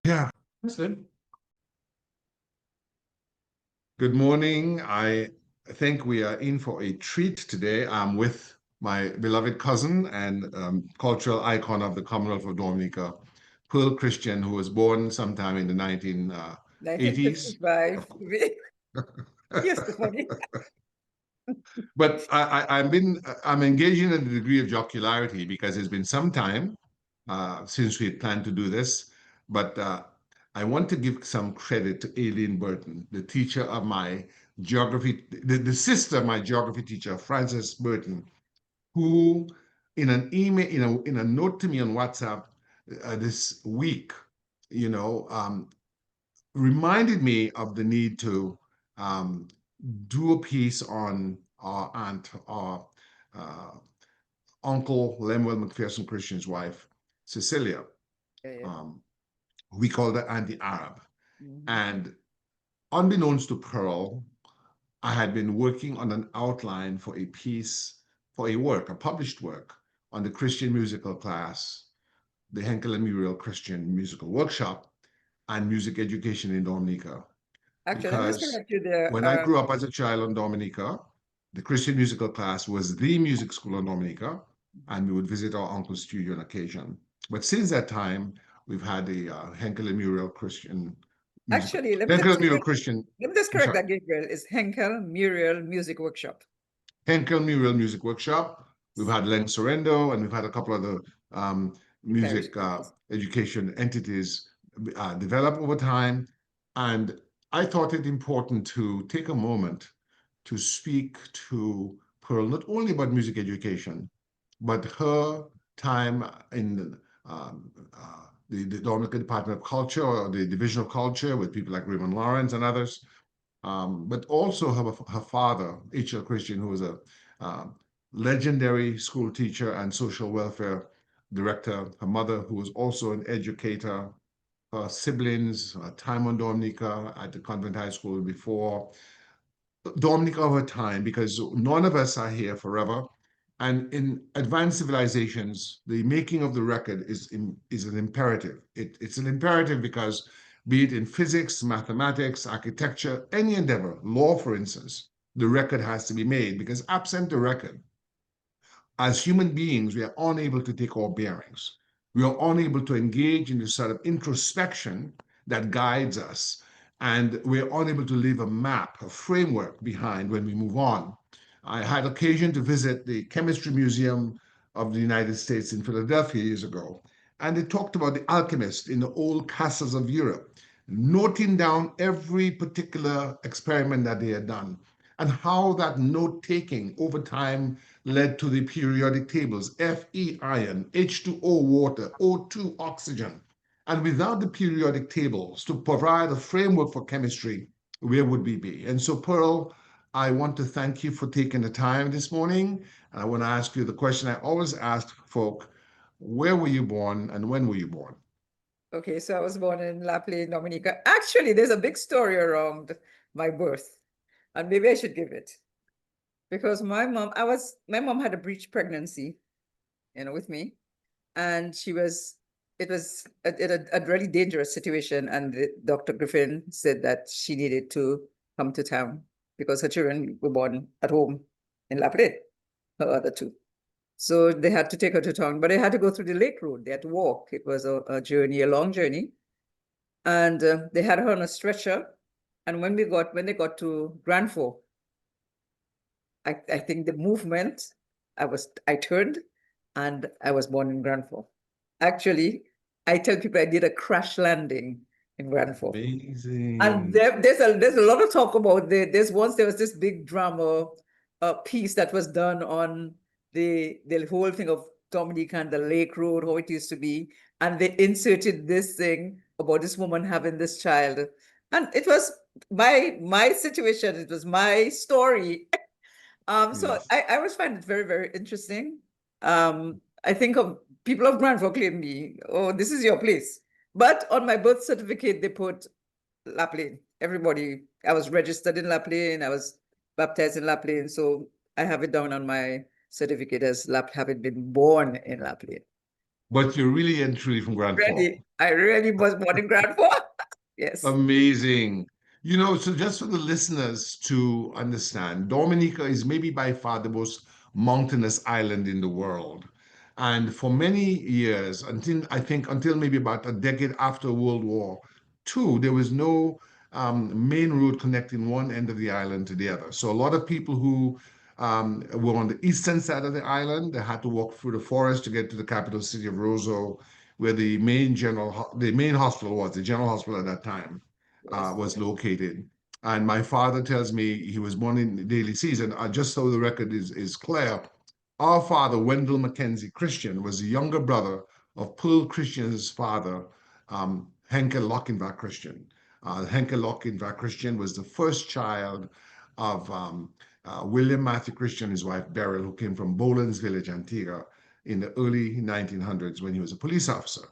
Yeah, listen. Good morning. I think we are in for a treat today. I'm with my beloved cousin and cultural icon of the Commonwealth of Dominica, Pearle Christian, who was born sometime in the 1980s. 1955. Yes, the funny. But I'm engaging in a degree of jocularity because it's been some time since we had planned to do this. But I want to give some credit to Aileen Burton, the teacher of my geography, the sister of my geography teacher, Frances Burton, who in an email, in a note to me on WhatsApp this week, you know, reminded me of the need to um, do a piece on our aunt, our uh, uncle Lemuel McPherson Christian's wife, Cecilia. Yeah, yeah. Um, we called her Auntie Arab. Mhm. And unbeknownst to Pearle, I had been working on an outline for a piece, for a work, a published work on the Christian musical class, the Henkel and Muriel Christian Musical Workshop, and music education in Dominica. Actually, let me just Because correct you there. when I grew up as a child on Dominica, the Christian musical class was the music school on Dominica, and we would visit our uncle's studio on occasion. But since that time, we've had the Henkel and Muriel Christian musical, Actually, Henkel and Muriel Christian, let me just I'm correct sorry, that, Gabriel. It's Henkel Muriel Music Workshop. Henkel Muriel Music Workshop. We've had Len Sorrento, and we've had a couple other Parish. music education entities develop over time. And I thought it important to take a moment to speak to Pearle not only about music education, but her time in the Dominica Department of Culture or the Division of Culture with people like Raymond Lawrence and others, but also her father, H.L. Christian, who was a uh, legendary school teacher and social welfare director, her mother, who was also an educator, her siblings, time on Dominica at the convent high school before, Dominica over time, because none of us are here forever. And in advanced civilizations, the making of the record is an imperative. It's an imperative because, be it in physics, mathematics, architecture, any endeavor, law, for instance, the record has to be made because absent the record, as human beings, we are unable to take our bearings. We are unable to engage in the sort of introspection that guides us. And we're unable to leave a map, a framework behind when we move on. I had occasion to visit the Chemistry Museum of the United States in Philadelphia years ago, and they talked about the alchemists in the old castles of Europe, noting down every particular experiment that they had done and how that note taking over time led to the periodic tables: Fe iron, H2O water, O2 oxygen. And without the periodic tables to provide a framework for chemistry, where would we be? And so, Pearle, I want to thank you for taking the time this morning. And I want to ask you the question I always ask folk: where were you born and when were you born? Okay, so I was born in La Plaine, Dominica. Actually, there's a big story around my birth, and maybe I should give it. Because my mom had a breech pregnancy, with me. And it was a really dangerous situation. And Dr. Griffin said that she needed to come to town because her children were born at home in La Plaine, her other two. So they had to take her to town, but they had to go through the lake road. They had to walk. It was a journey, a long journey. And they had her on a stretcher. And when they got to Grand Fork, I think the movement, I turned and I was born in Grand Fork. Actually, I tell people I did a crash landing in Grand Fork. And Amazing. there's a lot of talk about there's once there was this big drama piece that was done on the whole thing of Dominica and the Lake Road, how it used to be, and they inserted this thing about this woman having this child, and it was my situation. It was my story. So Yes. I always find it very, very interesting. I think of people of Grand Fork claim me, oh, this is your place. But on my birth certificate, they put La Plaine. Everybody, I was registered in La Plaine, I was baptized in La Plaine. So I have it down on my certificate as having been born in La Plaine. But you're really and truly from Grand Fork. Ready. I really was born in Grand Forks. Yes. Amazing. You know, so just for the listeners to understand, Dominica is maybe by far the most mountainous island in the world. And for many years, until I think until maybe about a decade after World War II, there was no main road connecting one end of the island to the other. So a lot of people who were on the eastern side of the island, they had to walk through the forest to get to the capital city of Roseau, where the main hospital was, the general hospital at that time Yes. was located. And my father tells me he was born in the Daily Season. Just so the record is clear, our father, Wendell Mackenzie Christian, was the younger brother of Pearle Christian's father, Henke Lochinvar Christian. Henke Lochinvar Christian was the first child of William Matthew Christian, his wife Beryl, who came from Boland's Village, Antigua, in the early 1900s when he was a police officer.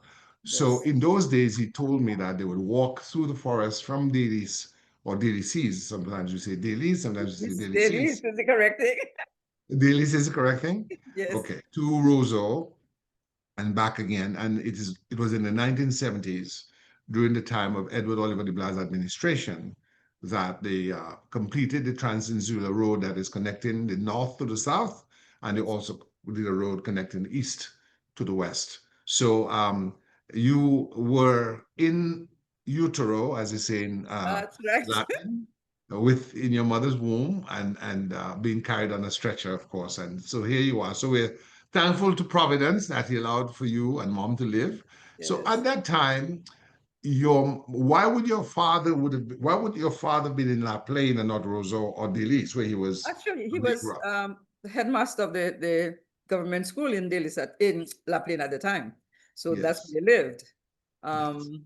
So Yes. in those days, he told me that they would walk through the forest from Daly's or Daly Seas. Sometimes we say Daly's, sometimes we say This Daly daily is Seas. the correct thing. Daly's is the correct thing? Yes. Okay, to Roseau and back again. And it was in the 1970s, during the time of Edward Oliver de Blas administration, that they completed the Trans-Insula Road that is connecting the north to the south, and they Yes. also did a road connecting the east to the west. So you were in utero, as they say in That's right. Latin, within your mother's womb and being carried on a stretcher, of course. And so here you are. So we're thankful to Providence that he allowed for you and mom to live. So Yes. at that time, your why would your father been in La Plaine and not Roseau or Delis, Actually, he where he was grew up? the headmaster of the government school in Delhi in La Plaine at the time. So that's Yes, where he lived. yes. Um,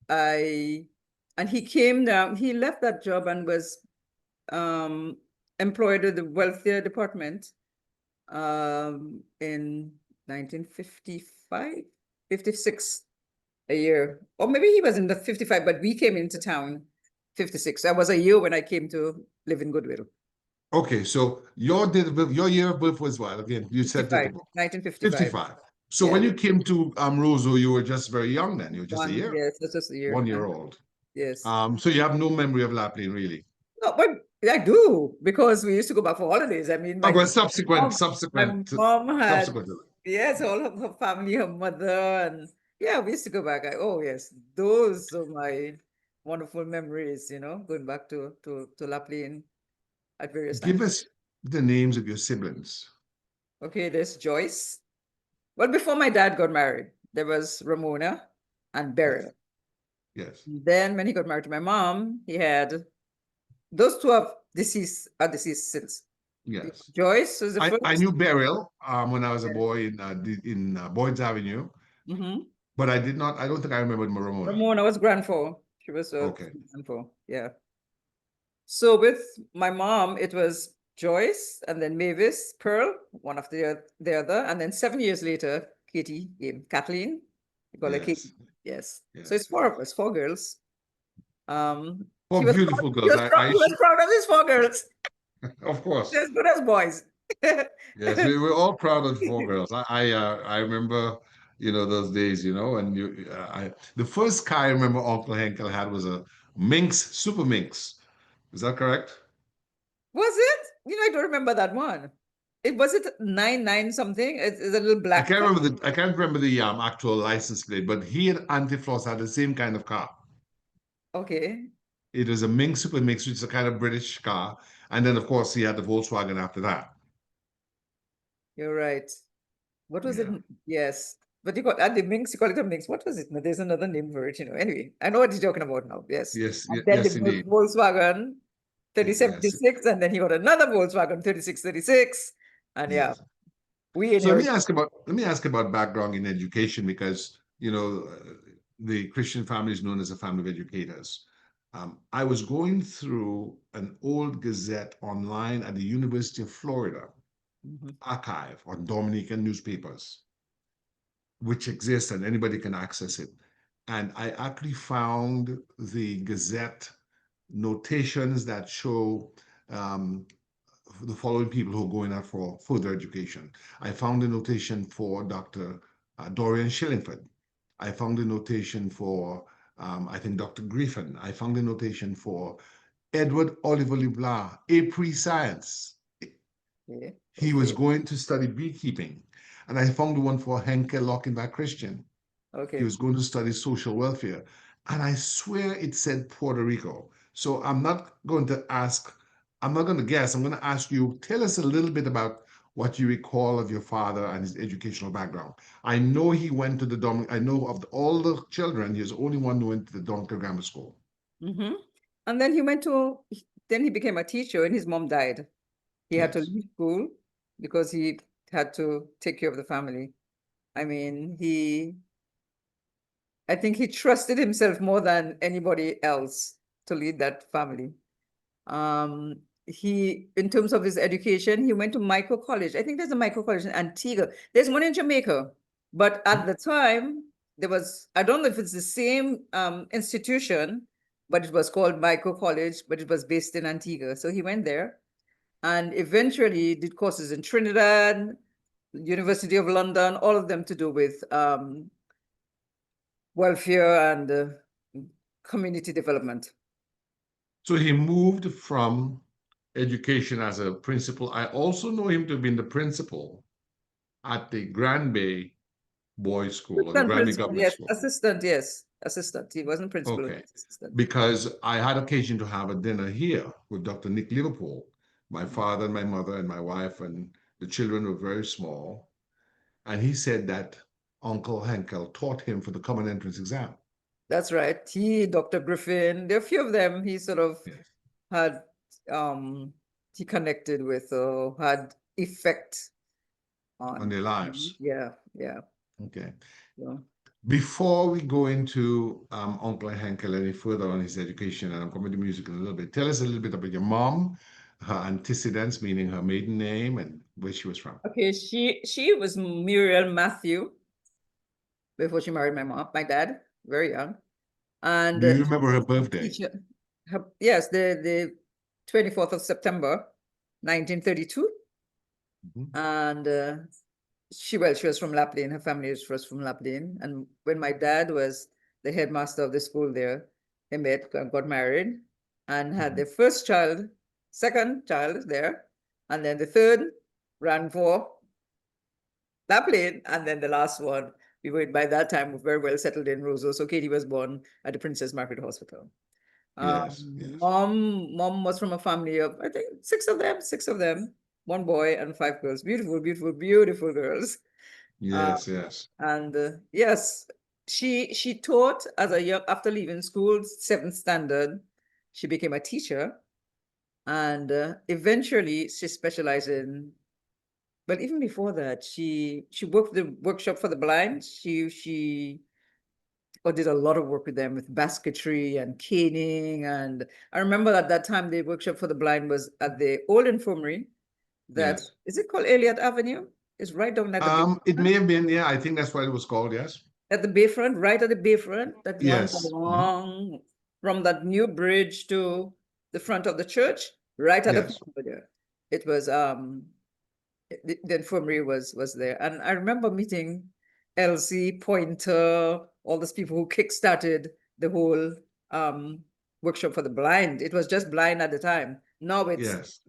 I and he came down, he left that job and was um, employed with the welfare department in 1955, 56 a year. Or maybe he was in the 55, but we came into town 56. I was a year when I came to live in Goodwill. Okay, so your year of birth was what? Again, you said that 55, the book. 1955. 55. So Yeah, when you came to Roseau, you were just very young then. You were just a one, year, yes, that's just a year. 1 year old. Yes. So you have no memory of La Plaine, really. No, but I do because we used to go back for holidays. I mean, Oh, my well, subsequent, mom, my subsequent, mom had, subsequent. yes, all of her family, her mother, and yeah, we used to go back. Oh yes, those are my wonderful memories, going back to La Plaine at various Give times. us the names of your siblings. Okay, there's Joyce. Well, before my dad got married, there was Ramona and Yes, Beryl. yes, Then when he got married to my mom, he had those two are deceased since. yes. Joyce was the I first. knew Beryl when I was a boy in Boyd's Avenue, Mhm. but I don't think I remembered Ramona. Ramona was grand four. She was Okay, grand four. Yeah. So with my mom, it was Joyce and then Mavis, Pearl, one after the other, and then 7 years later, Katie came. Kathleen, we call her Katie. yes, Yes. So it's yes, four yes. of us, four girls. He Oh, was proud, beautiful girls. he was proud of his four girls. Of course. They're as good as boys. Yes, we're all proud of the four girls. I remember, those days, and the first car I remember Uncle Henkel had was a Minx, Super Minx. Is that correct? Was it? I don't remember that one. Was it 99 something? It's a little black car. I can't remember the actual license plate, but he and Auntie Floss had the same kind of car. Okay, It was a Minx Super Minx, which is a kind of British car, and then of course he had the Volkswagen after that. you're right. What was it? Yeah. Yes. But you call at the Minx, you call it a Minx. What was it? No, there's another name for it. Anyway, I know what you're talking about now. Yes. Yes. And then the Yes, indeed. Volkswagen Yes. 3076, and then he got another Volkswagen 3636. And yeah, Yes. we So inherited. let me ask about background in education because the Christian family is known as a family of educators. I was going through an old gazette online at the University of Florida Mhm. archive on Dominican newspapers, which exists and anybody can access it. And I actually found the gazette notations that show um, the following people who are going out for further education. I found a notation for Dr. Dorian Shillingford. I found the notation for, I think, Dr. Griffin. I found the notation for Edward Oliver Leblanc, a pre-science. Yeah. He was Okay. going to study beekeeping. And I found one for Henke Lochinvar Christian. He Okay. was going to study social welfare. And I swear it said Puerto Rico. So I'm not going to guess. I'm going to ask you, tell us a little bit about what you recall of your father and his educational background. I know he went to I know of all the children, he was the only one who went to the Dominican Grammar School. Mm-hmm. And then he went to, then he became a teacher and his mom died. He had to Yes. leave school because he had to take care of the family. I mean, I think he trusted himself more than anybody else to lead that family. In terms of his education, he went to micro college. I think there's a micro college in Antigua. There's one in Jamaica. But at the time, I don't know if it's the same institution, but it was called micro college, but it was based in Antigua. So he went there and eventually did courses in Trinidad, University of London, all of them to do with welfare and community development. So he moved from education as a principal. I also know him to have been the principal at the Grand Bay Boys School or the Assistant Grand Bay principal, Government yes. School. Assistant, yes. Assistant. He wasn't principal, he Okay. was assistant. Because I had occasion to have a dinner here with Dr. Nick Liverpool. My father and my mother and my wife and the children were very small. And he said that Uncle Henkel taught him for the common entrance exam. That's right. Dr. Griffin, there are a few of them he sort of Yes. had, he connected with or had effect On on. their Mhm. lives. Yeah, yeah. Okay. So, Before we go into Uncle Henkel any further on his education, and I'm coming to music in a little bit, tell us a little bit about your mom, her antecedents, meaning her maiden name and where she was from. okay, she was Muriel Matthew before she married my dad, very young. And Do you remember her she was a birthday? teacher. Yes, the 24th of September, 1932. Mhm. And she was from Lapland. Her family was from Lapland. And when my dad was the headmaster of the school there, they met and got married and had Mhm. their first child, second child there, and then the third ran for Lapland, and then the last one. We were by that time very well settled in Roseau. So Katie was born at the Princess Margaret Hospital. Yes, yes, Mom was from a family of, I think, six of them, one boy and five girls. Beautiful, beautiful, beautiful girls. Uh, yes, yes. and yes, she taught as a young, after leaving school, seventh standard, she became a teacher. And eventually she specialized in, but even before that, she worked the workshop for the blind. She did a lot of work with them with basketry and caning. And I remember at that time the workshop for the blind was at the old infirmary that, Yes. is it called Elliott Avenue? It's right down at the It bayfront. may have been, yeah, I think that's what it was called, yes. At the bayfront, right at the bayfront, that runs Yes. Mhm. along from that new bridge to the front of the church, right at the Yes. front over there. It was the infirmary was there. And I remember meeting Elsie, Pointer, all those people who kickstarted the whole um, workshop for the blind. It was just blind at the time. Now it's, Yes.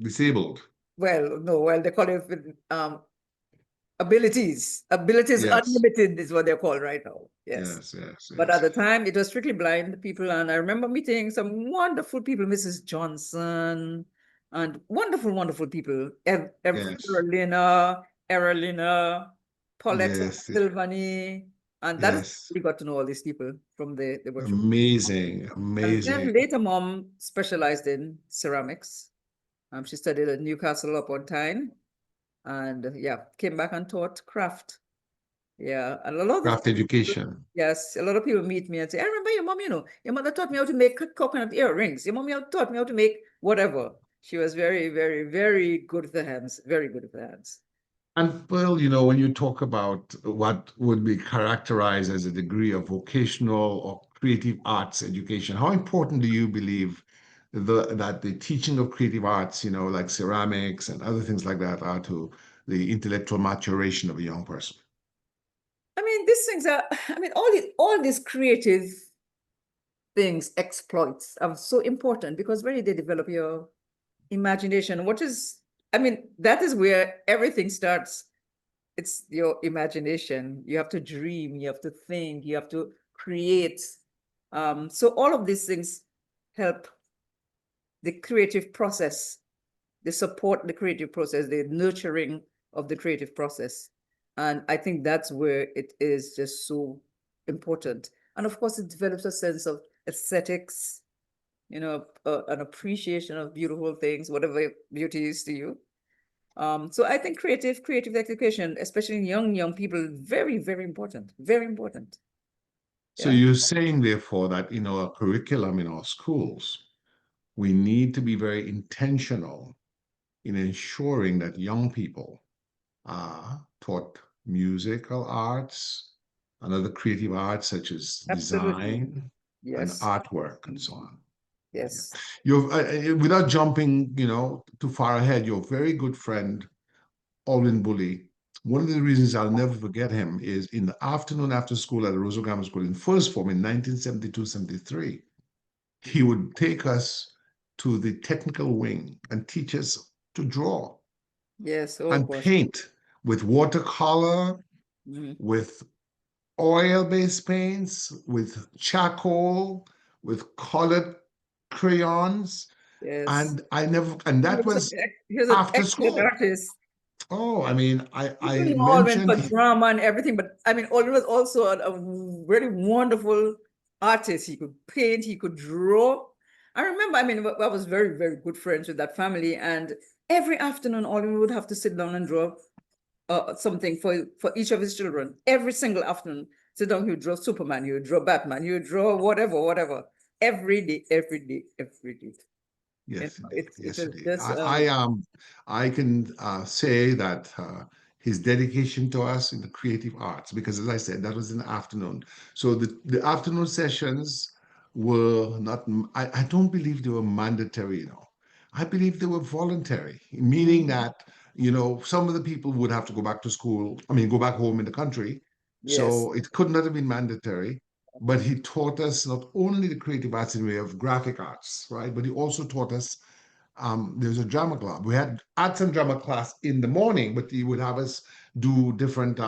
Disabled. well, no, well, they call it abilities. Abilities Yes. Unlimited is what they're called right now. Yes. Yes, yes, But at yes. the time, it was strictly blind people. And I remember meeting some wonderful people, Mrs. Johnson, and wonderful, wonderful people. Yes. Erelina, Paulette Yes. Silvani. And that is Yes. we got to know all these people from the workshop. Amazing. And then Amazing. later, mom specialized in ceramics. She studied at Newcastle upon Tyne and yeah, came back and taught craft. Yeah, and a lot of Craft education. yes, a lot of people meet me and say, I remember your mom, your mother taught me how to make coconut earrings. Your mom taught me how to make whatever. She was very, very, very good with the hands, very good with the hands. And Pearl, when you talk about what would be characterized as a degree of vocational or creative arts education, how important do you believe that the teaching of creative arts, like ceramics and other things like that, are to the intellectual maturation of a young person? I mean, these things are, I mean, all these creative things, exploits are so important because really they develop your imagination. I mean, that is where everything starts. It's your imagination. You have to dream, you have to think, you have to create. So all of these things help the creative process. They support the creative process, the nurturing of the creative process. And I think that's where it is just so important. And of course, it develops a sense of aesthetics, an appreciation of beautiful things, whatever beauty is to you. So I think creative education, especially in young people, very, very important. Very important. So Yeah. you're saying, therefore, that in our curriculum in our schools, we need to be very intentional in ensuring that young people are taught musical arts and other creative arts such as Absolutely. design and Yes. artwork and so on. Yeah. Yes. You've without jumping, too far ahead, your very good friend Alwyn Bully. One of the reasons I'll never forget him is in the afternoon after school at the Roseau Grammar School in first form in 1972-73. He would take us to the technical wing and teach us to draw Yes. Oh and gosh. paint with watercolor, Mhm. with oil-based paints, with charcoal, with colored crayons. Yes. And that was He was an after excellent school. artist. Oh, I mean, I Even Alwyn mentioned for drama and everything, but I mean, Alwyn was also a very wonderful artist. He could paint, he could draw. I remember, I mean, I was very, very good friends with that family, and every afternoon, Alwyn would have to sit down and draw something for each of his children. Every single afternoon, sit down, he would draw Superman, he would draw Batman, he would draw whatever, whatever. Every day, every day, every day. yes, indeed. It Yes, was indeed. just I can say that his dedication to us in the creative arts, because as I said, that was in the afternoon. So the afternoon sessions were not. I don't believe they were mandatory. I believe they were voluntary, meaning mhm. that some of the people would have to go back to school. I mean, go back home in the country. Yes, So it could not have been mandatory. But he taught us not only the creative arts in way of graphic arts, right? But he also taught us there was a drama club. We had arts and drama class in the morning, but he would have us do different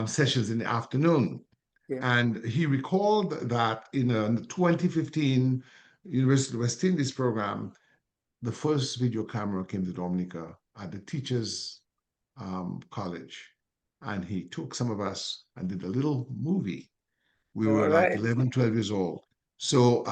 sessions in the afternoon. yeah. And he recalled that in a 2015 University of West Indies program, the first video camera came to Dominica at the teachers' college. And he took some of us and did a little movie. We were All like right. 11, 12 years old. So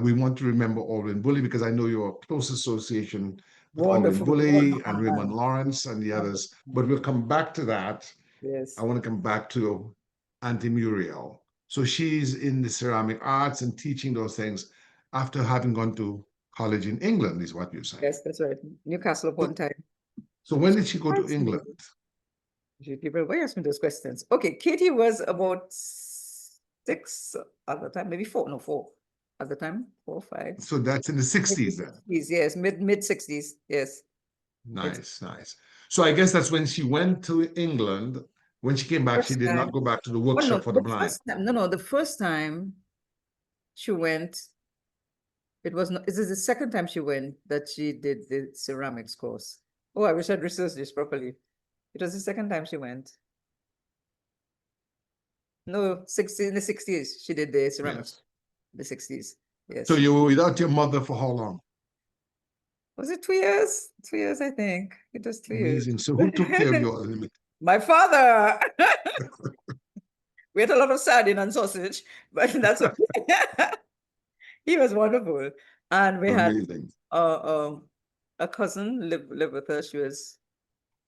we want to remember Alwyn Bully because I know you're a close association with Alwyn Wonderful, Bully wonderful and Raymond man. Lawrence and the others. Wonderful But man. we'll come back to that. I Yes. want to come back to Auntie Muriel. So she's in the ceramic arts and teaching those things after having gone to college in England, is what you're saying. Yes, that's right. Newcastle upon So, Tyne. so when did she go to Surprised me. England? People why ask me those questions? Okay, Katie was about 6 at the time, maybe four, no, four at the time, 4, 5. So that's in the Maybe 60s then. 60s, yes, mid 60s. Yes. It's Nice, nice. So I guess that's when she went to England. When she came back, she first did not time. go back to the Oh no, workshop for the the blind. first time, no, the first time she went, it was not, this is the second time she went that she did the ceramics course. Oh, I wish I'd researched this properly. It was the second time she went. No, 60 in the 60s. She did the ceramics. Yes. The 60s. So Yes. you were without your mother for how long? Was it 2 years? 2 years, I think. It was 2 years. Amazing. So who took care of your? My father. We had a lot of sardine and sausage, but that's okay. He was wonderful. And we had Amazing. a cousin live with her. She was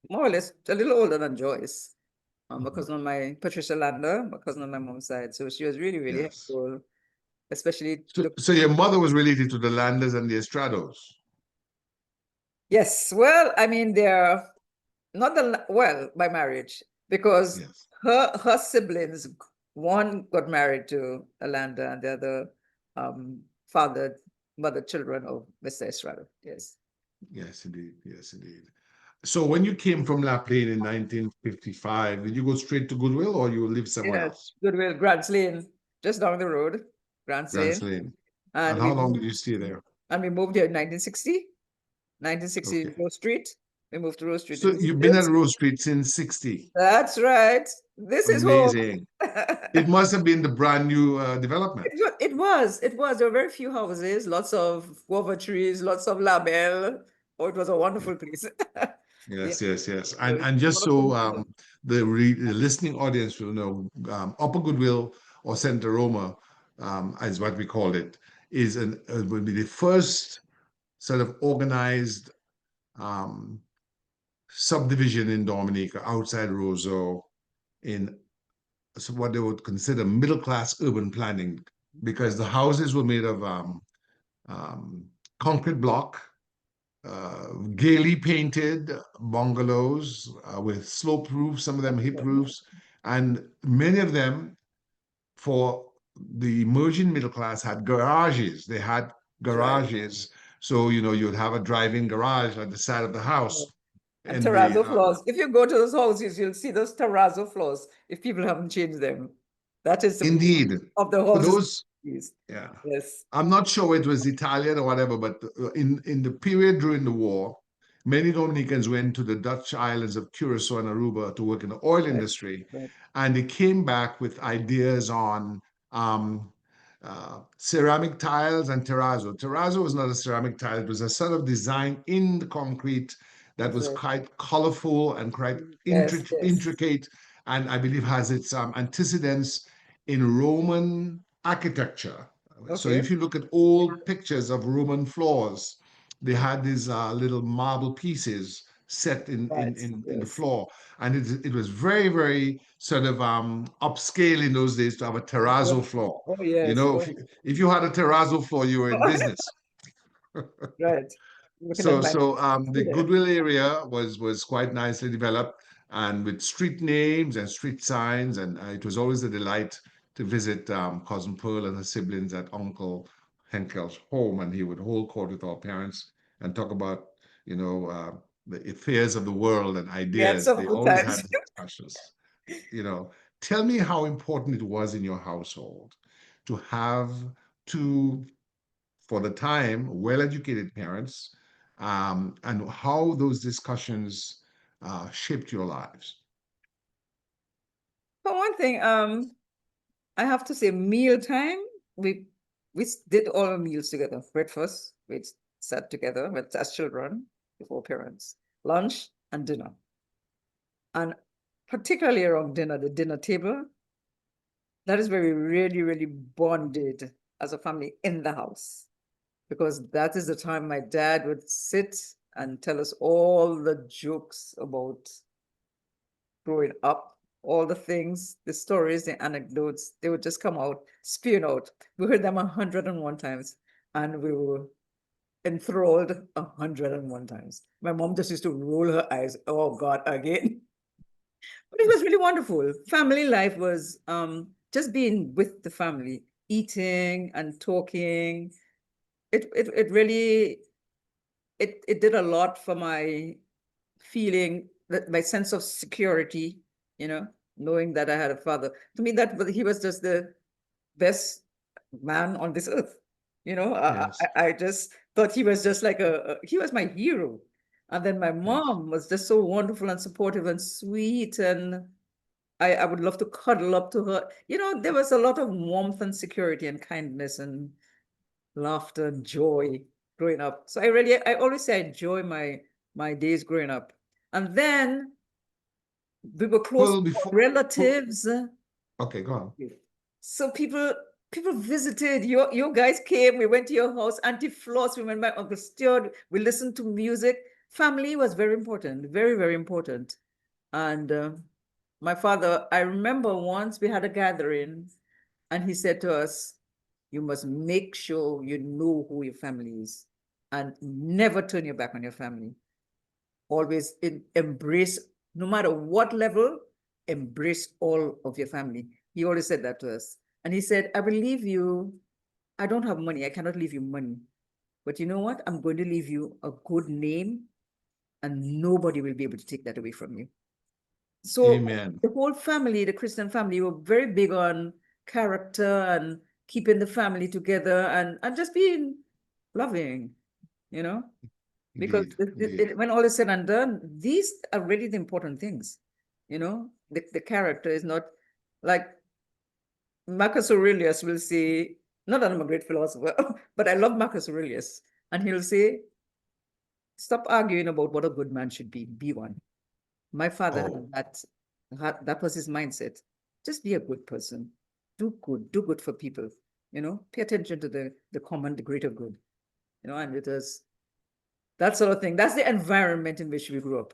more or less a little older than Joyce. My Mhm. cousin on Patricia Lander, my cousin on my mom's side. So she was really, really Yes. helpful, especially So, so your mother was related to the Landers and the Estrados. yes. Well, I mean, they're not well, by marriage, because Yes. her siblings, one got married to Alanda and the other fathered mother children of Mr. Estrada. Yes. Yes, indeed. Yes, indeed. So when you came from La Plaine in 1955, did you go straight to Goodwill or you lived somewhere Yes, else? Goodwill, Grants Lane, just down the road, Grants Grants Lane. Lane. And And how we long did moved, you stay there? and we moved here in 1960, 1960 Okay. Rose Street. We moved to Rose Street So in you've been at Leeds. Rose Street since 60. That's right. This is home. Amazing. It must have been the brand new development. It was. There were very few houses, lots of guava trees, lots of label. Oh, it was a Yeah. wonderful place. Yeah, Yes, yes, yes. it And was and just wonderful so neighborhood. the listening audience will know, Upper Goodwill or Center Roma, is what we called it, will be the first sort of organized um, subdivision in Dominica outside Roseau in what they would consider middle class urban planning because the houses were made of um, concrete block, gaily painted bungalows with slope roofs, some of them hip roofs, and many of them for the emerging middle class had garages. They had That's right. garages. So, you'd have a drive-in garage at the side of the Yeah. house. And And the terrazzo floors. If you go to those houses, you'll see those terrazzo floors if people haven't changed them. That is the beauty indeed, of the for houses. those, yeah, Yes. I'm not sure it was Italian or whatever, but in the period during the war, many Dominicans went to the Dutch islands of Curacao and Aruba to work in the oil Right. industry, Right. and they came back with ideas on um, ceramic tiles and terrazzo. Terrazzo was not a ceramic tile; it was a sort of design in the concrete that That's was right. quite colorful and quite Yes, yes. intricate, and I believe has its antecedents in Roman architecture. So Okay. if you look at old pictures of Roman floors, they had these little marble pieces set Right. in the Yes. floor, and it was very very sort of upscale in those days to have a terrazzo floor. Oh, yes. Oh, If you had a terrazzo floor, you were in business. right. Looking at So, my the there. Goodwill area was quite nicely developed, and with street names and street signs, and it was always a delight to visit cousin Pearl and her siblings at Uncle Henkel's home, and he would hold court with our parents and talk about the affairs of the world and We had ideas. some They good always times. had discussions. You know, tell me how important it was in your household to have two for the time, well-educated parents, and how those discussions shaped your lives. For one thing, I have to say mealtime, we did all our meals together. Breakfast, we sat together with as children before parents. Lunch and dinner. And particularly around dinner, the dinner table, that is where we really, really bonded as a family in the house. Because that is the time my dad would sit and tell us all the jokes about growing up, all the things, the stories, the anecdotes, they would just come out, spewing out. We heard them 101 times, and we were enthralled 101 times. My mom just used to roll her eyes, oh God, again. But it was really wonderful. Family life was just being with the family, eating and talking. It really it did a lot for my feeling that my sense of security, you know, knowing that I had a father. To me, he was just the best man on this earth. Yes. I just thought he was just like he was my hero. And then my Yes. mom was just so wonderful and supportive and sweet. And I would love to cuddle up to her. There was a lot of warmth and security and kindness and laughter and joy growing up. So I always say I enjoy my days growing up. And then we were close to Well, our well, relatives. okay, go on. So people visited. Your guys came. We went to your house. Auntie Floss. We went by Uncle Stuart. We listened to music. Family was very important. Very, very important. And my father, I remember once we had a gathering, and he said to us, "You must make sure you know who your family is, and never turn your back on your family. Always embrace, no matter what level, embrace all of your family." He always said that to us. And he said, "I will leave you. I don't have money. I cannot leave you money. But you know what? I'm going to leave you a good name and nobody will be able to take that away from you. So Amen. the whole family, the Christian family, were very big on character and keeping the family together and just being loving, you know, because Indeed. Indeed. when all is said and done, these are really the important things, you know. The character is not like Marcus Aurelius will say, not that I'm a great philosopher, but I love Marcus Aurelius, and he'll say, stop arguing about what a good man should be one. My father Oh, that was his mindset. Just be a good person. Do good for people. You know, pay attention to the common, the greater good. You know, and it is that sort of thing. That's the environment in which we grew up.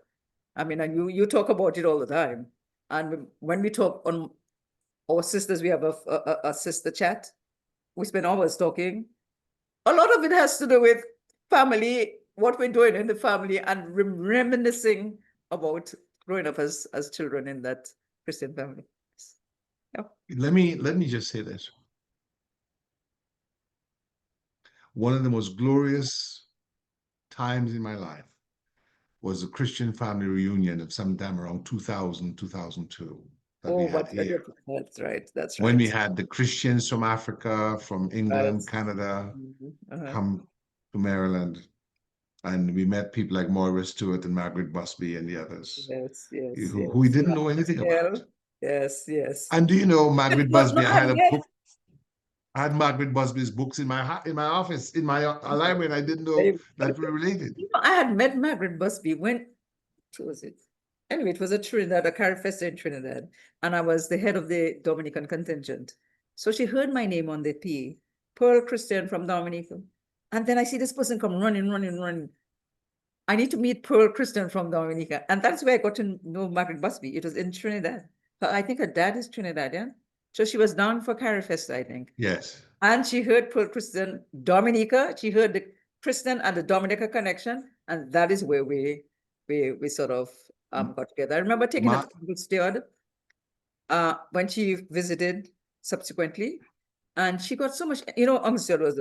I mean, and you talk about it all the time. And when we talk on our sisters, we have a sister chat. We spend hours talking. A lot of it has to do with family, what we're doing in the family, and reminiscing about growing up as children in that Christian family. Yeah. let me just say this. One of the most glorious times in my life was a Christian family reunion of sometime around 2000, 2002 that we Oh, had here. that's right. That's When we right. had the Christians from Africa, from Right. England, Canada, Mhm. Uh-huh. come to Maryland, and we met people like Moira Stewart and Margaret Busby and the others Yes, yes, who we yes. didn't know anything about. Pearle. Yes, yes. And do you know Margaret No, no, Busby? I and had a yet, book. I had Margaret Busby's books in my office, in my library, and I didn't know they- that we were related. you know, I had met Margaret Busby when, who was it? Anyway, it was a Trinidad, a Carrie Festa in Trinidad, and I was the head of the Dominican contingent. So she heard my name on the P, Pearl Christian from Dominica. And then I see this person come running, running, running. I need to meet Pearl Christian from Dominica. And that's where I got to know Margaret Busby. It was in Trinidad. I think her dad is Trinidadian. So she was down for Carrie Festa, I think. Yes. And she heard Pearl Christian Dominica. She heard the Christian and the Dominica connection. And that is where we sort of got together. I remember taking her My, to Uncle Stewart when she visited subsequently. And she got so much, you know, Uncle Stewart was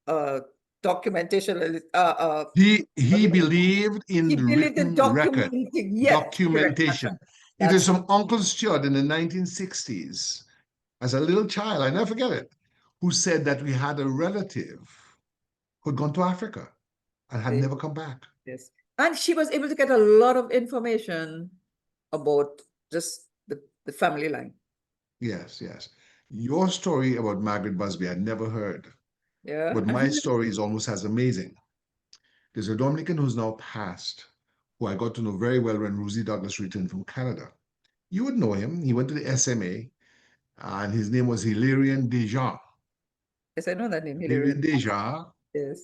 a documentation, he believed he in believed in written record, documenting. Yes, correct. That's right. documentation. It is That's from Uncle Stuart in the 1960s, as a little child, I never forget it, who said that we had a relative who had gone to Africa and had right. never come back. Yes. And she was able to get a lot of information about just the family line. Yes, yes. Your story about Margaret Busby I'd never heard, Yeah. but my story is almost as amazing. There's a Dominican who's now passed, who I got to know very well when Rosie Douglas returned from Canada. You would know him. He went to the SMA, and his name was Hilarion Deja. Yes, I know that name, Hillary. Hilarion Deja Yes.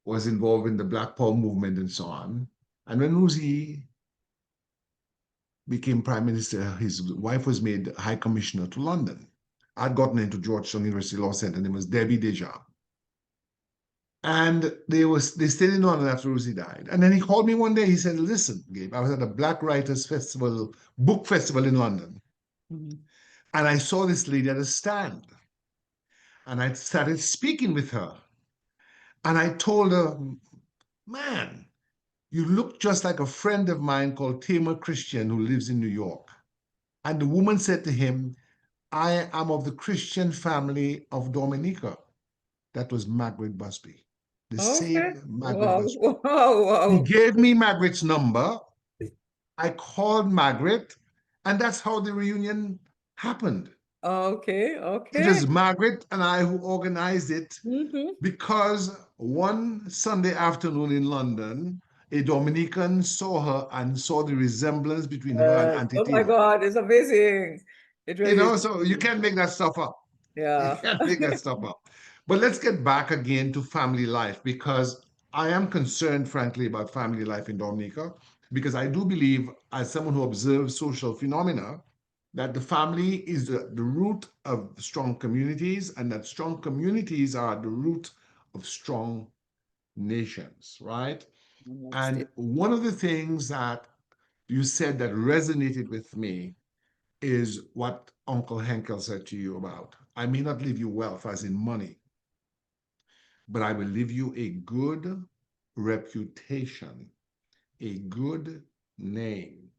was involved in the Black Power movement and so on. And when Rosie became prime minister, his wife was made high commissioner to London. I'd gotten into Georgetown University Law Center, and it was Debbie Deja. And they stayed in London after Rosie died. And then he called me one day. He said, "Listen, Gabe, I was at a Black Writers Festival, book festival in London, Mhm. and I saw this lady at a stand. And I started speaking with her. And I told her, man, you look just like a friend of mine called Tamer Christian who lives in New York." And the woman said to him, "I am of the Christian family of Dominica." That was Margaret Busby, the Okay. same Margaret Wow. Busby. Wow. He Wow. gave me Margaret's number. I called Margaret, and that's how the reunion happened. Okay. It Okay. was Margaret and I who organized it Mm-hmm. because one Sunday afternoon in London, a Dominican saw her and saw the resemblance between her and Yes. Auntie Oh my Tina. God, it's amazing. It You really is know, so you amazing. can't make that stuff up. You Yeah. can't make that stuff up. But let's get back again to family life because I am concerned, frankly, about family life in Dominica because I do believe, as someone who observes social phenomena, that the family is the root of strong communities and that strong communities are the root of strong nations, right? Next And it. one of the things that you said that resonated with me is what Uncle Henkel said to you about, I may not leave you wealth as in money, but I will leave you a good reputation a good name.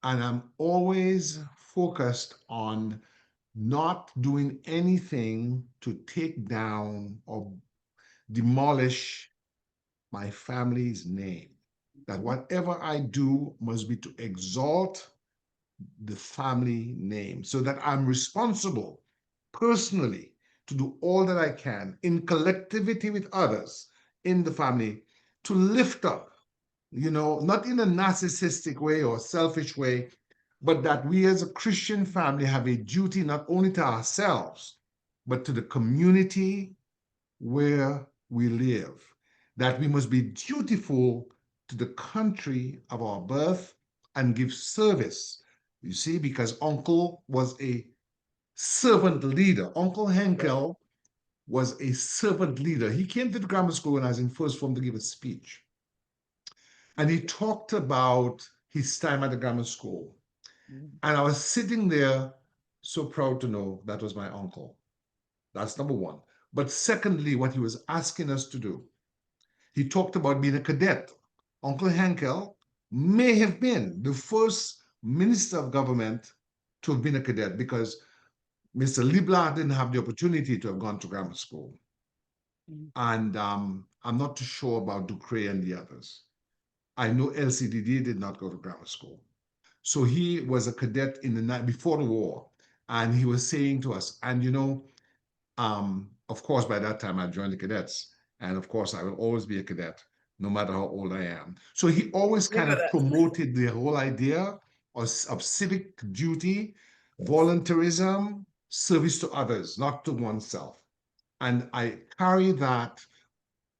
And I'm always focused on not doing anything to take down or demolish my family's name. That whatever I do must be to exalt the family name so that I'm responsible personally to do all that I can in collectivity with others in the family to lift up, not in a narcissistic way or selfish way, but that we as a Christian family have a duty not only to ourselves, but to the community where we live, that we must be dutiful to the country of our birth and give service. You see, because Uncle was a servant leader. Uncle Henkel was a servant leader. He came to the grammar school when I was in first form to give a speech. And he talked about his time at the grammar school. And I was sitting there so proud to know that was my uncle. That's number one. But secondly, what he was asking us to do, he talked about being a cadet. Uncle Henkel may have been the first minister of government to have been a cadet because Mr. Libla didn't have the opportunity to have gone to grammar school. And I'm not too sure about Ducre and the others. I know LCDD did not go to grammar school. So he was a cadet in the night before the war. And he was saying to us, and of course, by that time I joined the cadets. And of course, I will always be a cadet, no matter how old I am. So he always You kind know of that. promoted the whole idea of civic duty, volunteerism, service to others, not to oneself. And I carry that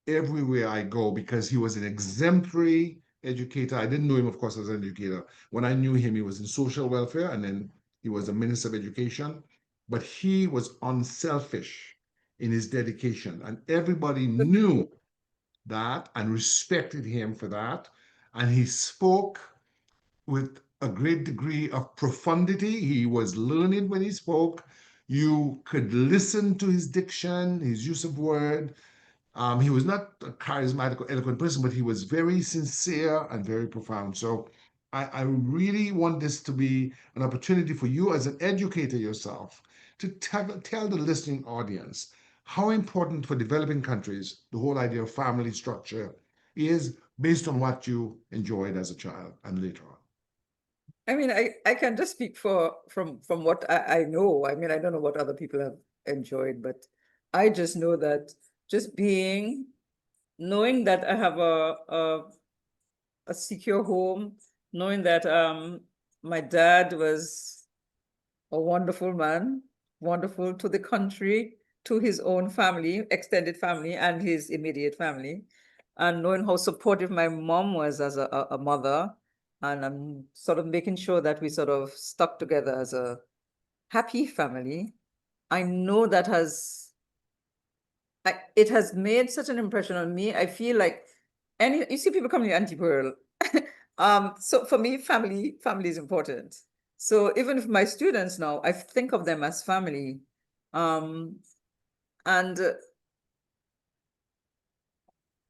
everywhere I go because he was an exemplary educator. I didn't know him, of course, as an educator. When I knew him, he was in social welfare and then he was a minister of education. But he was unselfish in his dedication, and everybody knew that and respected him for that. And he spoke with a great degree of profundity. He was learned when he spoke. You could listen to his diction, his use of word, he was not a charismatic or eloquent person, but he was very sincere and very profound. So I really want this to be an opportunity for you as an educator yourself to tell the listening audience how important for developing countries the whole idea of family structure is based on what you enjoyed as a child and later on. I mean, I can just speak from what I know. I mean, I don't know what other people have enjoyed, but I just know that just knowing that I have a secure home, knowing that my dad was a wonderful man, wonderful to the country, to his own family, extended family, and his immediate family, and knowing how supportive my mom was as a mother, and I'm sort of making sure that we sort of stuck together as a happy family. I know that it has made such an impression on me. I feel like you see people coming to Auntie Pearl. So for me, family is important. So even if my students now, I think of them as family. And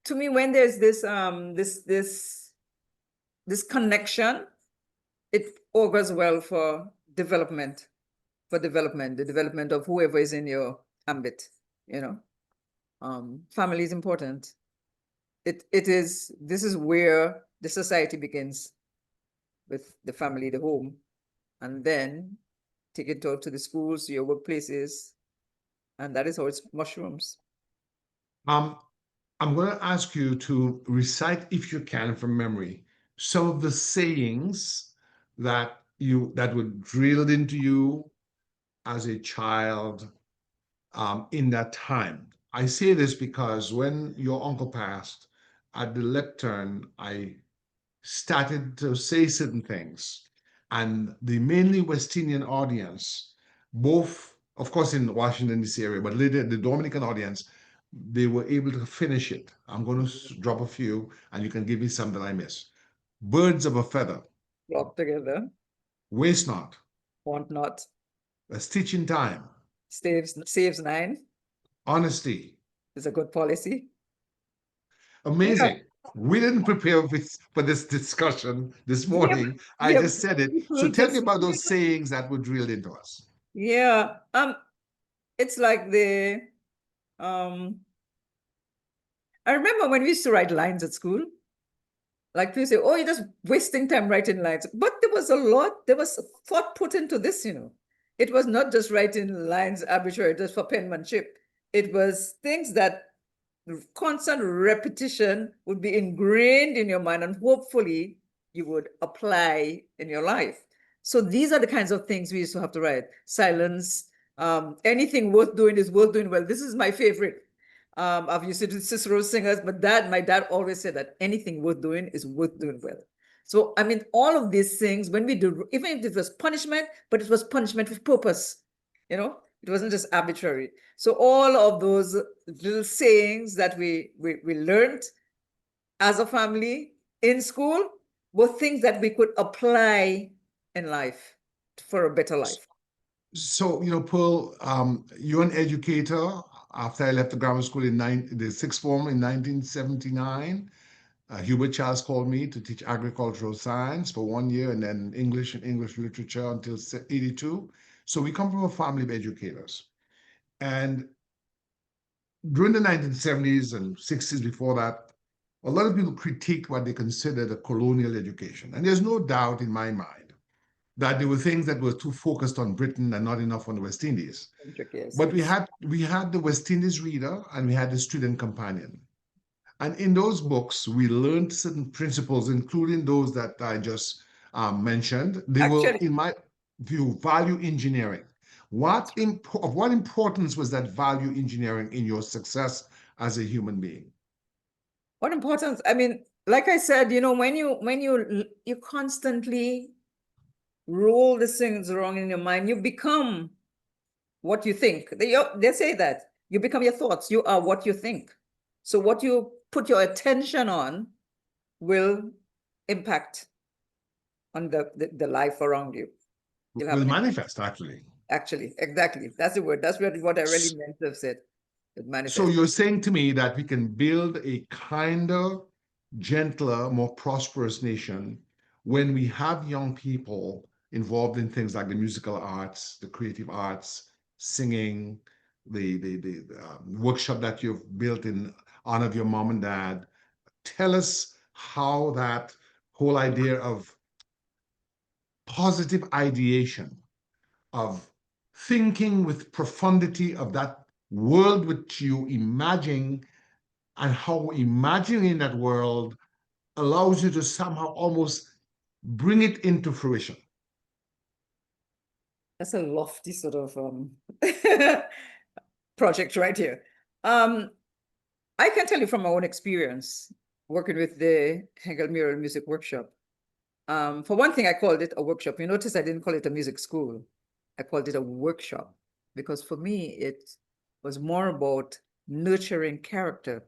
to me, when there's this connection, it augurs well for development, the development of whoever is in your ambit, you know. Family is important. This is where the society begins, with the family, the home, and then take it out to the schools, to your workplaces, and that is how it mushrooms. Um, I'm going to ask you to recite, if you can, from memory, some of the sayings that were drilled into you as a child in that time. I say this because when your uncle passed at the lectern, I started to say certain things, and the mainly West Indian audience, both, of course, in Washington D.C. area, but later the Dominican audience, they were able to finish it. I'm going to drop a few, and you can give me some that I miss. Birds of a feather, Flock together, waste not, want not, a stitch in time, saves nine honesty, is a good policy. Yeah, amazing. We didn't prepare for this discussion this Yeah, morning. I yeah, just said it. So people tell me just, about those sayings that were drilled into us. yeah. It's like um, I remember when we used to write lines at school. Like people say, oh, you're just wasting time writing lines. But there was thought put into this, you know. It was not just writing lines arbitrary just for penmanship. It was things that constant repetition would be ingrained in your mind and hopefully you would apply in your life. So these are the kinds of things we used to have to write. Silence, anything worth doing is worth doing well. This is my favorite. I've used it with Cicero singers, but my dad always said that anything worth doing is worth doing well. So, I mean, all of these things, when we do, even if it was punishment, but it was punishment with purpose, you know, it wasn't just arbitrary. So all of those little sayings that we learned as a family in school were things that we could apply in life for a better life. So, Pearl, you're an educator. After I left the grammar school the sixth form in 1979, Hubert Charles called me to teach agricultural science for 1 year and then English and English literature until 82. So we come from a family of educators. And during the 1970s and 60s before that, a lot of people critiqued what they considered a colonial education. And there's no doubt in my mind that there were things that were too focused on Britain and not enough on the West Indies. Yes. But we had the West Indies reader and we had the student companion. And in those books, we learned certain principles, including those that I just mentioned. They were, Actually, in my view, value engineering. Of what importance was that value engineering in your success as a human being? what importance? I mean, like I said, you know, when you constantly roll the things wrong in your mind, you become what you think. They say that you become your thoughts. You are what you think. So what you put your attention on will impact on the life around you. You'll have Will an manifest, actually. actually, exactly. That's the word. That's what I really meant to have said. It So manifests. you're saying to me that we can build a kinder, gentler, more prosperous nation when we have young people involved in things like the musical arts, the creative arts, singing, the workshop that you've built in honor of your mom and dad. Tell us how that whole idea of positive ideation, of thinking with profundity of that world which you imagine, and how imagining that world allows you to somehow almost bring it into fruition. That's a lofty sort of project right here. Um, I can tell you from my own experience working with the Hegel Mural Music Workshop. For one thing, I called it a workshop. You notice I didn't call it a music school. I called it a workshop because for me, it was more about nurturing character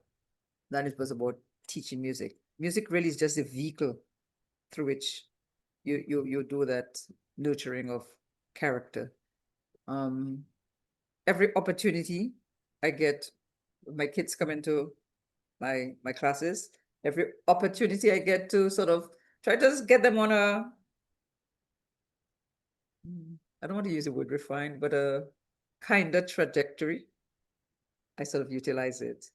than it was about teaching music. Music really is just a vehicle through which you do that nurturing of character. Um, every opportunity I get, my kids come into my classes, every opportunity I get to sort of try to just get them on a, I don't want to use the word refined, but a kinder trajectory. I sort of utilize it.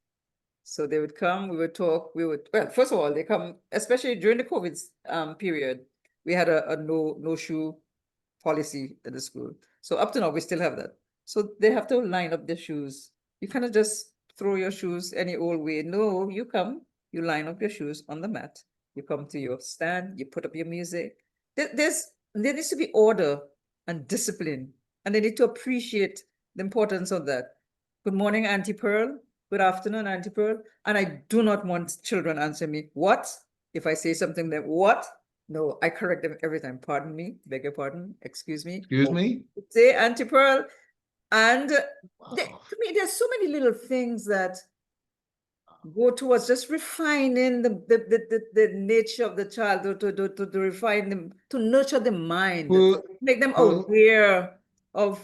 So they would come, we would talk, well, first of all, they come, especially during the COVID period, we had a no shoe policy at the school. So up to now, we still have that. So they have to line up their shoes. You cannot just throw your shoes any old way. No, you come, you line up your shoes on the mat. You come to your stand, you put up your music. There needs to be order and discipline, and they need to appreciate the importance of that. Good morning, Auntie Pearl. Good afternoon, Auntie Pearl. And I do not want children answer me, what? If I say something that, what? No, I correct them every time. Pardon me, beg your pardon, excuse me. Excuse me? Say Auntie Pearl. And Wow. to me, there's so many little things that go towards just refining the nature of the child, to refine them, to nurture the mind, Well, make them well, aware of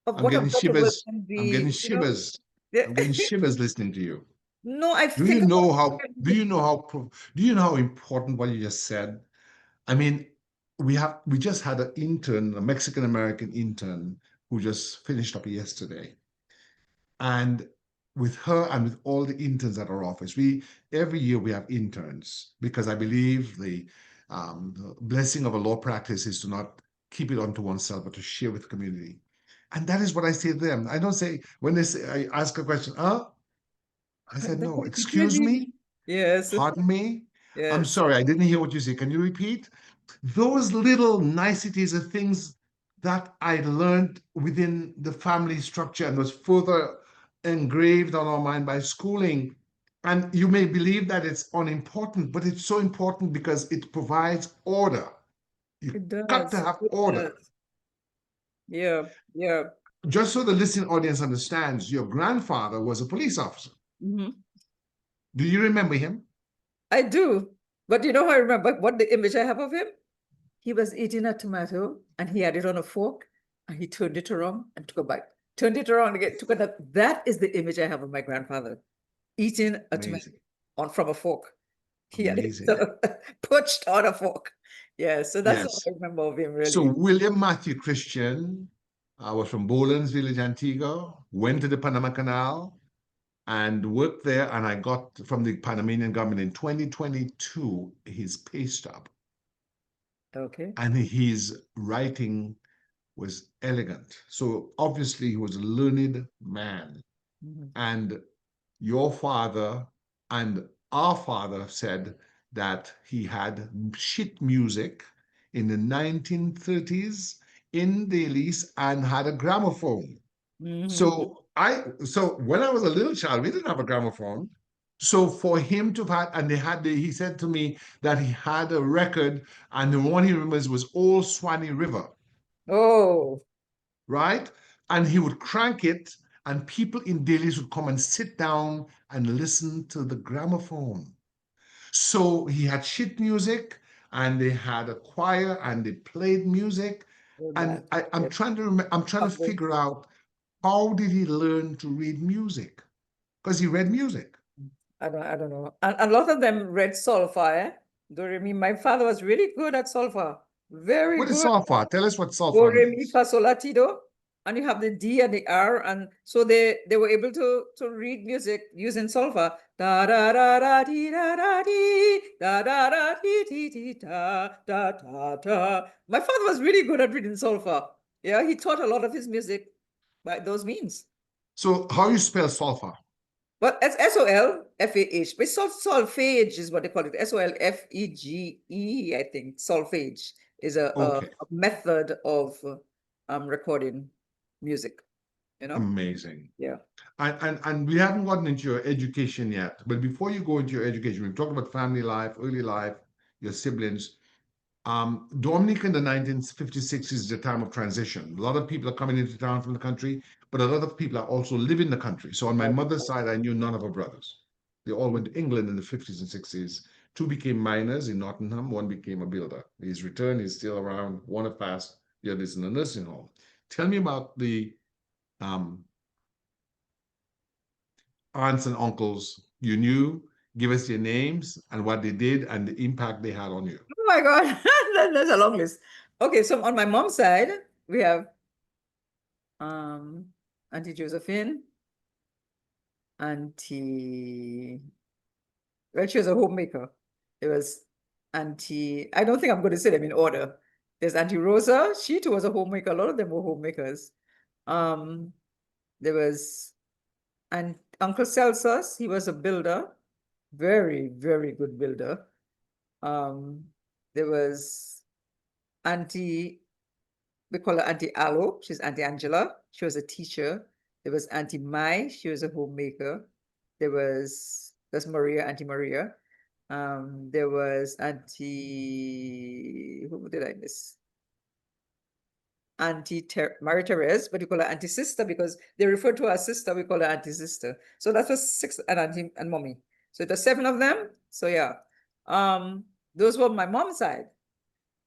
I'm what a getting better world shivers. can I'm getting be, you know? shivers. I'm getting shivers listening to you. No, I Do think you about know how, it. do you know how important what you just said? I mean, we just had an intern, a Mexican American intern, who just finished up yesterday. And with her and with all the interns at our office, we every year we have interns because I believe the blessing of a law practice is to not keep it onto oneself, but to share with the community. And that is what I say to them. I don't say when they say I ask a question, I said, That no, would be good. excuse me, Yes, pardon me. I'm yes. sorry, I didn't hear what you said. Can you repeat? Those little niceties are things that I learned within the family structure and was further engraved on our mind by schooling. And you may believe that it's unimportant, but it's so important because it provides order. You It got to does. have It order. does. Yeah, yeah. Just so the listening audience understands, your grandfather was a police officer. Mhm. Do you remember him? I do. But you know how I remember what the image I have of him? He was eating a tomato and he had it on a fork and he turned it around and took a bite. Turned it around again, took another. That is the image I have of my grandfather eating a tomato Amazing. on from a fork. He had it Amazing. poached on a fork. Yeah, so that's all Yes. I remember of him So really. William Matthew Christian was from Bolins Village, Antigua, went to the Panama Canal and worked there. And I got from the Panamanian government in 2022 his pay stub. Okay. And his writing was elegant. So obviously he was a learned man. Mhm. And your father and our father said that he had sheet music in the 1930s in dailies and had a gramophone. Mhm. So when I was a little child, we didn't have a gramophone. So for him to have had, and he said to me that he had a record, and the one he remembers was Old Swanee River, Oh, right? And he would crank it, and people in dailies would come and sit down and listen to the gramophone. So he had sheet music, and they had a choir, and they played music. well, And that. I'm Yeah. trying to remember, I'm trying to Humble. figure out how did he learn to read music? Because he read music. I don't know. And a lot of them read solfa, eh? Do re mi. My father was really good at solfa. Very What is good. sulfur? Tell us what Do, sulfur re, mi, means. fa, sol, la, ti, do. And you have the D and the R. And so they were able to read music using solfa. Da da da da dee da da dee da da da dee dee dee da da da da. My father was really good at reading solfa. Yeah, he taught a lot of his music by those means. So how you spell sulfur? But it's SOLFAH. But solfege is what they call it. SOLFEGE, I think. Solfege is Okay, a method of recording music, you know? amazing. Yeah. And we haven't gotten into your education yet. But before you go into your education, we've talked about family life, early life, your siblings. Dominica in the 1956 is the time of transition. A lot of people are coming into town from the country, but a lot of people are also living the country. So on my mother's side, I knew none of her brothers. They all went to England in the 50s and 60s. Two became miners in Nottingham, one became a builder. He's returned, he's still around, one have passed, the other is in a nursing home. Tell me about the um, aunts and uncles you knew. Give us their names and what they did and the impact they had on you. Oh my God, that's a long list. Okay, so on my mom's side, we have um Auntie Josephine, Auntie, well, she was a homemaker. It was Auntie, I don't think I'm going to say them in order. There's Auntie Rosa, she too was a homemaker. A lot of them were homemakers. Um, there was and Uncle Celsus, he was a builder, very, very good builder. Um, there was Auntie, we call her Auntie Alo, she's Auntie Angela, she was a teacher. There was Auntie Mai, she was a homemaker. There's Maria, Auntie Maria. There was Auntie, who did I miss? Marie Therese, but we call her Auntie Sister because they refer to her as sister, we call her Auntie Sister. So that was six, and Auntie and Mommy. So it was seven of them. So yeah. Those were my mom's side.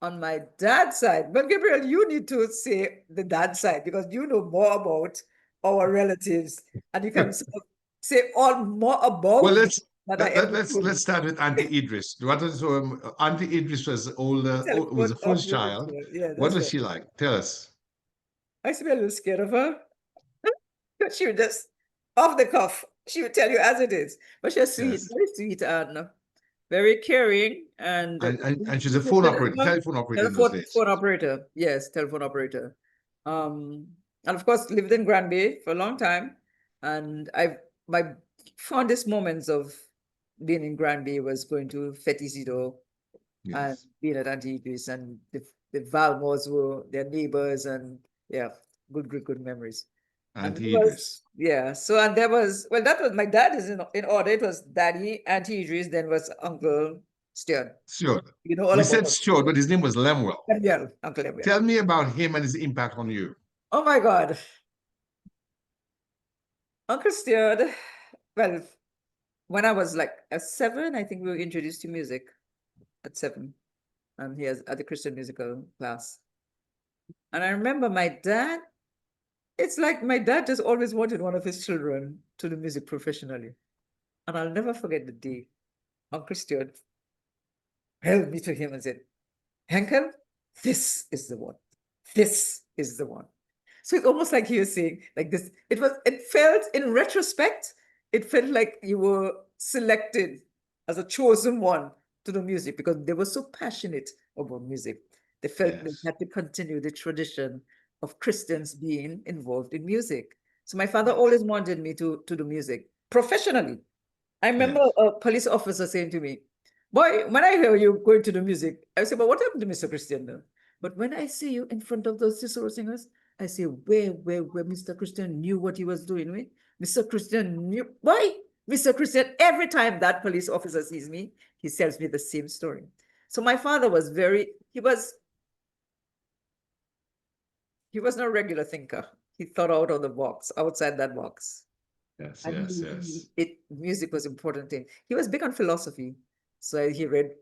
On my dad's side, but Gabriel, you need to say the dad side because you know more about our relatives and you can sort of say all more Well, above than I ever let's could. start with Auntie Idris. What is Auntie Idris was older, was Telephone the first child. operator. Yeah, What that's was right. she like? Tell us. I used to be a little scared of her. She would just off the cuff. She would tell you as it is. But she's sweet, Yes. very sweet and very caring. And And she's a she phone said, operator, telephone operator in those telephone days. phone operator. Yes, telephone operator. And of course lived in Granby for a long time. And my fondest moments of being in Granby was going to Feticito and Yes. being at Auntie Idris, and the Valmores were their neighbors, and yeah, good memories. And there Auntie was, Idris. yeah, so and there was, well, that was my dad is in order. It was Daddy, Auntie Idris, then was Uncle Stewart. Sure. You know all We about said Uncle Stuart, but his name was Lemuel. Lemuel, Uncle Lemuel. Tell me about him and his impact on you. Oh my God. Uncle Stewart, well, when I was like a 7, I think we were introduced to music at 7. And he has at the Christian musical class. And I remember my dad, it's like my dad just always wanted one of his children to do music professionally. And I'll never forget the day Uncle Stewart held me to him and said, Henkel, this is the one. This is the one. So it's almost like he was saying, like this, it felt in retrospect, it felt like you were selected as a chosen one to do music because they were so passionate about music. They felt they Yes. had to continue the tradition of Christians being involved in music. So my father Yes. always wanted me to do music professionally. I remember Yes. a police officer saying to me, boy, when I hear you going to the music, I say, but what happened to Mr. Christian then? But when I see you in front of those solo singers, I say, where Mr. Christian knew what he was doing with? Mr. Christian knew, why? Mr. Christian, every time that police officer sees me, he tells me the same story. So my father was he was not a regular thinker. He thought out of the box, outside that box. Yes. And Yes. Yes. music was important to him. He was big on philosophy. So he read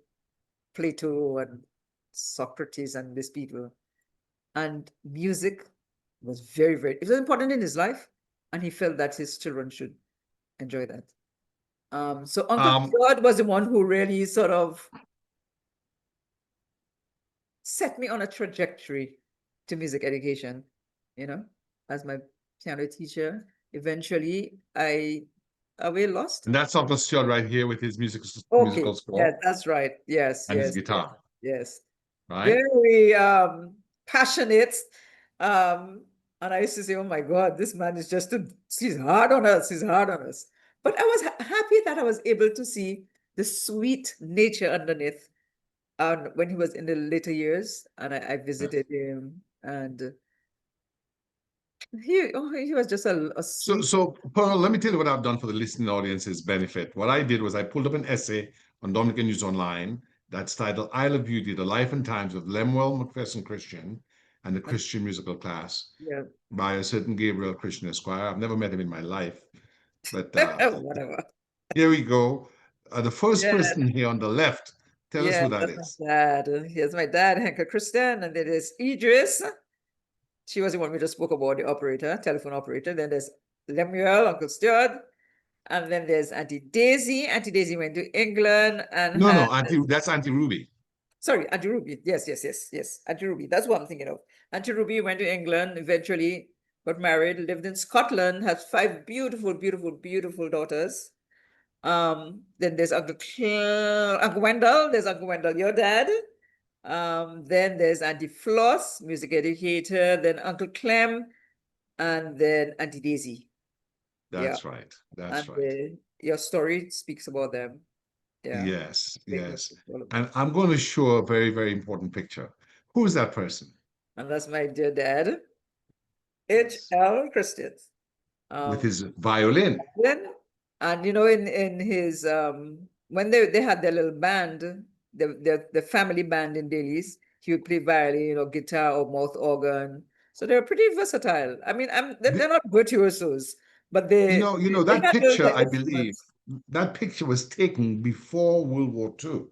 Plato and Socrates and these people. And music was it was important in his life. And he felt that his children should enjoy that. So Uncle Um, God was the one who really sort of set me on a trajectory to music education, you know, as my piano teacher. Eventually, are we lost? and that's Uncle Stuart right here with his Okay, musical yeah, score that's right. Yes, and his yes, yes, guitar, yes. right? Very passionate. And I used to say, oh my God, this man is just he's hard on us, he's hard on us. But I was happy that I was able to see the sweet nature underneath. And when he was in the later years, and I Yes. visited him, and he was just a So, sweet. so Pearl, let me tell you what I've done for the listening audience's benefit. What I did was I pulled up an essay on Dominican News Online that's titled Isle of Beauty, The Life and Times of Lemuel McPherson Christian and the Christian Musical Class Yeah, by a certain Gabriel Christian Esquire. I've never met him in my life, but whatever. here we go. The first Yeah, person here on the left, tell us yeah, who that that's is. my dad. Here's my dad, Henker Christian, and then there's Idris. She was the one we just spoke about, the operator, telephone operator. Then there's Lemuel, Uncle Stuart. And then there's Auntie Daisy. Auntie Daisy went to England and No, had, no, that's Auntie Ruby. sorry, Auntie Ruby. Yes, yes, yes, yes. Auntie Ruby. That's what I'm thinking of. Auntie Ruby went to England, eventually got married, lived in Scotland, has 5 beautiful daughters. Then there's Uncle Wendell. There's Uncle Wendell, your dad. Then there's Auntie Floss, music educator. Then Uncle Clem, and then Auntie Daisy. Yeah, That's right. That's and right. your story speaks about them. Yeah, Yes, famous yes. all of them. And I'm going to show a very, very important picture. Who is that person? And that's my dear dad, Yes. H.L. Christians. With Um, his violin. then, and in his when they had their little band, the family band in Dailies, he would play violin or guitar or mouth organ. So they're pretty versatile. I mean, they're not virtuosos, but they That had picture, the I believe, instruments. that picture was taken before World War II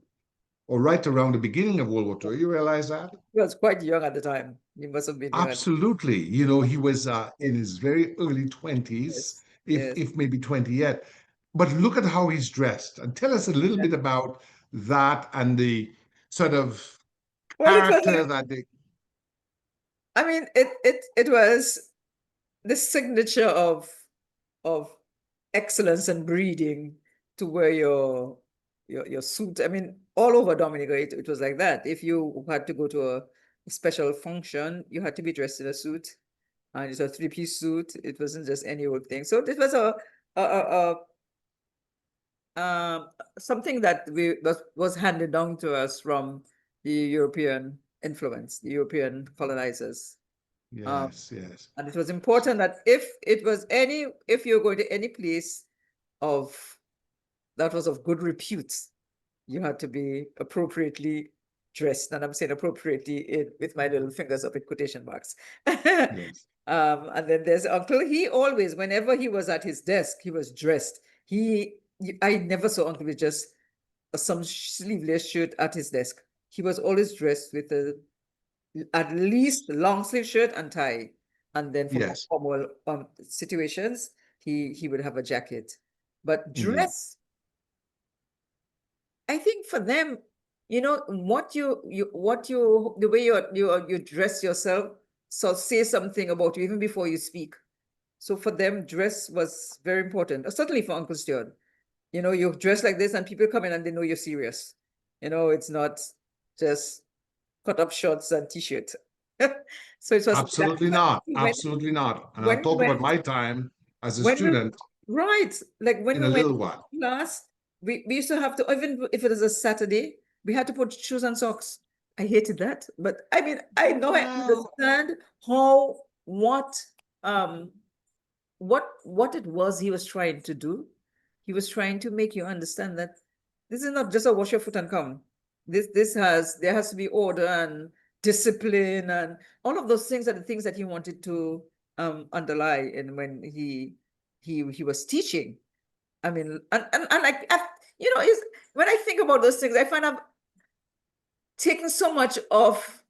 or right around the beginning of World War II. You realize that? He was quite young at the time. He must have been young at Absolutely. the time. He was in his very early 20s. Yes. Yes. if maybe 20 yet. But look at how he's dressed, and tell us a little bit about that and the sort of Well, it was character that they. I mean, it was the signature of excellence and breeding to wear your suit. I mean, all over Dominica, it was like that. If you had to go to a special function, you had to be dressed in a suit, and it's a three-piece suit. It wasn't just any old thing. So it was a something that was handed down to us from the European influence, the European colonizers. Um, Yes, yes, and it was important that if you're going to any place of that was of good repute, you had to be appropriately dressed. And I'm saying appropriately with my little fingers up in quotation marks. yes, And then there's Uncle. He always, whenever he was at his desk, he was dressed. I never saw Uncle with just some sleeveless shirt at his desk. He was always dressed with at least long sleeve shirt and tie. And then for more yes, formal situations, he would have a jacket. But indeed. dress, I think for them, the way you dress yourself, so say something about you even before you speak. So for them, dress was very important. Certainly for Uncle Stuart. You dress like this and people come in and they know you're serious. It's not just cut up shorts and t-shirt. So it was that. Absolutely But not. when Absolutely not. And I'll when we talk about went my time as a when we student right, like when in we a went little to while. class, we used to have to, even if it is a Saturday, we had to put shoes and socks. I hated that, but I mean, I know I Well, understand how um what it was he was trying to do. He was trying to make you understand that this is not just a wash your foot and come. There has to be order and discipline, and all of those things are the things that he wanted to underlie in when he was teaching. I mean, and like when I think about those things, I find I'm taking so much of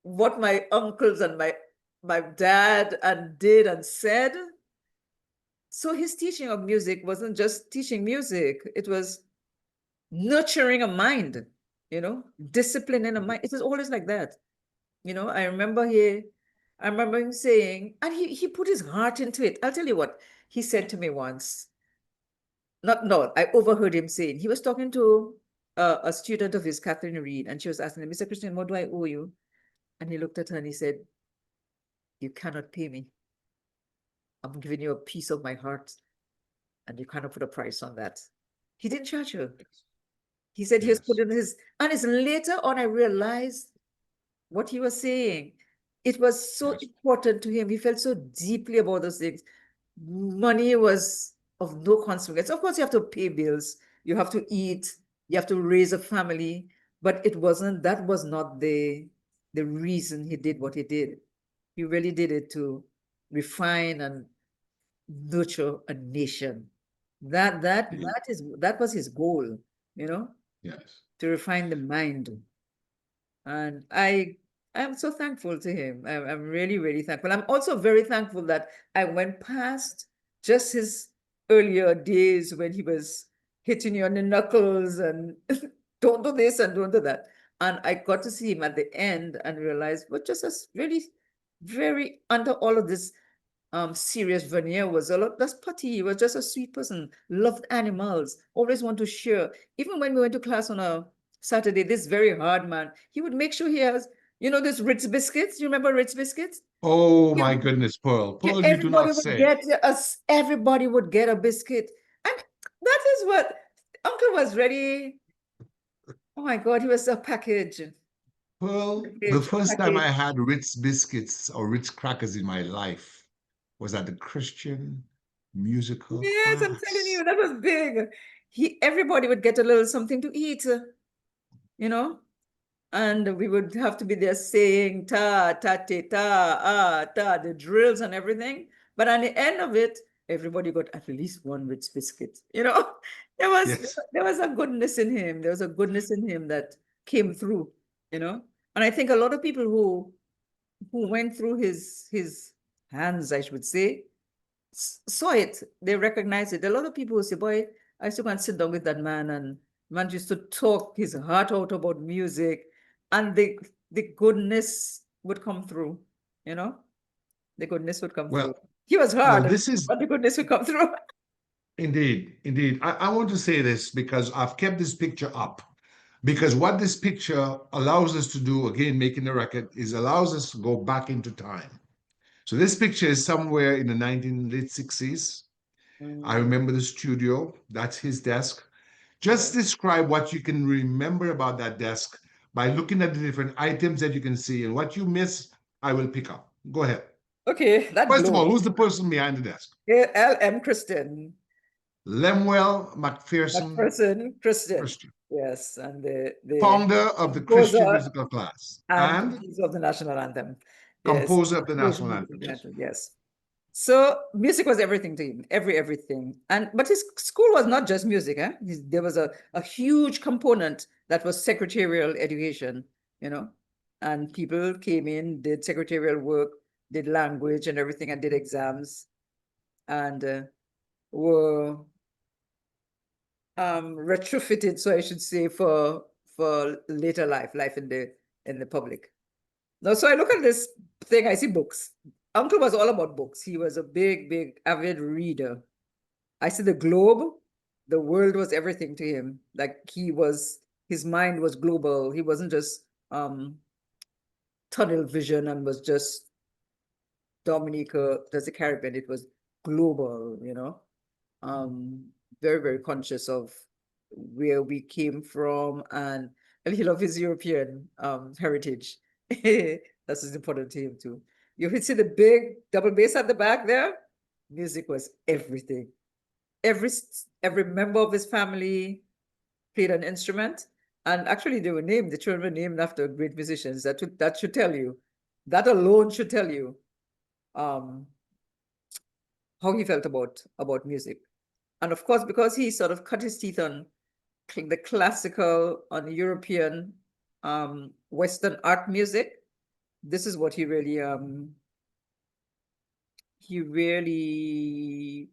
what my uncles and my dad and did and said. So his teaching of music wasn't just teaching music, it was nurturing a mind, disciplining a mind. It was always like that. I remember him saying, and he put his heart into it. I'll tell you what he said to me once. Not no, I overheard him saying, he was talking to a student of his, Catherine Reed, and she was asking him, Mr. Christian, what do I owe you? And he looked at her and he said, you cannot pay me. I'm giving you a piece of my heart, and you cannot put a price on that. He didn't charge her. He said he was yes, putting and it's later on I realized what he was saying. It was so yes, important to him. He felt so deeply about those things. Money was of no consequence. Of course, you have to pay bills, you have to eat, you have to raise a family, but that was not the reason he did what he did. He really did it to refine and nurture a nation. That that indeed. that is that was his goal, you know, Yes, to refine the mind. And I'm so thankful to him. I'm really, really thankful. I'm also very thankful that I went past just his earlier days when he was hitting you on the knuckles and don't do this and don't do that. And I got to see him at the end and realized, but just as really, very under all of this serious veneer was a lot less putty. He was just a sweet person, loved animals, always want to share. Even when we went to class on a Saturday, this very hard man, he would make sure he has, this Ritz biscuits. You remember Ritz biscuits? oh Yeah, my goodness, Pearl. yeah, Pearl, you do not say. everybody would get a biscuit. And that is what Uncle was ready. Oh my God, he was a Pearl, the package, a first time I package. had Ritz biscuits or Ritz crackers in my life was at the Christian musical Yes, I'm telling class. you, that was big. Everybody would get a little something to eat, you know, and we would have to be there saying ta ta te ta ta the drills and everything. But at the end of it, everybody got at least one Ritz biscuit. There was Yes, there was a goodness in him. There was a goodness in him that came through, you know. And I think a lot of people who went through his hands, I should say, saw it, they recognized it. A lot of people will say, boy, I used to go and sit down with that man, and man used to talk his heart out about music, and the goodness would come through, you know, the goodness would come through. Well, He was well, hard, this is but the goodness would come through. indeed, indeed. I want to say this because I've kept this picture up. Because what this picture allows us to do, again, making the record, is allows us to go back into time. So this picture is somewhere in the late 60s. I Mm, remember the studio. That's his desk. yeah. Just describe what you can remember about that desk by looking at the different items that you can see, and what you miss, I will pick up. Go ahead. Okay, that First of all, globe. who's the person behind the desk? Yeah, L.M. Kristen, Lemuel McPherson Kristen. Christian, Yes, and the founder of the Christian composer musical class and and composer of the national anthem. Yes, composer of the composer national music, anthem. Yes. yes. So music was everything to him, everything. And but his school was not just music, eh? There was a huge component that was secretarial education, you know, and people came in, did secretarial work, did language and everything, and did exams, and were retrofitted, so I should say, for later life in the public. Now, so I look at this thing, I see books. Uncle was all about books. He was a big, avid reader. I see the globe. The world was everything to him. Like his mind was global. He wasn't just tunnel vision and was just Dominica, that's the Caribbean. It was global, you know. Um, very conscious of where we came from, and he loved his European heritage. That's important to him too. You could see the big double bass at the back there. Music was everything. Every member of his family played an instrument, and actually they were named. The children were named after great musicians. That should tell you. That alone should tell you um, how he felt about music. And of course, because he sort of cut his teeth on the classical, on European, Western art music, this is what he really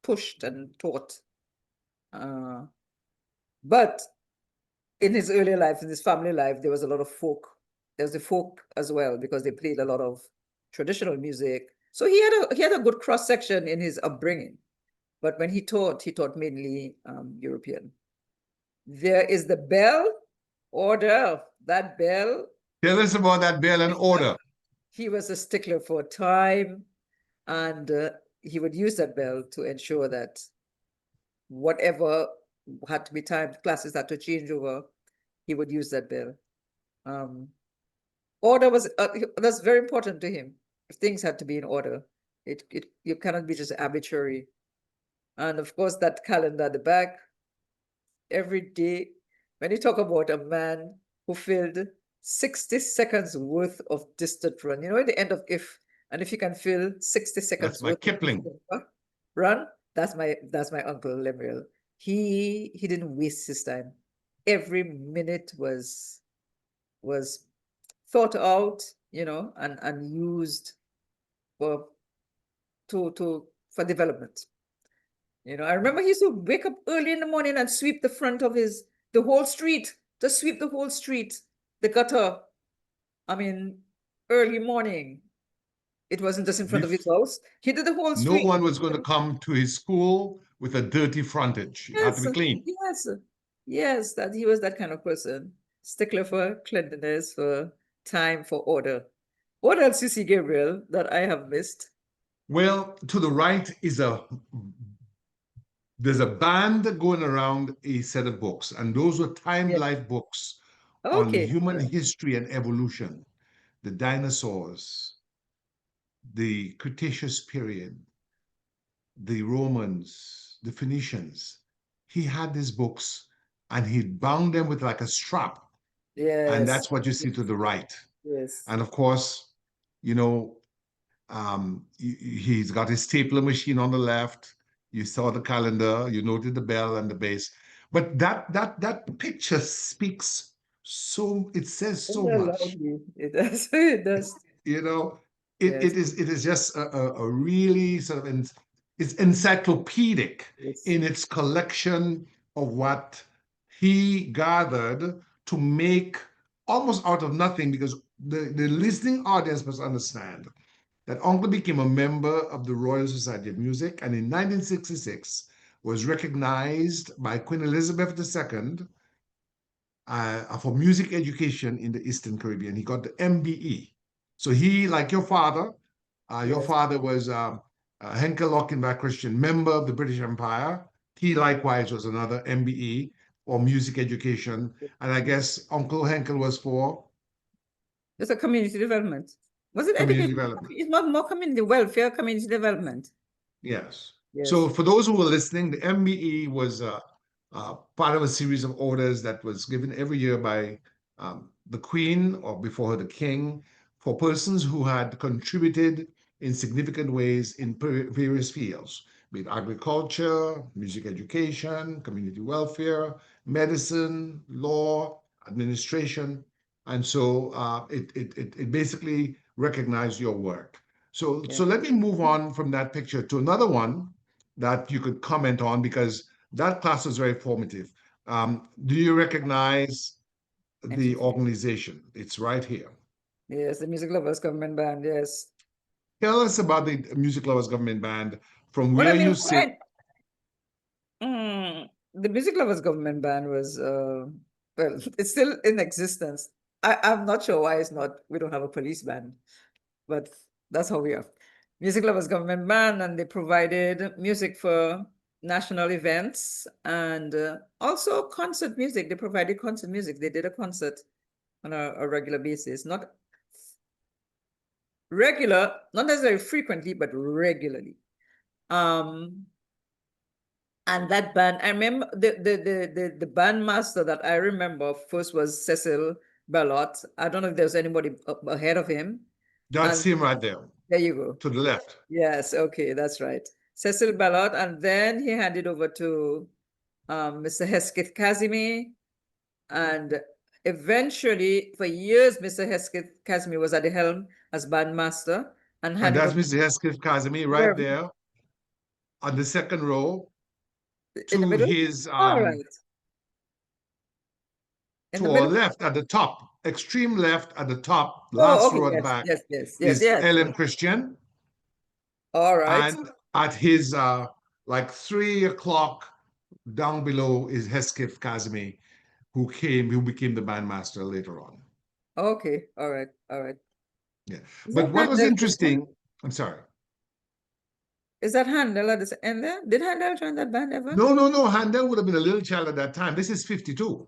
pushed and taught. But in his earlier life, in his family life, there was a lot of folk. There was the folk as well, because they played a lot of traditional music. So he had a good cross section in his upbringing. But when he taught mainly European. There is the bell order. That bell, Tell us about that bell and order. he was a stickler for time, and he would use that bell to ensure that whatever had to be timed, classes had to change over, he would use that bell. Um, Order was that's very important to him. Things had to be in order. It you cannot be just arbitrary. And of course, that calendar at the back, every day. When you talk about a man who filled 60 seconds worth of distant run, you know, at the end of and if you can fill 60 That's seconds my worth of Kipling. distant run, that's my uncle Lemuel. He didn't waste his time. Every minute was thought out, you know, and used for for development. You know, I remember he used to wake up early in the morning and sweep the front of the whole street, just sweep the whole street, the gutter. I mean, early morning. It wasn't just in front of his house. He did the whole No street. one was going to come to his school with a dirty frontage. It had to Yes, be clean. yes, yes, that he was that kind of person. Stickler for cleanliness, for time, for order. What else you see, Gabriel, that I have missed? Well, to the right is there's a band going around a set of books, and those were Time Yeah. Life books on Okay. human history and evolution, the dinosaurs, the Cretaceous period, the Romans, the Phoenicians. He had these books and he bound them with like a strap. And Yes. that's what you see Yes. to the right. Yes. And of course, you know, he's got his stapler machine on the left. You saw the calendar, you noted the bell and the bass. But that picture speaks so, it says so much. Loudly. It does. It does. You know, Yes, it is just a really sort of it's encyclopedic yes, in its collection of what he gathered to make almost out of nothing, because the listening audience must understand that Uncle became a member of the Royal Society of Music, and in 1966 was recognized by Queen Elizabeth II for music education in the Eastern Caribbean. He got the MBE. So he, like your yes. father was Henkel Lochinvar Christian, member of the British Empire. He likewise was another MBE or music education. And I guess Uncle Henkel was for It's a community development. Was it community education? development. It's not more community welfare, community development. Yes. So Yes. for those who were listening, the MBE was part of a series of orders that was given every year by the Queen, or before her, the King, for persons who had contributed in significant ways in various fields, be it agriculture, music education, community welfare, medicine, law, administration. And so it basically recognized your work. Yeah. So let me move on from that picture to another one that you could comment on, because that class was very formative. Do you recognize the Entity. organization? It's right here. Yes, the Music Lovers Government Band. Yes. Tell us about the Music Lovers Government Band from Well, I where mean, you sit. the Music Lovers Government Band was, well, it's still in existence. I'm not sure why it's not, we don't have a police band, but that's how we are. Music Lovers Government Band, and they provided music for national events and also concert music. They provided concert music. They did a concert on a regular basis, not regular, not necessarily frequently, but regularly. Um, and that band, I remember the band master that I remember first was Cecil Ballot. I don't know if there's anybody ahead of him. That's And him right there there you go. to the left. Yes, okay, that's right. Cecil Ballot, and then he handed over to Mr. Hesketh Kazimi, and eventually, for years, Mr. Hesketh Kazimi was at the helm as bandmaster and And handed that's over Mr. Hesketh Kazemi right very there on the second row in the to middle. his All right, in to the our middle. left at the top, extreme left at the top, Oh, last okay, row at the yes, back yes, yes, yes, is yes. Ellen Christian. All right, And at his like 3 o'clock down below is Hesketh Kazmi, who became the bandmaster later on. okay, all right, all right. Yeah. Is that But what was Handel there? interesting, I'm sorry. Is that Handel at the end there? Did Handel join that band ever? No. Handel would have been a little child at that time. This is 52.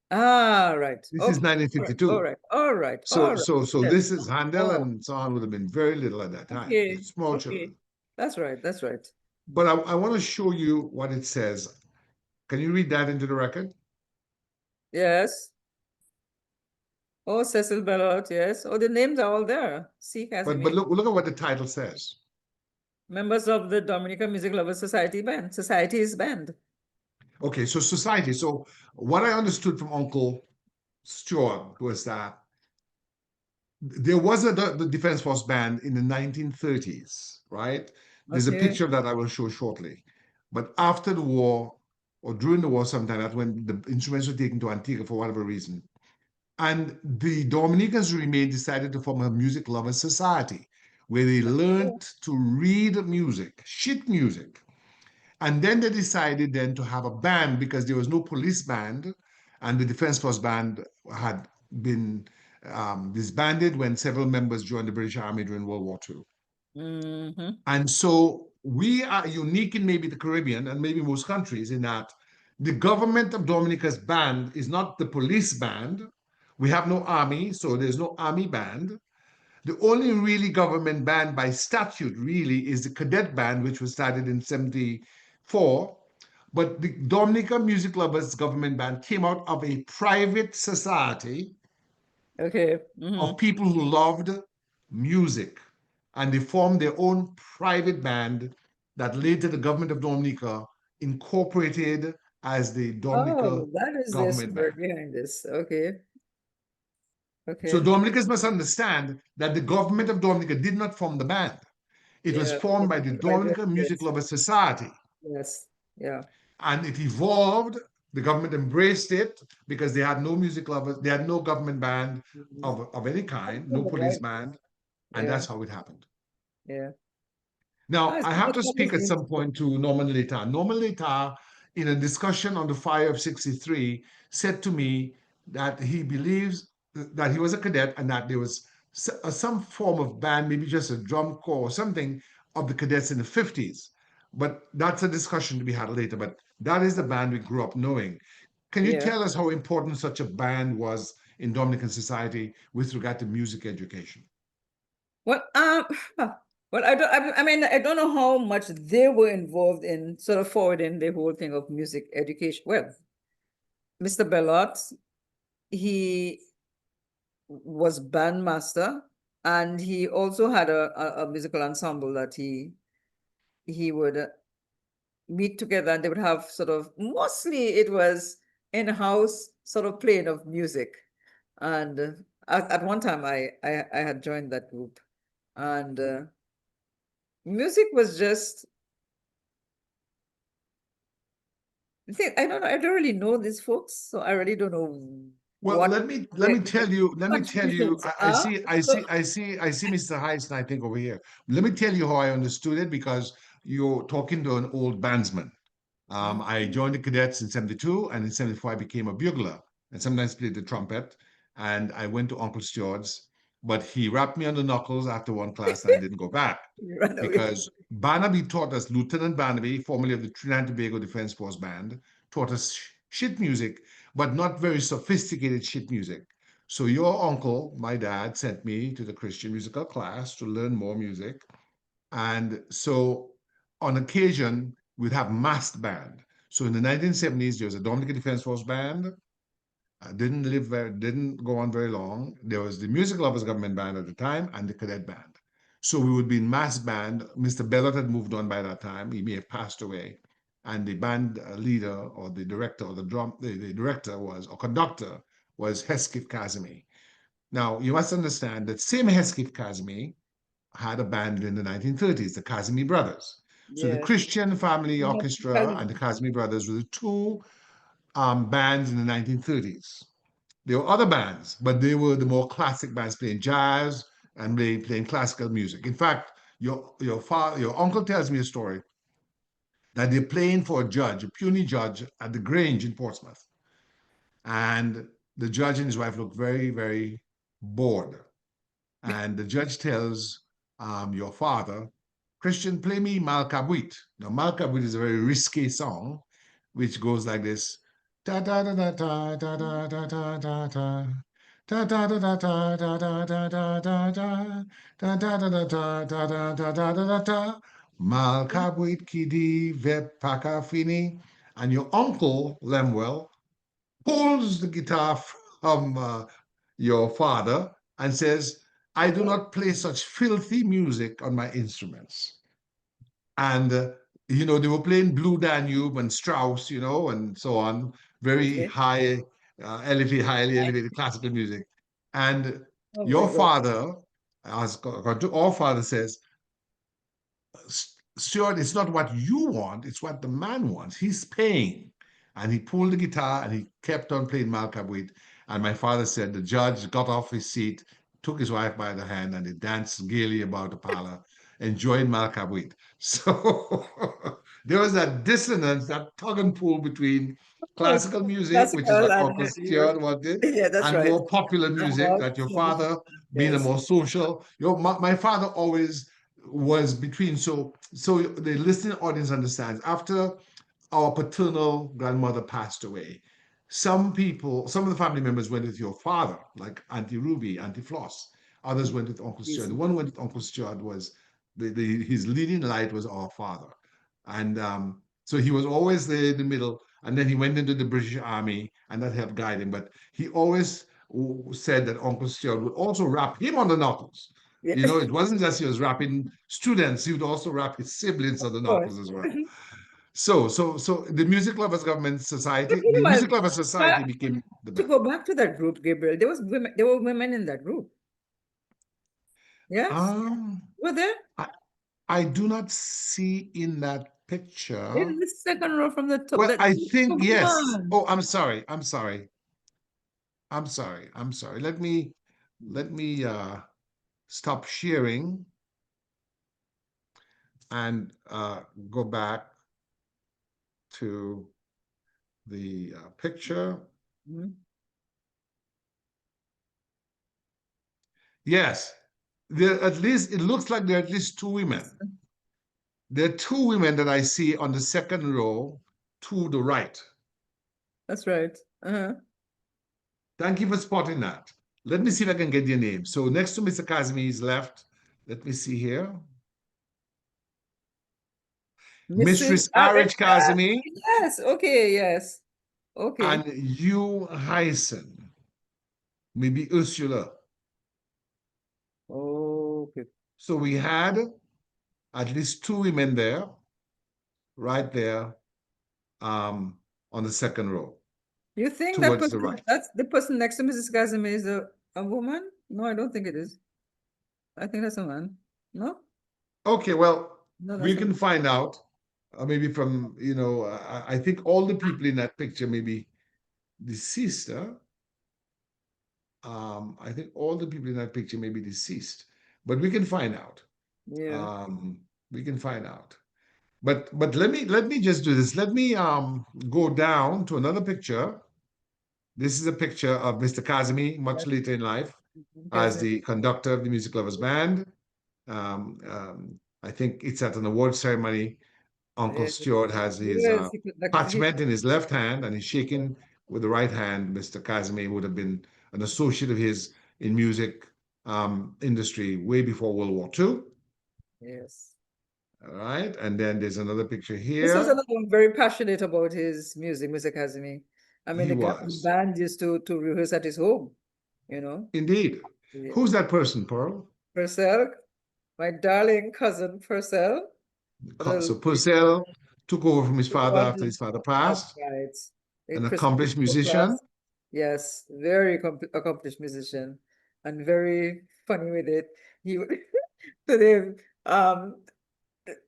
Ah, right. This is Okay, all right, all 1952. right, all right, all So right. so so Yes. this is Handel Oh, and so on would have been very little at that time, okay, small okay. children. That's right, that's right. But I want to show you what it says. Can you read that into the record? Yes. Oh, Cecil Ballot, yes. Oh, the names are all there. See, But Casimir. look at what the title says. Members of the Dominican Music Lovers Society band. Society's band. Okay, so society. So what I understood from Uncle Stuart was that there was the Defense Force band in the 1930s, right? There's a Okay. picture that I will show shortly. But after the war, or during the war sometime, that's when the instruments were taken to Antigua for whatever reason. And the Dominicans remained decided to form a music lovers society where they learned to read music, sheet music. And then they decided then to have a band because there was no police band, and the Defense Force band had been disbanded when several members joined the British Army during World War II. Mm-hmm. And so we are unique in maybe the Caribbean and maybe most countries in that the government of Dominica's band is not the police band. We have no army, so there's no army band. The only really government band by statute really is the cadet band, which was started in 74. But the Dominica Music Lovers Government Band came out of a private society Okay. Mm-hmm. of people who loved music. And they formed their own private band that later the government of Dominica incorporated as the Dominica Oh, that is the Government story Band. behind this. Okay. So Okay. Dominicans must understand that the government of Dominica did not form the band. It was Yeah. formed by the By the Dominica Music yes. Lovers Society, Yes. Yeah. and it evolved. The government embraced it because they had no music lovers, they had no government band Mhm. of any kind, no police Right. band, and Yeah. that's how it happened. Yeah. Now, Ah, I have that to is speak at some interesting. point to Norman Letar. Norman Letar, in a discussion on the fire of 63, said to me that he believes that he was a cadet and that there was some form of band, maybe just a drum corps or something of the cadets in the 50s. But that's a discussion to be had later. But that is the band we grew up knowing. Can you Yeah. tell us how important such a band was in Dominican society with regard to music education? Well, well, I mean, I don't know how much they were involved in sort of forwarding the whole thing of music education. Well, Mr. Bellot, he was bandmaster, and he also had a musical ensemble that he would meet together, and they would have sort of, mostly it was in-house sort of playing of music. And at one time I had joined that group, and music was just, I don't know, I don't really know these folks, so I really don't know Well, what let me their let me tell you, contributions are. So, I see Mr. Heisen, I think, over here. Let me tell you how I understood it because you're talking to an old bandsman. I mhm. joined the cadets in 72, and in 74, I became a bugler and sometimes played the trumpet. And I went to Uncle Stewart's, but he rapped me on the knuckles after one class and I didn't go back You run away. because Barnaby taught us, Lieutenant Barnaby, formerly of the Trinidad and Tobago Defense Force Band, taught us shit music, but not very sophisticated shit music. So your uncle, my dad, sent me to the Christian musical class to learn more music. And so on occasion, we'd have massed band. So in the 1970s, there was a Dominican Defense Force band. Didn't go on very long. There was the Music Lovers Government Band at the time and the Cadet Band. So we would be in mass band. Mr. Bellot had moved on by that time. He may have passed away. And the band leader or the director or the director was, or conductor was Hesketh Kazemi. Now, you must understand that same Hesketh Kazemi had a band in the 1930s, the Kazemi Brothers. So the Yes. Christian Family Yes, Orchestra and the Kazemi Brothers were the two bands in the 1930s. There were other bands, but they were the more classic bands playing jazz and playing classical music. In fact, your uncle tells me a story that they're playing for a judge, a puny judge at the Grange in Portsmouth, and the judge and his wife look very, very bored. And the judge tells your father, Christian, play me Malkabuit. Now, Malkabuit is a very risque song, which goes like this. Da da da da da da da da da da da. Da da da da da da da da da da da. Da da da da da da da da da da da. Malkabuit kidi vepaka fini. And your uncle, Lemuel, pulls the guitar from your father and says, I do not play such filthy music on my instruments. And, they were playing Blue Danube and Strauss, and so on, very okay. high, highly elevated classical music. And Oh my your God. father, as our father says, Stuart, it's not what you want, it's what the man wants. He's paying. And he pulled the guitar and he kept on playing Malkabuit. And my father said the judge got off his seat, took his wife by the hand, and they danced gaily about the parlor, enjoying Malkabuit. So there was that dissonance, that tug and pull between Oh, classical music, which is classical what and Uncle your, Stuart wanted, yeah, that's and right. more popular music About that your social. father, being a Yes. more social, my father always was between. So the listening audience understands after our paternal grandmother passed away, some of the family members went with your father, like Auntie Ruby, Auntie Floss. Others went with Uncle Stuart. The Easy. one who went with Uncle Stuart was his leading light was our father. And so he was always there in the middle. And then he went into the British Army, and that helped guide him. But he always said that Uncle Stuart would also rap him on the knuckles. Yeah, It wasn't just he was rapping students, he would also rap his siblings on of the course. knuckles as well. So the Music Lovers Government But Society, the meanwhile, Music Lovers Society became the to band. go back to that group, Gabriel, there were women in that group. Yes, Um, were there? I, I do not see in that picture. In the second row from the top, Well, that I think yes. woman. Oh, I'm sorry. I'm sorry. I'm sorry. I'm sorry. Let me stop sharing and go back to the picture. Mhm. Yes, there at least it looks like there are at least two women. There are two women that I see on the second row to the right. That's right. Thank you for spotting that. Let me see if I can get your name. So next to Mr. Kazimi's left, let me see here. Mrs. Mistress RH Kazimi Yes, okay, yes. Okay. and you Hyson, maybe Ursula. Okay. So we had at least two women there, right there, on the second row, You think that towards the person, right. that's the person next to Mrs. Kazim is a woman? No, I don't think it is. I think that's a man. No? Okay, well, No, we that's a can find out. Maybe from, I think all the people in that picture may be deceased. Huh? I think all the people in that picture may be deceased, but we can find out. yeah. Um, we can find out. But let me just do this. Let me go down to another picture. This is a picture of Mr. Kazimi much Yes. later in life as Kazim. the conductor of the Music Lovers Band. I think it's at an award ceremony. Uncle Yes. Stuart has his Yes, he could like parchment in his left hand and he's shaking with the right hand. Mr. Kazimi would have been an associate of his in music industry way before World War II. yes. All right. And then there's another picture This was here. another one very passionate about his music, Mr. Kazimi. I mean, He the was. band used to rehearse at his home, you know. Indeed. Yeah. Who's that person, Pearl? Purcell, my darling cousin Purcell. What a So Purcell took over from his father after wonderful- his father that's passed, right. A an Christmas accomplished musician. class. Yes, very accomplished musician and very funny with it. He would to the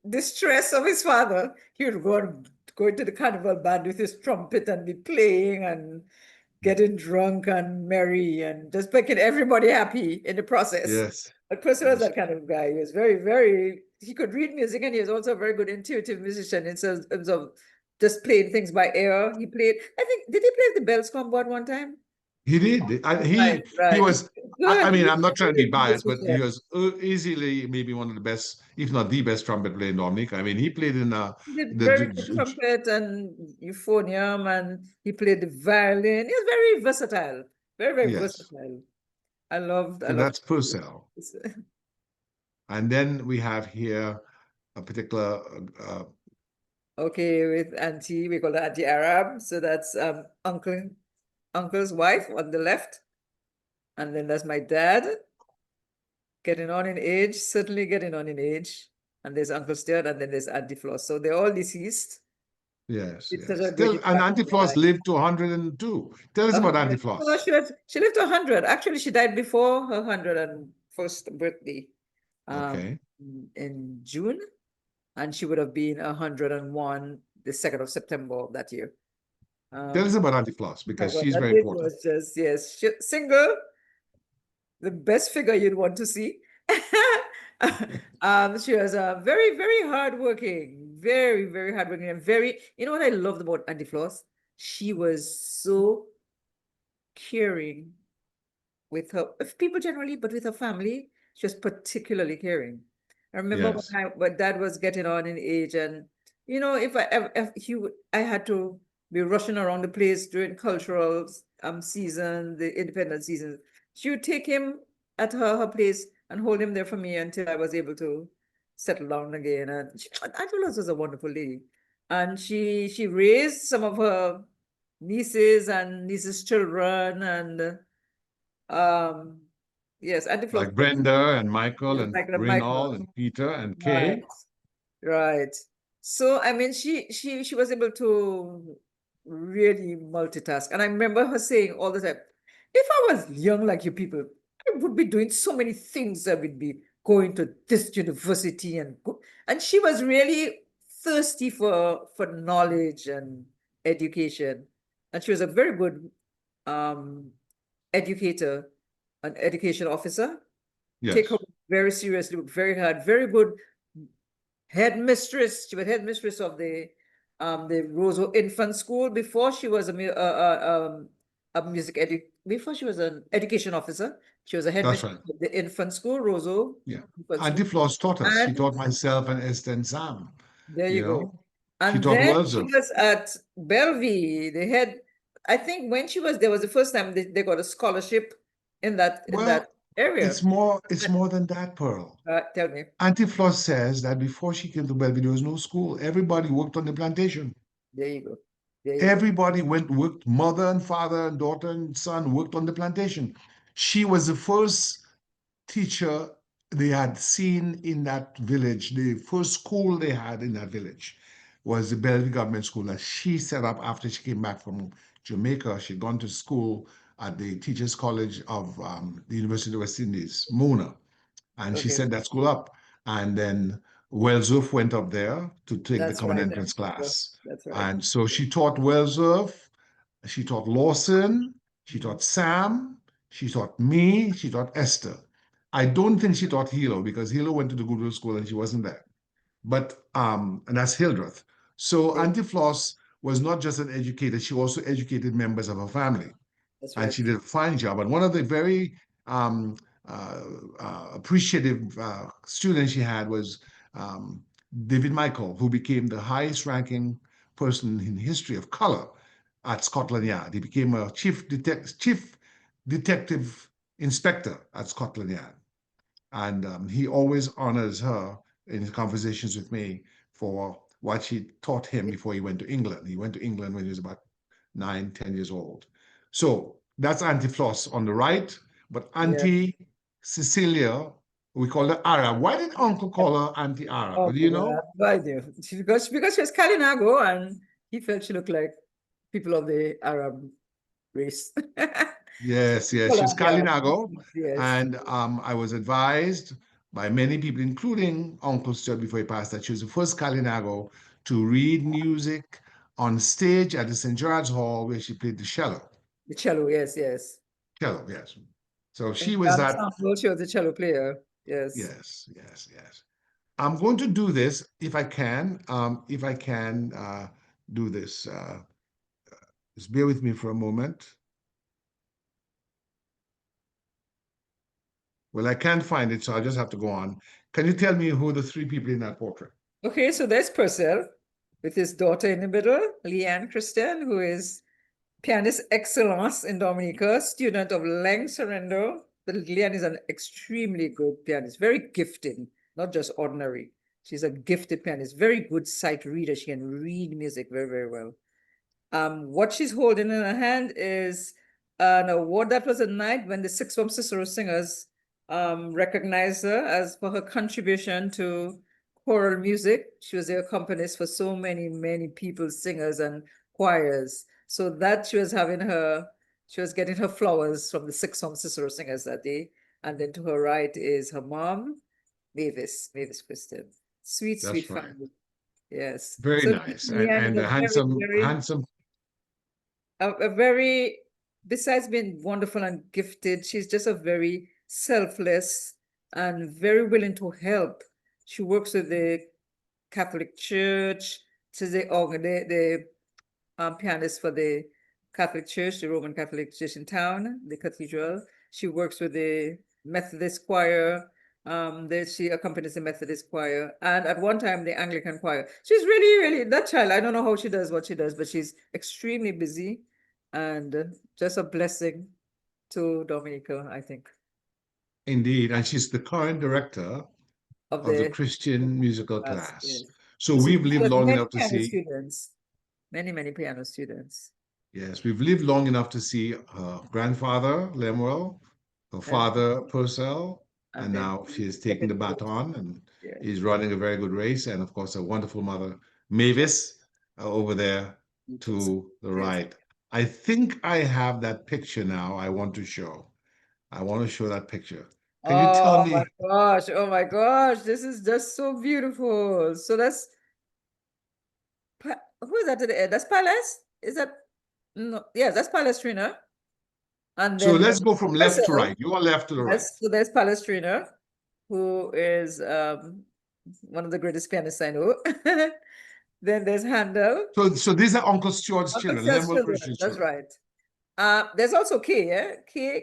distress of his father, he would go into the carnival band with his trumpet and be playing and getting drunk and merry and just making everybody happy in the process. Yes. But Percy was Yes. that kind of guy. He was very, very, he could read music and he was also a very good intuitive musician in terms of just playing things by ear. He played, I think, did he play the bells combo one time? He did. Right, He right. was. I Good. mean, He's I'm not a trying to be brilliant biased, but he musician. was easily maybe one of the best, if not the best, trumpet player in Dominica. I mean, he played in He did the very good trumpet and euphonium and he played the violin. He was very versatile. Very, very yes. versatile. I So loved that's Purcell, and then we have here a particular. Okay, with auntie, we call her Auntie Arab. So that's uncle's wife on the left. And then that's my dad getting on in age, certainly getting on in age. And there's Uncle Stuart, and then there's Auntie Floss. So they're all deceased. Yes, It's such a yes. great And impact Auntie on my Floss life. lived to 102. Tell us about Auntie 100. No, Floss. she lived to 100. Actually, she died before her 101st birthday um, Okay. in June. And she would have been 101 the 2nd of September of that year. Tell us Um, about Auntie Floss My because God, she's that very date important. was just, yes, single, the best figure you'd want to see. She was very, very hardworking, very, very hardworking, and very, you know what I loved about Auntie Floss? She was so caring with her, with people generally, but with her family, she was particularly caring. I remember Yes. when dad was getting on in age, and if I had to be rushing around the place during cultural season, the independent season, she would take him at her place and hold him there for me until I was able to settle down again. And I told her this was a wonderful lady, and she raised some of her nieces and nieces' children, and um, yes, Auntie Floss. Like Brenda and Michael Yes, and Michael and Rinald Michael. and Peter and Right, Kay. right. So I mean, she was able to really multitask. And I remember her saying all the time, if I was young like you people, I would be doing so many things. I would be going to this university and go. And she was really thirsty for knowledge and education. And she was a very good um educator, an education officer. Take her Yes, very seriously, very hard, very good headmistress. She was headmistress of the Roseau Infant School before she was a music edu before she was an education officer. She was a that's headmistress right. of the infant school, Roseau Yeah. Infant Auntie School. Floss taught us. She And taught myself and Esther and Sam, there you you go. know. She And taught then she Wellsworth. was at Bellevue. They had, I think when she was there was the first time they got a scholarship in that Well, area. it's more than that, Pearl. Tell me. Auntie Floss says that before she came to Bellevue, there was no school. Everybody worked on the plantation. There you go. There you go. Everybody worked, mother and father and daughter and son worked on the plantation. She was the first teacher they had seen in that village. The first school they had in that village was the Bellevue Government School that she set up after she came back from Jamaica. She'd gone to school at the Teachers College of the University of the West Indies, Mona, and she Okay. set that school up. And then Wellsworth went up there to take the That's common right. entrance class. That's right. And so she taught Wellsworth, she taught Lawson, she taught Sam, she taught me, she taught Esther. I don't think she taught Hilo because Hilo went to the Goodwill School and she wasn't there. But and that's Hildreth. So Yeah, Auntie Floss was not just an educator, she also educated members of her family that's and right. she did a fine job. And one of the very um, uh, appreciative students she had was um, David Michael, who became the highest ranking person in history of color at Scotland Yard. He became a chief detective inspector at Scotland Yard. And he always honors her in his conversations with me for what she taught him before he went to England. He went to England when he was about 9, 10 years old. So that's Auntie Floss on the right, but Yeah. Auntie Cecilia, we call her Arab. Why did Uncle call her Auntie Arab? Oh Do my you know? God, no idea. Because she was Kalinago and he felt she looked like people of the Arab race. Yes, yes, she's Colombia. Kalinago. Yes. And I was advised by many people, including Uncle Stuart before he passed, that she was the first Kalinago to read music on stage at the St. George's Hall where she played the cello. The cello, yes, yes. Cello, yes. So In she the was that. ensemble, she was a cello player. Yes. Yes, yes, yes. I'm going to do this if I can. If I can do this. Just bear with me for a moment. Well, I can't find it, so I'll just have to go on. Can you tell me who the three people in that portrait? Okay, so there's Purcell with his daughter in the middle, Leanne Christian, who is pianist excellence in Dominica, student of Lang Surrender. But Leanne is an extremely good pianist, very gifted, not just ordinary. She's a gifted pianist, very good sight reader. She can read music very, very well. What she's holding in her hand is an award. That was a night when the Sixth Form Cicero Singers recognized her as for her contribution to choral music. She was the accompanist for so many, many people, singers and choirs. So that she was getting her flowers from the Sixth Form Cicero Singers that day. And then to her right is her mom, Mavis Christian. Sweet, sweet That's right. family. Yes. Very So nice. Leanne is And a a very, handsome, very handsome. a very, besides being wonderful and gifted, she's just a very selfless and very willing to help. She works with the Catholic Church. She's the pianist for the Catholic Church, the Roman Catholic Church in town, the cathedral. She works with the Methodist choir. She accompanies the Methodist choir, and at one time the Anglican choir. She's really, really that child. I don't know how she does what she does, but she's extremely busy, and just a blessing to Dominica, I think, Indeed. And she's the current director of of the the Christian musical class. class. Yes. So And she we've lived has long many enough to piano see, students, many piano students, yes, we've lived long enough to see her grandfather, Lemuel, her and father, Purcell, and then now she is taking stepping the forth. baton and Yeah. is running a very good race. And of course, a wonderful mother, Mavis over there Beatles. to the Yes. right. I think I have that picture now I want to show. I want to show that picture. Can you tell Oh my me? gosh. Oh my gosh. This is just so beautiful. So that's who is that to the end? That's Palace? Is that no? Yes, that's Palestrina. And So then let's go from left to Purcell. right. You are left to the right. Yes, so there's Palestrina, who is one of the greatest pianists I know. Then there's Handel. So these are Uncle Stuart's Uncle children, Seth's Lemuel children. Christian's That's children. right. There's also Kay, yeah?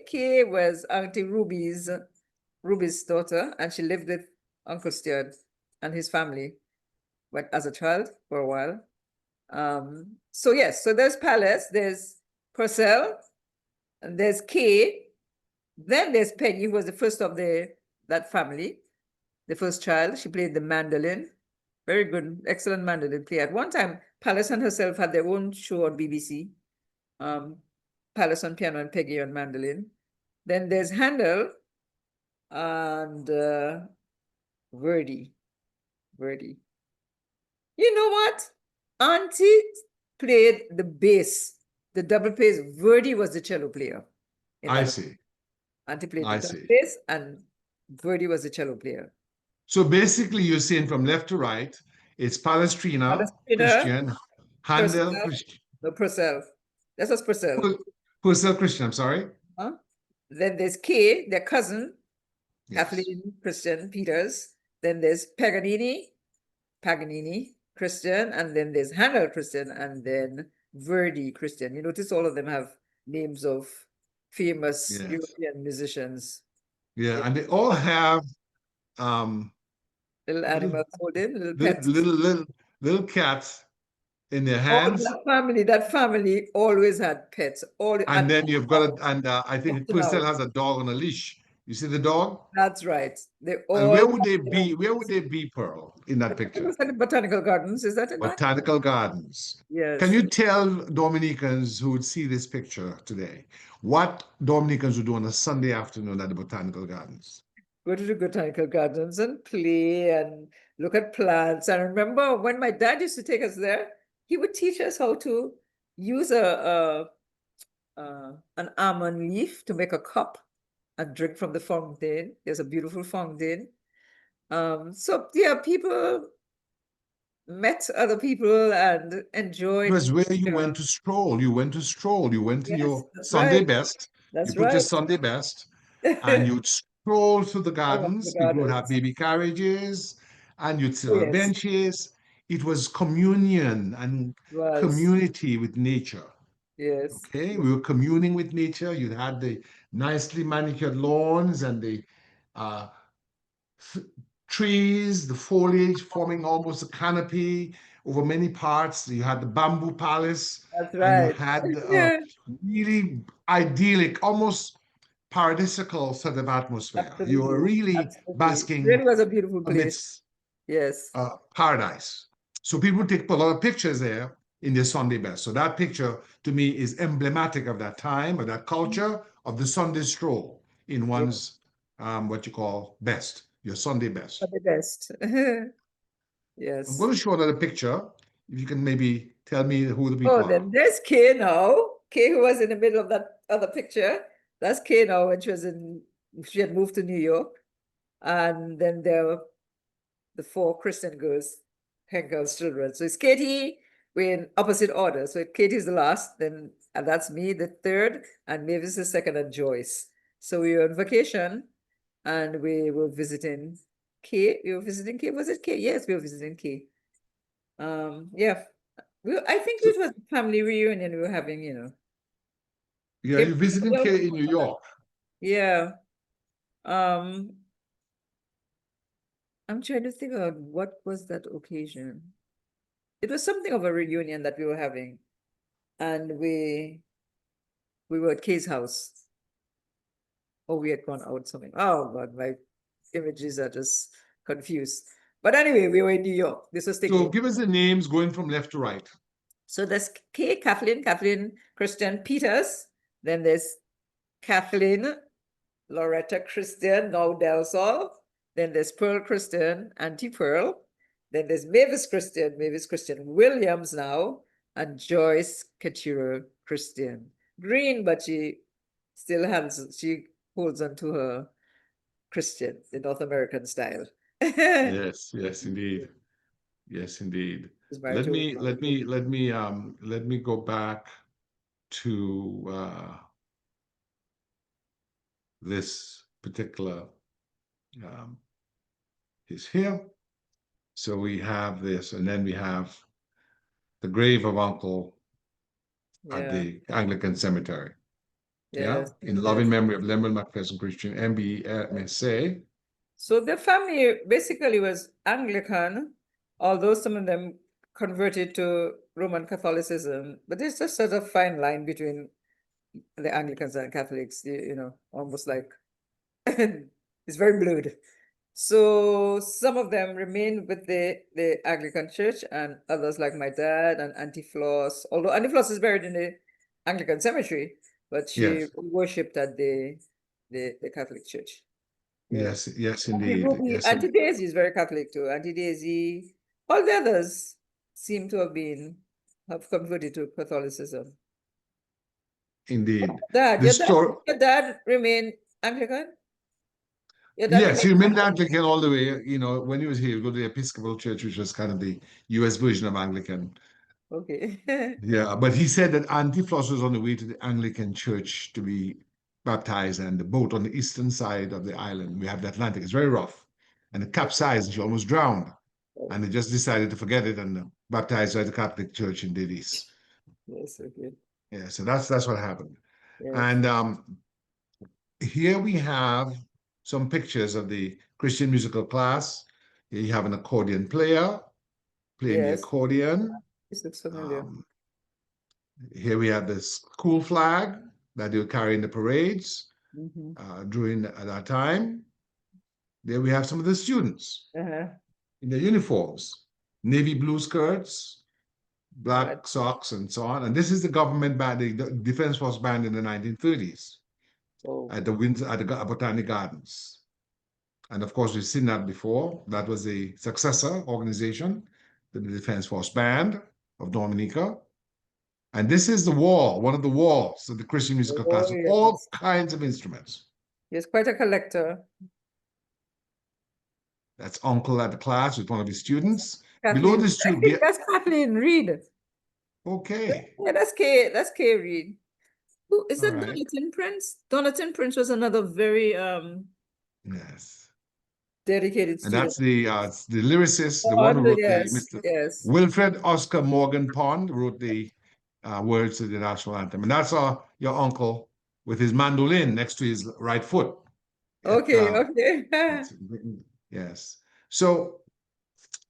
Kay was Auntie Ruby's daughter, and she lived with Uncle Stuart and his family, but as a child for a while. So yes, so there's Palace, there's Purcell, and there's Kay. Then there's Peggy, who was the first of that family, the first child. She played the mandolin. Very good, excellent mandolin player. At one time, Palace and herself had their own show on BBC. Palace on piano and Peggy on mandolin. Then there's Handel and Verdi. Verdi. You know what? Auntie played the bass, the double bass. Verdi was the cello player in I that. see. Auntie played the I double see. bass and Verdi was the cello player. So basically, you're saying from left to right, it's Palestrina, Palestrina, Christian, Handel, Purcell, Christian, no, Purcell. That's was Purcell. Purcell, Christian, I'm sorry. Huh? Then there's Kay, their cousin, Yes. Kathleen Christian Peters. Then there's Paganini Christian, and then there's Handel Christian, and then Verdi Christian. You notice all of them have names of famous Yes. European musicians. Yeah. And they all have um Little little animals holding, little little pets. little little, little cats in their Oh, hands. that family always had pets. All And and then you've got a, and I up think to now. Purcell has a dog on a leash. You see the dog? That's right. They And all where would they have their own be? Where would pets. they be, Pearl, in that It picture? was at the Botanical Gardens. Is that in that? Botanical Gardens. Can Yes. you tell Dominicans who would see this picture today what Dominicans would do on a Sunday afternoon at the Botanical Gardens? Go to the botanical gardens and play and look at plants. I remember when my dad used to take us there, he would teach us how to use an almond leaf to make a cup and drink from the fountain. There's a beautiful fountain. So yeah, people met other people and It enjoyed was where you went nature. to stroll. You went to stroll. You went in Yes, your that's Sunday right. best. You That's put your right. Sunday best and you'd stroll through the Around the gardens. People would have gardens. baby carriages and you'd sit Oh, on yes, benches. It was communion and it was. community with nature. Yes. Okay, we were communing with nature. You had the nicely manicured lawns and the uh, trees, the foliage forming almost a canopy over many parts. You had the bamboo palace, That's and you right. had a really idyllic, almost paradisical sort of atmosphere. You were Absolutely. really Absolutely. It basking really was a beautiful place. amidst Yes. paradise. So people take a lot of pictures there in their Sunday best. So that picture to me is emblematic of that time, of that culture, of the Sunday stroll in Yeah. one's what you call best, your Sunday best. The best. I'm Yes. going to show another picture. If you can maybe tell me who the Oh, people are. then there's Kay now. Kay, who was in the middle of that other picture. That's Kay now when she had moved to New York. And then there were the four Christian girls, Henkel's children. So it's Katie, we're in opposite order. So Katie's the last, then and that's me, the third, and Mavis the second, and Joyce. So we were on vacation and we were visiting Kay. We were visiting Kay. Was it Kay? Yes, we were visiting Kay. Yeah. I think So, it was a family reunion we were having, yeah, Kay- you're visiting Kay in New York. Yeah. Um, I'm trying to think of what was that occasion. It was something of a reunion that we were having, and we were at Kay's house. Oh, we had gone out something. Oh God, my images are just confused. But anyway, we were in New York. This was So taking. give us the names going from left to right. So there's Kathleen Christian Peters. Then there's Kathleen Loretta Christian, now Del Sol. Then there's Pearle Christian, Auntie Pearle. Then there's Mavis Christian Williams now, and Joyce Katchiro Christian Green, but she she holds on to her Christian, the North American style. Yes, yes, indeed. Yes, indeed. She's married to Let me go back to this particular is here. So we have this, and then we have the grave of Uncle at yeah, the Anglican Cemetery. Yeah, yes, in loving yes. memory of Lemuel McPherson Christian, MB MSA. So the family basically was Anglican, although some of them converted to Roman Catholicism. But there's a sort of fine line between the Anglicans and Catholics, you know, almost like it's very blurred. So some of them remained with the Anglican Church, and others, like my dad and Auntie Floss, although Auntie Floss is buried in the Anglican cemetery, but she Yes, worshipped at the Catholic Church. Yeah. yes, yes, Auntie indeed. Ruby, Yes, Auntie Daisy is very Catholic too. Auntie Daisy, all the others seem to have converted to Catholicism. indeed. Dad, The story. your dad remained Anglican? Your dad Yes, remained he remained Anglican all the way. You know, when he was here, he would go to the Episcopal Church, which was kind of the U.S. version of Anglican. okay. Yeah, but he said that Auntie Floss was on the way to the Anglican Church to be baptized, and the boat on the eastern side of the island, we have the Atlantic, it's very rough, and it capsized, and she almost drowned. And they just decided to forget it and baptized her at the Catholic Church in Didis. Yes, okay. Yeah, so that's what happened. Yes. And here we have some pictures of the Christian musical class. Here you have an accordion player playing the Yes. accordion. This looks familiar. Um, Here we have the school flag that they'll carry in the parades Mm-hmm. during that time. There we have some of the students Uh-huh. in their uniforms, navy blue skirts, Right. black socks, and so on. And this is the government band, the Defense Force band in the 1930s Oh, at the Botanic Gardens. And of course, we've seen that before. That was the successor organization to the Defense Force Band of Dominica. And this is the wall, one of the walls of the Christian musical oh class, with all yes. kinds of instruments. Yes, quite a collector. That's Uncle at the class with one of his students. Below Kathleen, this I tree, think that's Kathleen Reed. okay, Yeah, that's Kay Reed. Who is all that right, Donatin Prince? Donatin Prince was another very yes. dedicated And student. that's the lyricist, the one who Oh, wrote the yes, Mr. yes. Wilfred Oscar Morgan Pond wrote the words to the national anthem. And that's your uncle with his mandolin next to his right foot. At, Okay, okay. yes. So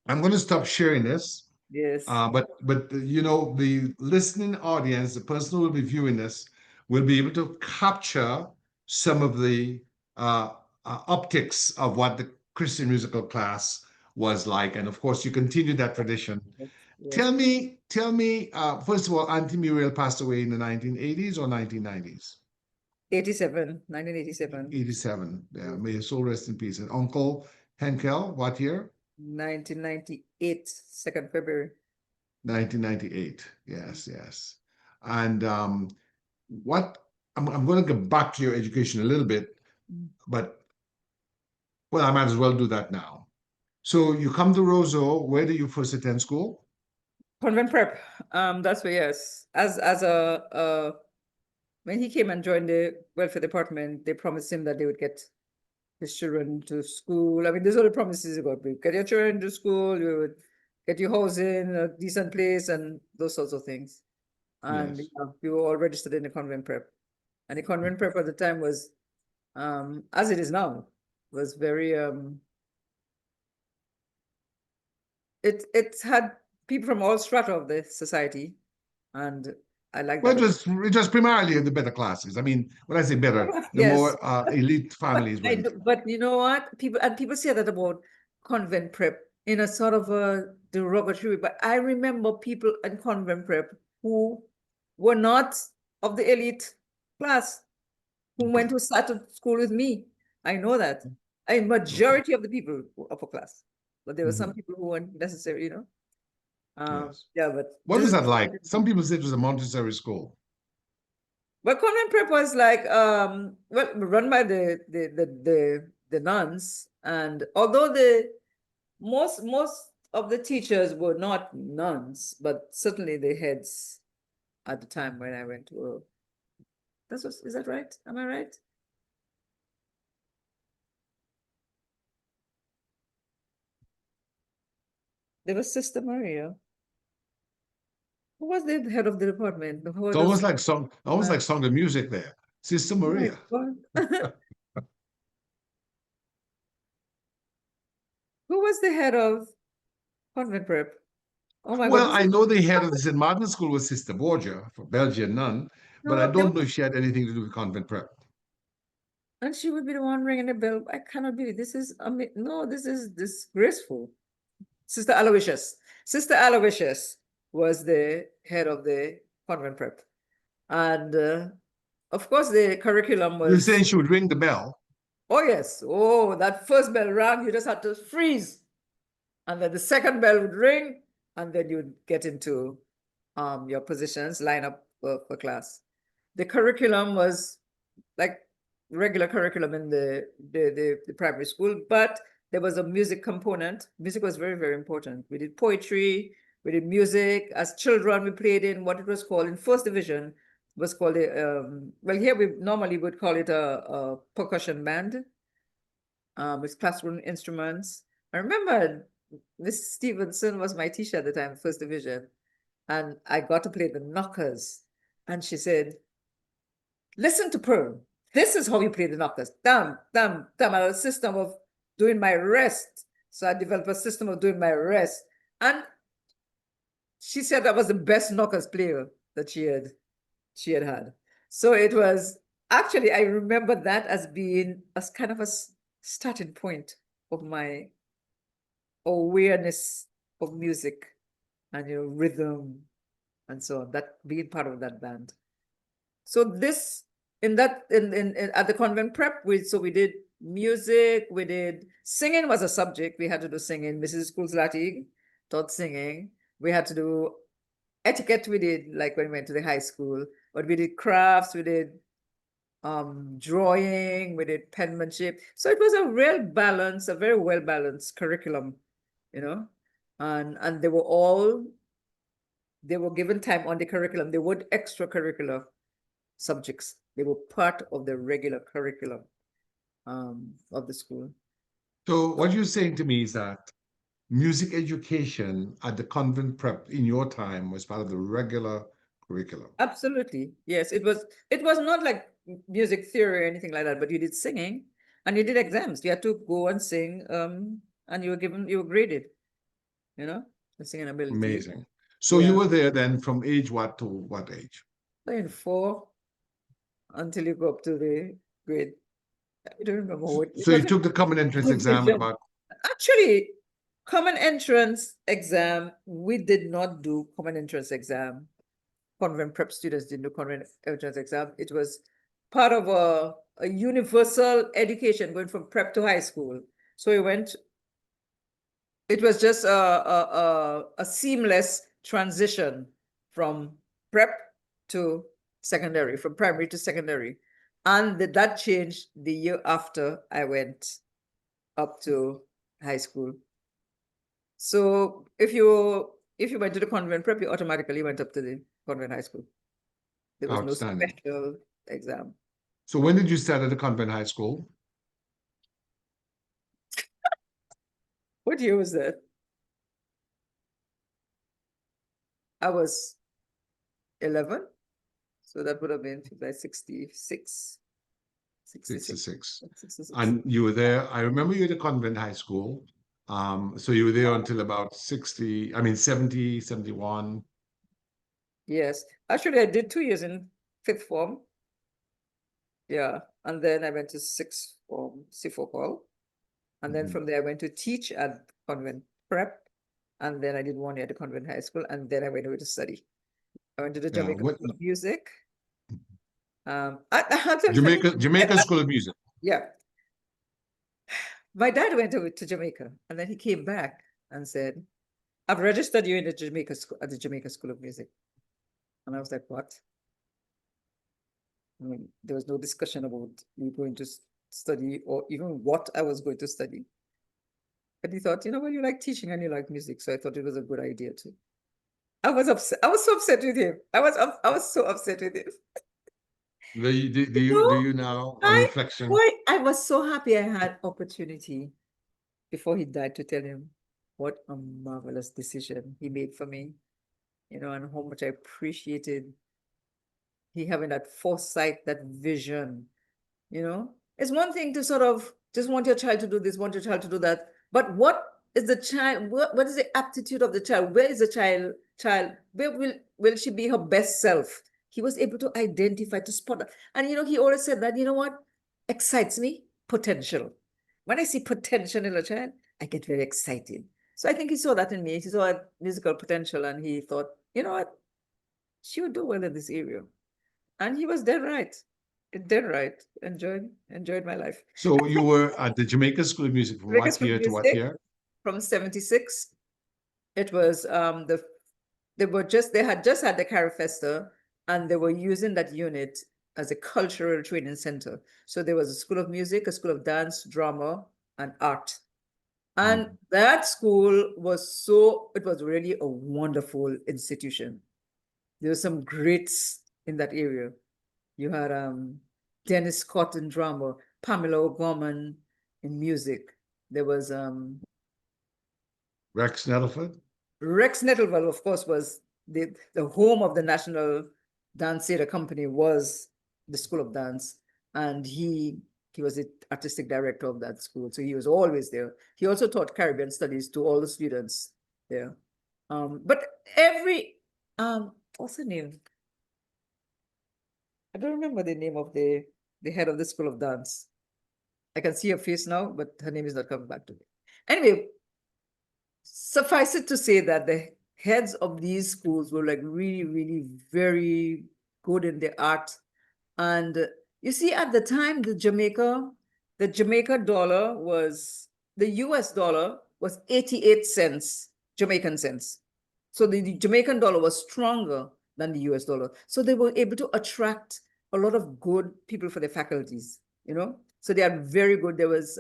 I'm going to stop sharing this. Yes. But you know, the listening audience, the person who will be viewing this, will be able to capture some of the optics of what the Christian musical class was like. And of course, you continue that tradition. Yes. Yes. Tell me, first of all, Auntie Muriel passed away in the 1980s or 1990s? 87, 1987. 87. Yeah, may his soul rest in peace. And Uncle Henkel, what year? 1998, 2nd February. 1998. Yes, yes. And what I'm going to go back to your education a little bit, but well, I might as well do that now. So you come to Roseau. Where do you first attend school? Convent prep. That's where, yes. As when he came and joined the welfare department, they promised him that they would get his children to school. I mean, these are the promises you got. Get your children to school, you would get your housing, a decent place, and those sorts of things. And Yes. we were all registered in the convent prep. And the convent prep at the time was, as it is now, was very it had people from all strata of the society, and I like Well, that. it was primarily the better classes. I mean, when I say better, the Yes, more elite families went. but you know what? People say that about convent prep in a sort of a derogatory way. But I remember people in convent prep who were not of the elite class who went Okay. to started school with me. I know that. A Okay. majority of the people were upper class. but there were some people who weren't necessary, you know. Yes. Yeah, but What was that like? Some people said it was a Montessori school. But convent prep was like well, run by the nuns, and although the most of the teachers were not nuns, but certainly the heads at the time when I went to is that right? Am I right? There was Sister Maria. Who was the head of the department? Who It's does almost like song of music there. Sister oh my Maria. God. Who was the head of convent prep? Oh my God, Well, this I is know the head of the St. Martin's School was Sister Borgia, for Belgian nun, but I no, there don't know if she had anything to do with convent prep. and she would be the one ringing the bell. I cannot believe this is no, this is disgraceful. Sister Aloysius. Sister Aloysius was the head of the convent prep. And of course the curriculum You're saying was she would ring the bell? oh yes. Oh, that first bell rang, you just had to freeze. And then the second bell would ring, and then you'd get into your positions, line up for class. The curriculum was like regular curriculum in the primary school, but there was a music component. Music was very, very important. We did poetry, we did music. As children, we played in what it was called in first division, was called well, here we normally would call it a percussion band with classroom instruments. I remember Miss Stevenson was my teacher at the time, first division, and I got to play the knockers. And she said, listen to Pearle. This is how you play the knockers. Damn, damn, damn. I had a system of doing my rest. So I developed a system of doing my rest. And she said that was the best knockers player that she had had. So it was actually, I remember that as being as kind of a starting point of my awareness of music and rhythm and so on, that being part of that band. So this in at the convent prep, we did music, we did singing was a subject. We had to do singing. Mrs. Kulslatig taught singing. We had to do etiquette. We did like when we went to the high school, but we did crafts, we did drawing, we did penmanship. So it was a real balance, a very well balanced curriculum, and they were given time on the curriculum. They weren't extracurricular subjects. They were part of the regular curriculum of the school. So what you're saying to me is that music education at the convent prep in your time was part of the regular curriculum. Absolutely. Yes, it was not like music theory or anything like that, but you did singing and you did exams. You had to go and sing, and you were graded, the singing ability. Amazing. So you were there then from age what to what age? In 4 until you go up to the grade. I don't remember what. So you took the common entrance exam at about. Actually, common entrance exam, we did not do common entrance exam. Convent prep students didn't do common entrance exam. It was part of a universal education going from prep to high school. So it was just a seamless transition from prep to secondary, from primary to secondary. And that changed the year after I went up to high school. So if you went to the convent prep, you automatically went up to the convent high school. There was no special exam. So when did you start at the convent high school? What year was that? I was 11. So that would have been like 66. 66. And you were there. I remember you at the convent high school. So you were there until about 70, 71. Yes. Actually, I did 2 years in 5th form. Yeah. And then I went to 6th form, C4 And then from there, I went to teach at convent prep. And then I did 1 year at the convent high school. And then I went away to study. I went to the Jamaica School of Music. Jamaica School of Music. Yeah. My dad went to Jamaica, and then he came back and said, "I've registered you in the Jamaica school at the Jamaica School of Music." And I was like, "What?" I mean, there was no discussion about me going to study or even what I was going to study. But he thought, you know what, you like teaching and you like music, so I thought it was a good idea too. I was upset. I was so upset with him. I was so upset with him. Do No, you now, on I reflection? boy, I was so happy I had opportunity before he died to tell him what a marvelous decision he made for me, and how much I appreciated he having that foresight, that vision. It's one thing to sort of just want your child to do this, want your child to do that, but what is the child? What is the aptitude of the child? Where is the child? Where will she be her best self? He was able to identify, to spot that. And he always said that, what excites me? Potential. When I see potential in a child, I get very excited. So I think he saw that in me. He saw a musical potential, and he thought, you know what, she would do well in this area. And he was dead right. Dead right. Enjoyed my life. So you were at the Jamaica School of Music from Vegas what School of year to what Music year? from 76. It was they had just had the Carifesta, and they were using that unit as a cultural training center. So there was a school of music, a school of dance, drama, and art. And Mm. that school it was really a wonderful institution. There were some greats in that area. You had Dennis Scott in drama, Pamela O'Gorman in music. There was Rex Nettleford? Rex Nettleville, of course, was the home of the National Dance Theatre Company, was the School of Dance, and he was the artistic director of that school, so he was always there. He also taught Caribbean studies to all the students there. But every what's her name? I don't remember the name of the head of the School of Dance. I can see her face now, but her name is not coming back to me. Anyway, suffice it to say that the heads of these schools were like really, really very good in the art. And you see, at the time, the Jamaica dollar was, the US dollar was 88 cents, Jamaican cents. So the Jamaican dollar was stronger than the US dollar. So they were able to attract a lot of good people for their faculties, So they are very good. There was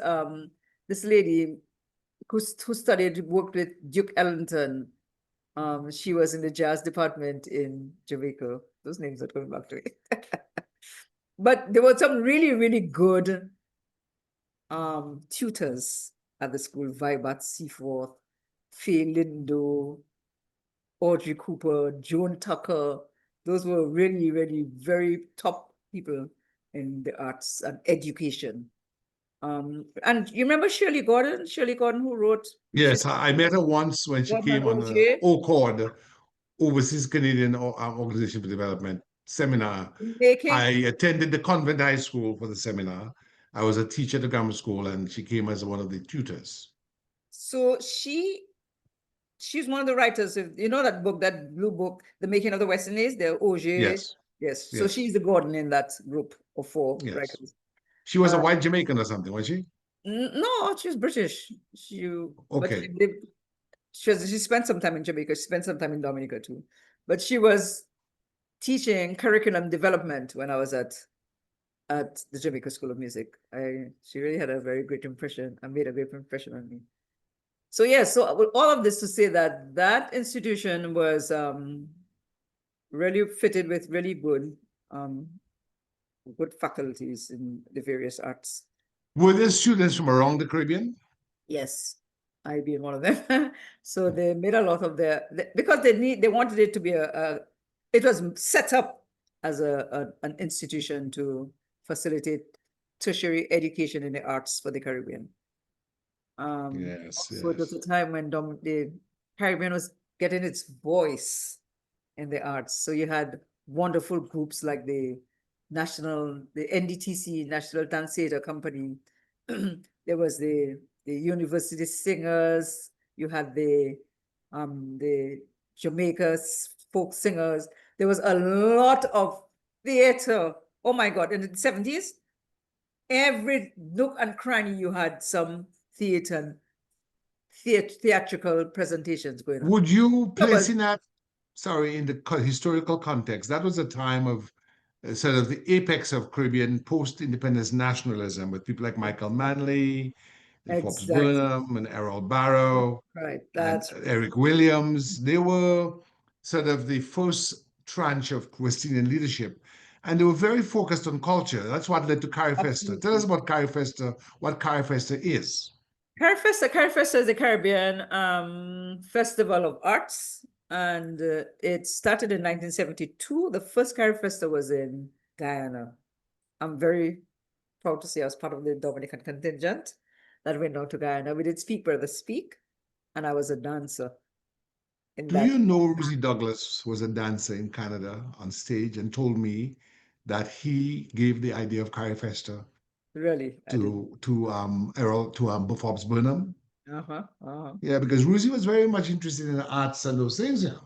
this lady who worked with Duke Ellington. She was in the jazz department in Jamaica. Those names are coming back to me. But there were some really, really good tutors at the school. Vibat Seaforth, Faye Lindo, Audrey Cooper, Joan Tucker. Those were really, really very top people in the arts and education. And you remember Shirley Gordon? Shirley Gordon, who wrote Yes, I met her once when she Gordon came on the Roger, OCORD, Overseas Canadian Organization for Development seminar. making. I attended the convent high school for the seminar. I was a teacher at the grammar school, and she came as one of the tutors. So she's one of the writers of, that book, that blue book, The Making of the West Indies, the Auger. Yes, Yes. So yes, she's the Gordon in that group of four yes. writers. She was a Uh, white Jamaican or something, was she? no, she's British. But Okay. she spent some time in Jamaica. She spent some time in Dominica too. But she was teaching curriculum development when I was at the Jamaica School of Music. She really had a very great impression and made a great impression on me. So yeah, so all of this to say that that institution was really fitted with really good faculties in the various arts. Were there students from around the Caribbean? Yes, I being one of them. So they made a lot of because they wanted it to be it was set up as an institution to facilitate tertiary education in the arts for the Caribbean. Yes, So it was yes. a time when the Caribbean was getting its voice in the arts. So you had wonderful groups like the NDTC, National Dance Theatre Company. There was the University Singers. You had the Jamaica folk singers. There was a lot of theater. Oh my God! In the 70s, every nook and cranny you had some theatrical presentations going on. Would you No, place but in that, sorry, in the historical context, that was a time of sort of the apex of Caribbean post-independence nationalism with people like Michael Manley, Forbes exactly. Burnham, and Errol Barrow, Right. and That's Eric Williams. They were sort of the first tranche of West Indian leadership. And they were very focused on culture. That's what led to Carrie Festa. Tell us absolutely. about Carrie Festa, what Carrie Festa is. Carifesta is the Caribbean Festival of Arts, and it started in 1972. The first Carifesta was in Guyana. I'm very proud to say I was part of the Dominican contingent that went down to Guyana. We did Speak Brother Speak, and I was a dancer in Do you that. know Rosie Douglas was a dancer in Canada on stage and told me that he gave the idea of Carrie Festa Really, I didn't. to Errol to Forbes Burnham? Uh-huh, uh-huh. Yeah, because Rosie was very much interested in the arts and those things, yeah.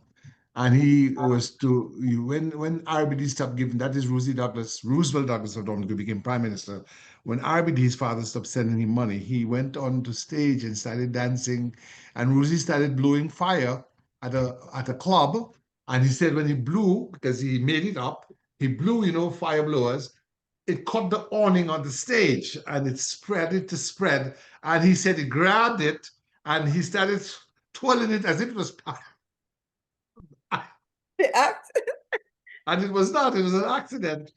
And he was when RBD stopped giving, that is Rosie Douglas, Roosevelt Douglas of Dominic, who became prime minister. When RBD's father stopped sending him money, he went on to stage and started dancing. And Rosie started blowing fire at a club. And he said when he blew, because he made it up, he blew, fire blowers, it caught the awning on the stage and it spread it to spread. And he said he grabbed it and he started twirling it as if it was pie. The act. And it was not, it was an accident.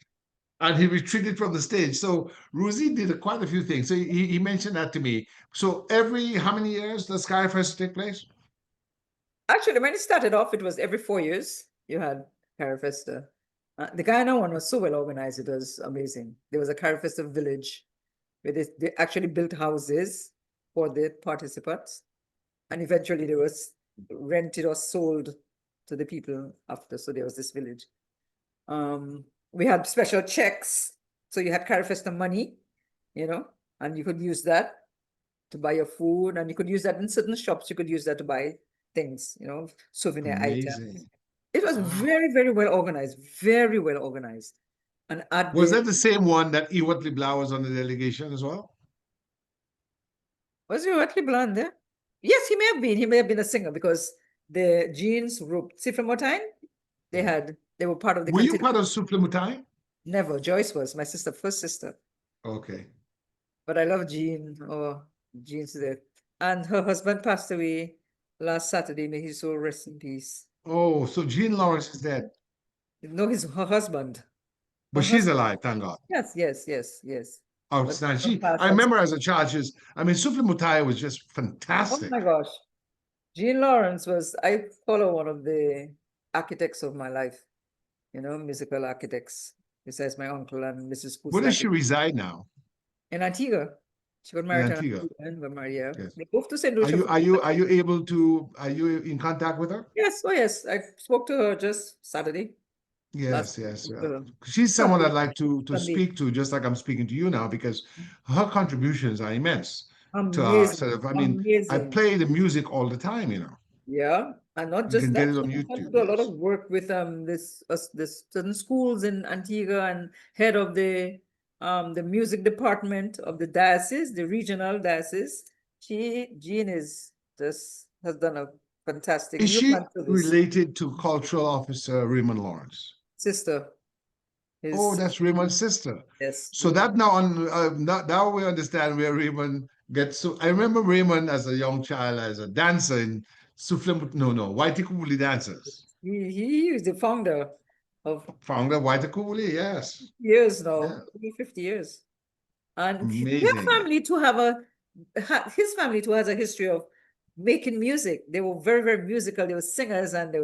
And he retreated from the stage. So Rosie did quite a few things. So he mentioned that to me. So how many years does Skyfest take place? Actually, when it started off, it was every 4 years you had Carifesta. The Guyana one was so well organized, it was amazing. There was a Carifesta village where they actually built houses for the participants, and eventually they was rented or sold to the people after. So there was this village. We had special checks, so you had Carifesta money, and you could use that to buy your food, and you could use that in certain shops. You could use that to buy things, souvenir items. Amazing. It was Wow. very, very well organized, very well organized. And at Was the that the same one that Ewart Blau was on the delegation as well? was you Watley Bland there? Yes, he may have been. He may have been a singer because the Jeans group, Sifra Yeah. they were part of the Were you contingent. part of Souffle Mutai? Never. Joyce was my sister, first sister. Okay. But I love Jean. Oh, Jean's there. And her husband passed away last Saturday. May his soul rest in peace. Oh, so Jean Lawrence is dead, No, her husband. but Her she's husband. alive, thank God. Yes, yes, yes, yes. But Outstanding. her I passed. remember as a child, I mean, Souffle Mutai was just Oh my fantastic. gosh. Jean Lawrence I follow one of the architects of my life, musical architects, besides my uncle and Mrs. Where does Kuslak she reside now? in Antigua. She got In married in Antigua. Antigua and got married, yeah. Yes. They moved to St. Are Lucia. you are you are you able to are you in contact with her? Yes, oh yes. I spoke to her just Saturday, last Yes, yes. She's someone Sunday, I'd like to Sunday. speak to, just like I'm speaking to you now, because her contributions are immense to Amazing, I mean, I amazing. play the music all the time. Yeah, and not You just can get that, it on she went on to YouTube, do a lot of yes. work with this certain schools in Antigua and head of the music department of the diocese, the regional diocese. Jean is just has done a fantastic Is she newfound service. related to cultural officer Raymond Lawrence? Sister, Oh, his that's Raymond's sister. yes, So that now we understand where Raymond gets. So I remember Raymond as a young child as a dancer in no, Whitey Cooley dancers. he is the founder of Founder of Whitey Cooley, yes. years Yeah, now, maybe 50 years. And amazing. his family too has a history of making music. They were very, very musical. They were singers, and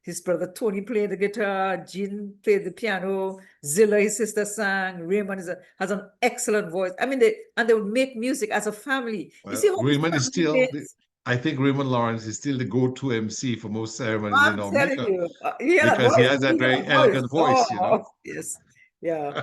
his brother Tony played the guitar, Jean played the piano, Zilla, his sister, sang. Raymond has an excellent voice. I mean, they would make music as a family. You Well, see how this Raymond is family still makes. I think Raymond Lawrence is still the go-to MC for most ceremonies in I'm telling Dominica you, he had a because he voice. has that He had very a voice. elegant voice. Oh, yes, yeah.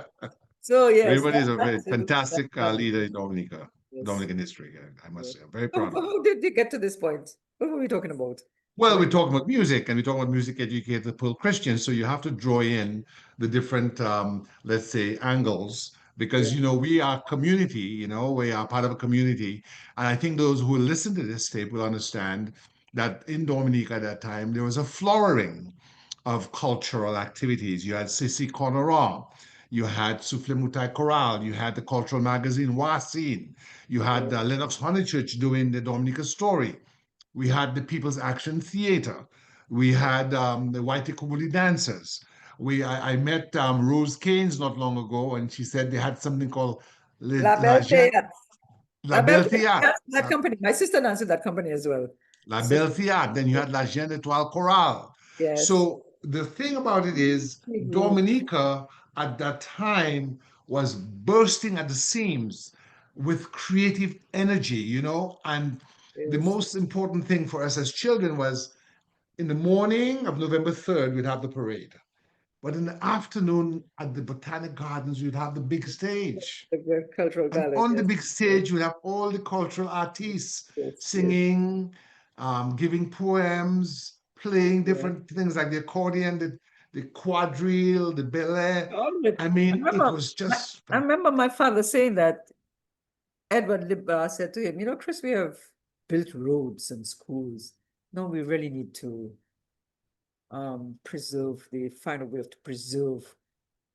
So yes, Raymond is a very that's it. That's fantastic family. leader in Dominica, Yes. Dominican history. I must Yes. say, I'm very So proud of him. how did they get to this point? What were we talking about? Well, What? we're talking about music and we're talking about music educator Pearl Christian. So you have to draw in the different, let's say, angles because we are community, we are part of a community. And I think those who listen to this tape will understand that in Dominica at that time there was a flowering of cultural activities. You had Sissi Konoran, you had Souffle Mutai Choral, you had the cultural magazine Wasin, you had Lennox Honeychurch doing the Dominica Story, we had the People's Action Theater, we had the Whitey Kubuli Dancers. I met Rose Keynes not long ago, and she said they had something called La La, Belle Théâtre. La Belle Théâtre. That company. My sister danced in that company as well. La So Belle Théâtre. Then you had La Jeune Étoile Chorale. yes. So the thing about it is, Group. Dominica at that time was bursting at the seams with creative energy, and the Yes. most important thing for us as children was in the morning of November 3rd, we'd have the parade. But in the afternoon at the Botanic Gardens, we'd have the big stage. The cultural And gala. on the Yes. big stage, we'd have all the cultural artists Yes. Yes. singing, giving poems, playing Yeah. different things like the accordion, the quadrille, the ballet. All of it. I I mean, it remember, was my, just I remember my father saying that Edward Libba said to him, Chris, we have built roads and schools. No, we really need to find a way to preserve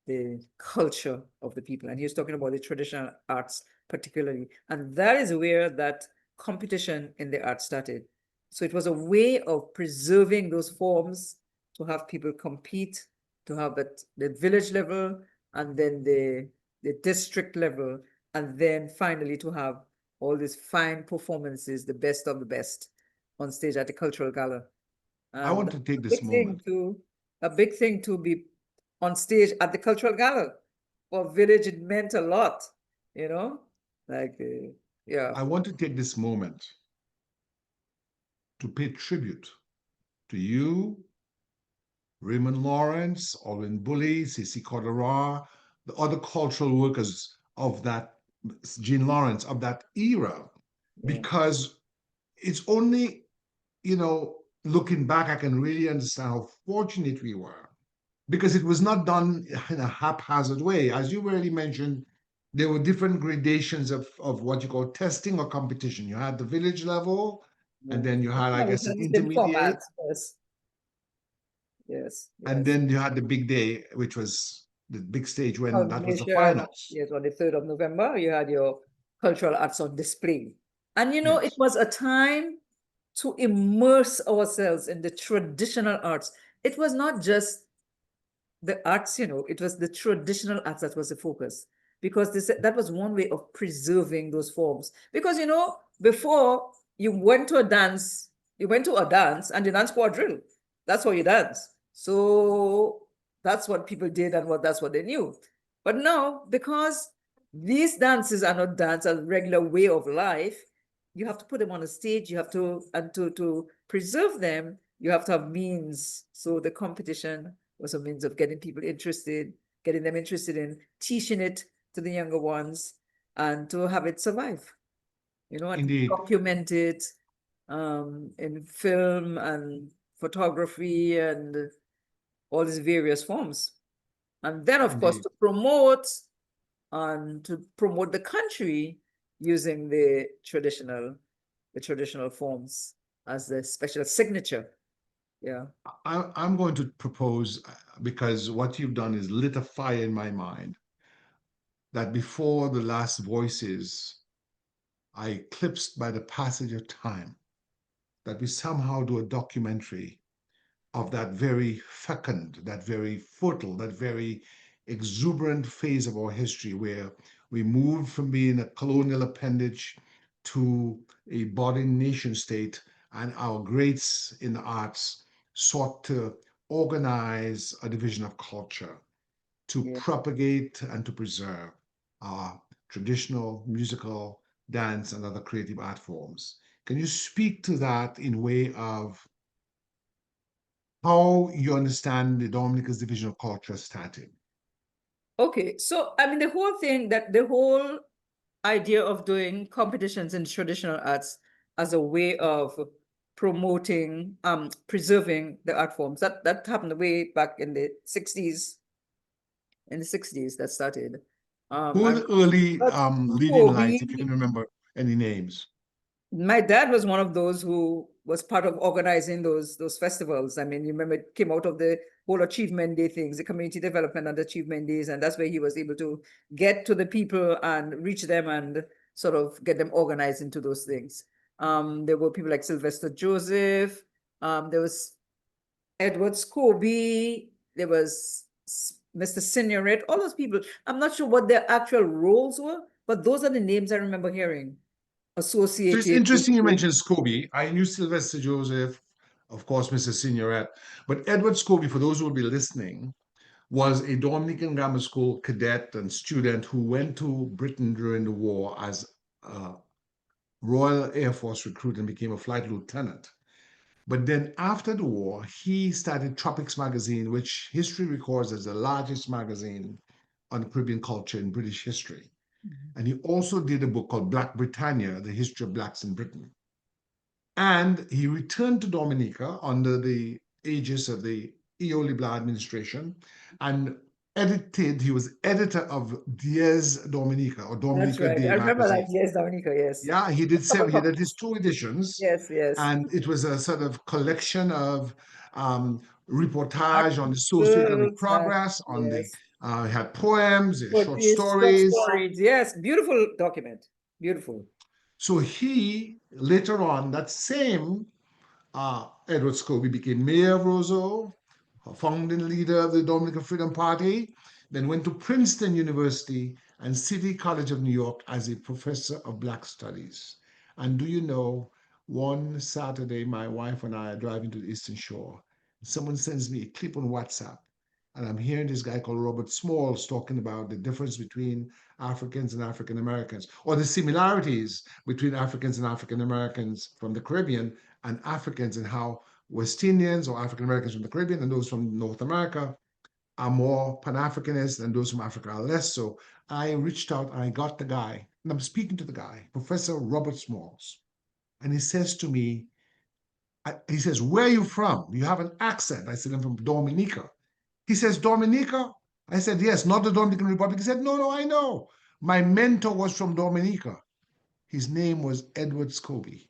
the culture of the people. And he was talking about the traditional arts particularly. And that is where that competition in the arts started. So it was a way of preserving those forms, to have people compete, to have at the village level, and then the district level, and then finally to have all these fine performances, the best of the best, on stage at the cultural gala. I And want that's to take a this big thing moment. a big thing to be on stage at the cultural gala. For village, it meant a lot, you know, like yeah. I want to take this moment to pay tribute to you, Raymond Lawrence, Alwyn Bully, Cece Cordera, the other cultural workers of that, Jean Lawrence, of that era, Yeah. because it's only, looking back, I can really understand how fortunate we were, because it was not done in a haphazard way. As you already mentioned, there were different gradations of what you call testing or competition. You had the village level, and Yeah. then you had, I Yeah, it guess, an has been intermediate, formats. Yes, yes, and yes. then you had the big day, which was the big stage when that was the Culmination, finals. yes, on the 3rd of November, you had your cultural arts on display. And it Yes, was a time to immerse ourselves in the traditional arts. It was not just the arts, it was the traditional arts that was the focus, because that was one way of preserving those forms. Because before you went to a dance and the dance quadrille. That's how you dance. So that's what people did, and that's what they knew. But now, because these dances are not dance a regular way of life, you have to put them on a stage. You have to, and to preserve them, you have to have means. So the competition was a means of getting them interested in teaching it to the younger ones, and to have it survive, and to indeed, document it in film and photography and all these various forms. And then, of course, indeed, to promote the country using the traditional forms as the special signature. Yeah. I'm going to propose, because what you've done is lit a fire in my mind, that before the last voices are eclipsed by the passage of time, that we somehow do a documentary of that very fecund, that very fertile, that very exuberant phase of our history, where we moved from being a colonial appendage to a budding nation state, and our greats in the arts sought to organize a division of culture to Yeah. propagate and to preserve our traditional musical, dance, and other creative art forms. Can you speak to that in way of how you understand the Dominica's division of culture started? Okay, so I mean, the whole idea of doing competitions in traditional arts as a way of promoting, preserving the art forms, that happened way back in the 60s. In the 60s, that started. Who were I the early but leading lights, if you can Kobe, remember any names? my dad was one of those who was part of organizing those festivals. I mean, you remember it came out of the whole Achievement Day things, the community development and Achievement Days, and that's where he was able to get to the people and reach them and sort of get them organized into those things. There were people like Sylvester Joseph. There was Edward Scobie. There was Mr. Signoret. All those people. I'm not sure what their actual roles were, but those are the names I remember hearing So it's associated with interesting you those. mentioned Scobie. I knew Sylvester Joseph, of course, Mr. Signoret, but Edward Scobie, for those who will be listening, was a Dominican grammar school cadet and student who went to Britain during the war as a Royal Air Force recruit and became a flight lieutenant. But then after the war, he started Tropics magazine, which history records as the largest magazine on Caribbean culture in British history. And he also did a book called Black Britannia, The History of Blacks in Britain. And he returned to Dominica under the aegis of the E.O. Leblanc administration and he was editor of Diez Dominica or That's Dominica right. Day I remember that. magazine. Yes, Dominica, yes. Yeah, he did Couple seven, he did his copies. two editions, Yes, yes. and it was a sort of collection of reportage on the socioeconomic Articles and progress, on the yes. had poems, But short these short stories. stories, yes, beautiful document. Beautiful. So he later on, that same Edward Scobie became mayor of Roseau, a founding leader of the Dominican Freedom Party, then went to Princeton University and City College of New York as a professor of Black Studies. And do you know, one Saturday, my wife and I are driving to the Eastern Shore. Someone sends me a clip on WhatsApp, and I'm hearing this guy called Robert Smalls talking about the difference between Africans and African Americans, or the similarities between Africans and African Americans from the Caribbean and Africans, and how West Indians or African Americans from the Caribbean and those from North America are more Pan Africanist and those from Africa are less so. I reached out and I got the guy, and I'm speaking to the guy, Professor Robert Smalls, and he says to me, he says, "Where are you from? You have an accent." I said, "I'm from Dominica." He says, "Dominica?" I said, "Yes, not the Dominican Republic." He said, "No, no, I know. My mentor was from Dominica. His name was Edward Scobie.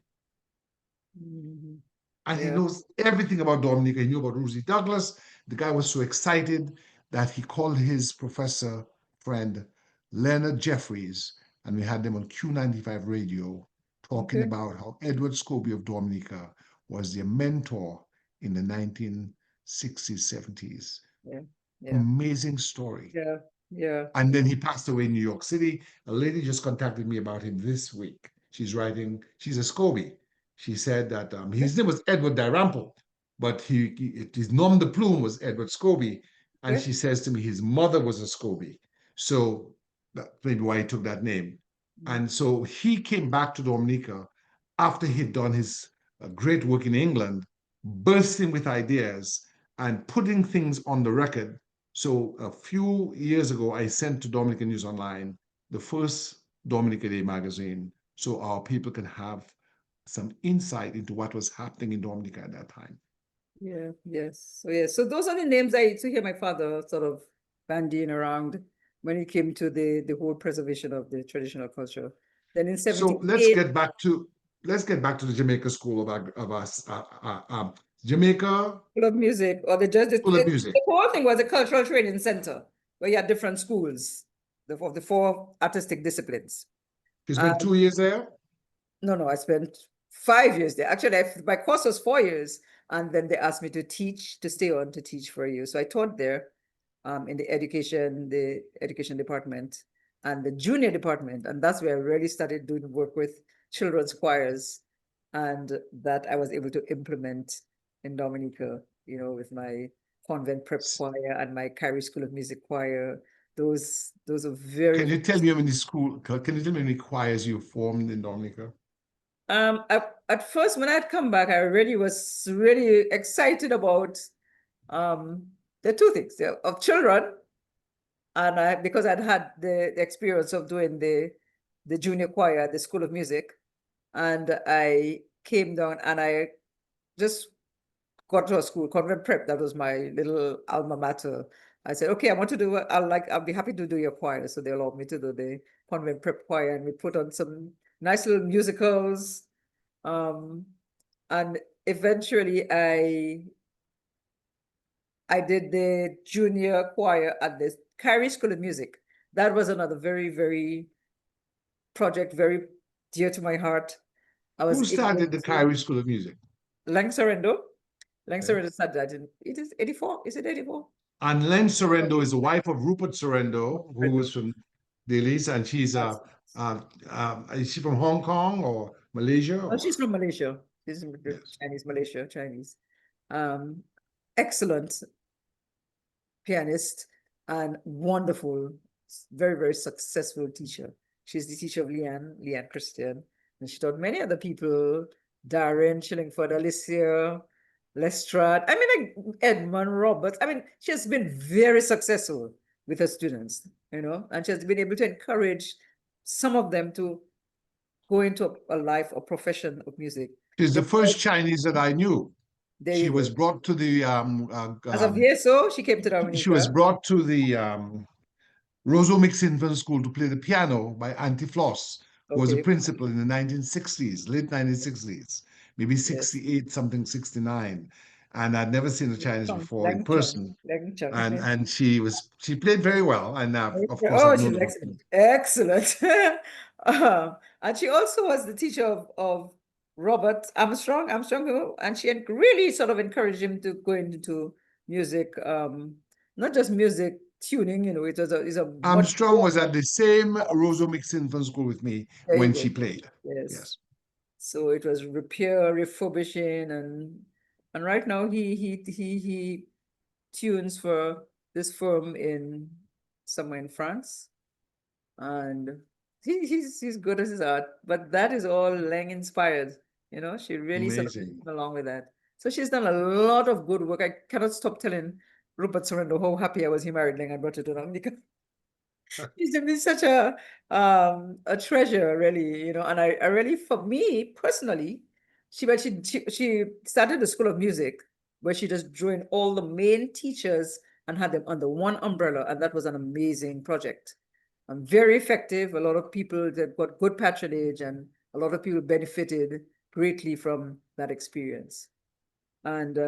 Mhm. And he Yeah. knows everything about Dominica. He knew about Rosie Douglas. The guy was so excited that he called his professor friend Leonard Jeffries, and we had them on Q95 radio talking Okay. about how Edward Scobie of Dominica was their mentor in the 1960s, 70s. Yeah. Yeah. Amazing story. Yeah. Yeah. And then he passed away in New York City. A lady just contacted me about him this week. She's a Scobie. She said that Okay. his name was Edward Dalrymple, but his nom de plume was Edward Scobie. And Okay. she says to me, his mother was a Scobie. So that's maybe why he took that name. Mhm. And so he came back to Dominica after he'd done his great work in England, bursting with ideas and putting things on the record. So a few years ago, I sent to Dominican News Online the first Dominica Day magazine so our people can have some insight into what was happening in Dominica at that time. Yeah. Yes. So yeah. So those are the names I used to hear my father sort of bandying around when it came to the whole preservation of the traditional culture. Then in So 78, let's get back to the Jamaica School of us Jamaica School of Music, or the just School of Music. the whole thing was a cultural training center where you had different schools of the four artistic disciplines. You spent Um, 2 years there. no, no, I spent 5 years there. Actually, my course was 4 years, and then they asked me to teach, to stay on to teach for a year. So I taught there, in the education department and the junior department, and that's where I really started doing work with children's choirs, and that I was able to implement in Dominica, with my convent prep choir and my Kyrie School of Music choir. Those are very, Can very you tell me how many school? Can you tell me how many choirs you formed in Dominica? At first, when I'd come back, I really was really excited about the two things of children, and because I'd had the experience of doing the junior choir at the School of Music, and I came down and I just got to a school, convent prep. That was my little alma mater, I said, okay, I want to do, I'll be happy to do your choir. So they allowed me to do the convent prep choir, and we put on some nice little musicals. And eventually I did the junior choir at the Carrie School of Music. That was another very, very project, very dear to my heart. I was Who able started the to Kyrie School of Music? Lang Sorendo. Lang Okay. Sorendo started that in, it is 84. Is it 84? And Len Sorrento is the wife of Rupert Sorrento, who Sorendo. was from Delhi, and is she from Hong Kong or Malaysia? Oh, Or? she's from Malaysia. She's from Yes. Chinese, Malaysia, Chinese. Um, Excellent pianist and wonderful, very, very successful teacher. She's the teacher of Leanne Christian, and she taught many other people, Darren, Chillingford, Alicia, Lestrade, I mean, like Edmund Roberts. I mean, she has been very successful with her students, and she has been able to encourage some of them to go into a life or profession of music. She's the They- first Chinese that I knew. There She you was go. brought to the As of VSO, she came to she was Dominica. brought to the Roseau Mixed Infant School to play the piano by Auntie Floss, who was a Okay, principal in the 1960s, late 1960s, maybe yes. 68, something 69. And I'd never seen a Chinese before in Lang Chung, person. Lang Chung. And she played very well. And of course, Oh, I've she's known her. excellent. Excellent. And she also was the teacher of Robert Armstrong, and she really sort of encouraged him to go into music, not just music tuning, it's a much Armstrong was at broader. the same Roseau Mixed Infant School with me There you when go. she played. Yes. Yes. So it was repair, refurbishing, and right now he tunes for this firm in somewhere in France, and he's good at his art. But that is all Lang inspired. She really sort of Amazing. came along with that. So she's done a lot of good work. I cannot stop telling Rupert Sorrento how happy I was he married Lang and brought her to Dominica. She's been such a treasure, really, and I really, for me personally, she started the School of Music where she just drew in all the main teachers and had them under one umbrella, and that was an amazing project. And very effective. A lot of people that got good patronage, and a lot of people benefited greatly from that experience. And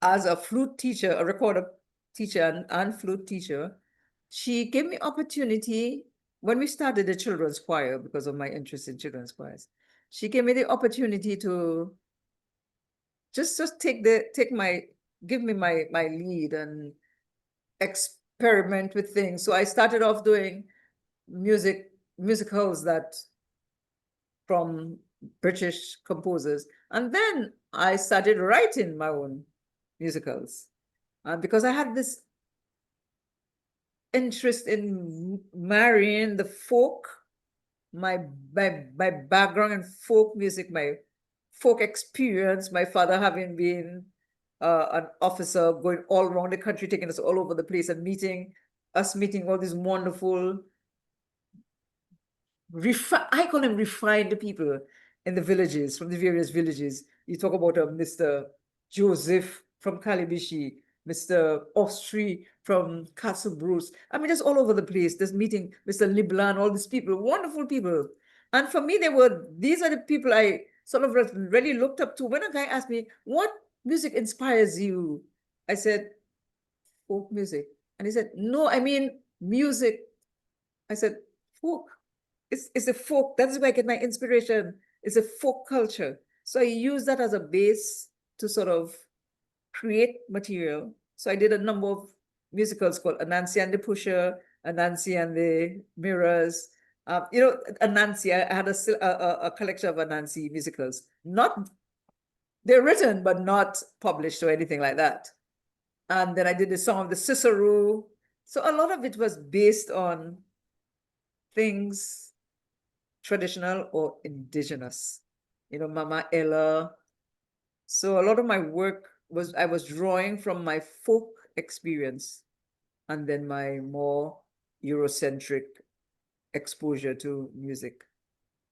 as a flute teacher, a recorder teacher and flute teacher, she gave me opportunity when we started the children's choir because of my interest in children's choirs. She gave me the opportunity to just give me my lead and experiment with things. So I started off doing musicals that from British composers, and then I started writing my own musicals because I had this interest in marrying the folk, my background in folk music, my folk experience, my father having been an officer going all around the country, taking us all over the place and meeting all these wonderful I call them refined people in the villages, from the various villages. You talk about Mr. Joseph from Kalibishi, Mr. Austri from Castle Bruce. I mean, just all over the place. This meeting, Mr. Liblan, all these people, wonderful people. And for me, these are the people I sort of really looked up to. When a guy asked me, what music inspires you? I said, folk music. And he said, no, I mean music. I said, folk. It's a folk. That's where I get my inspiration. It's a folk culture. So I use that as a base to sort of create material. So I did a number of musicals called Anansi and the Pusher, Anansi and the Mirrors. Anansi, I had a collection of Anansi musicals. They're written, but not published or anything like that. And then I did the song of the Cicero. So a lot of it was based on things traditional or indigenous, Mama Ella. So a lot of my work I was drawing from my folk experience and then my more Eurocentric exposure to music.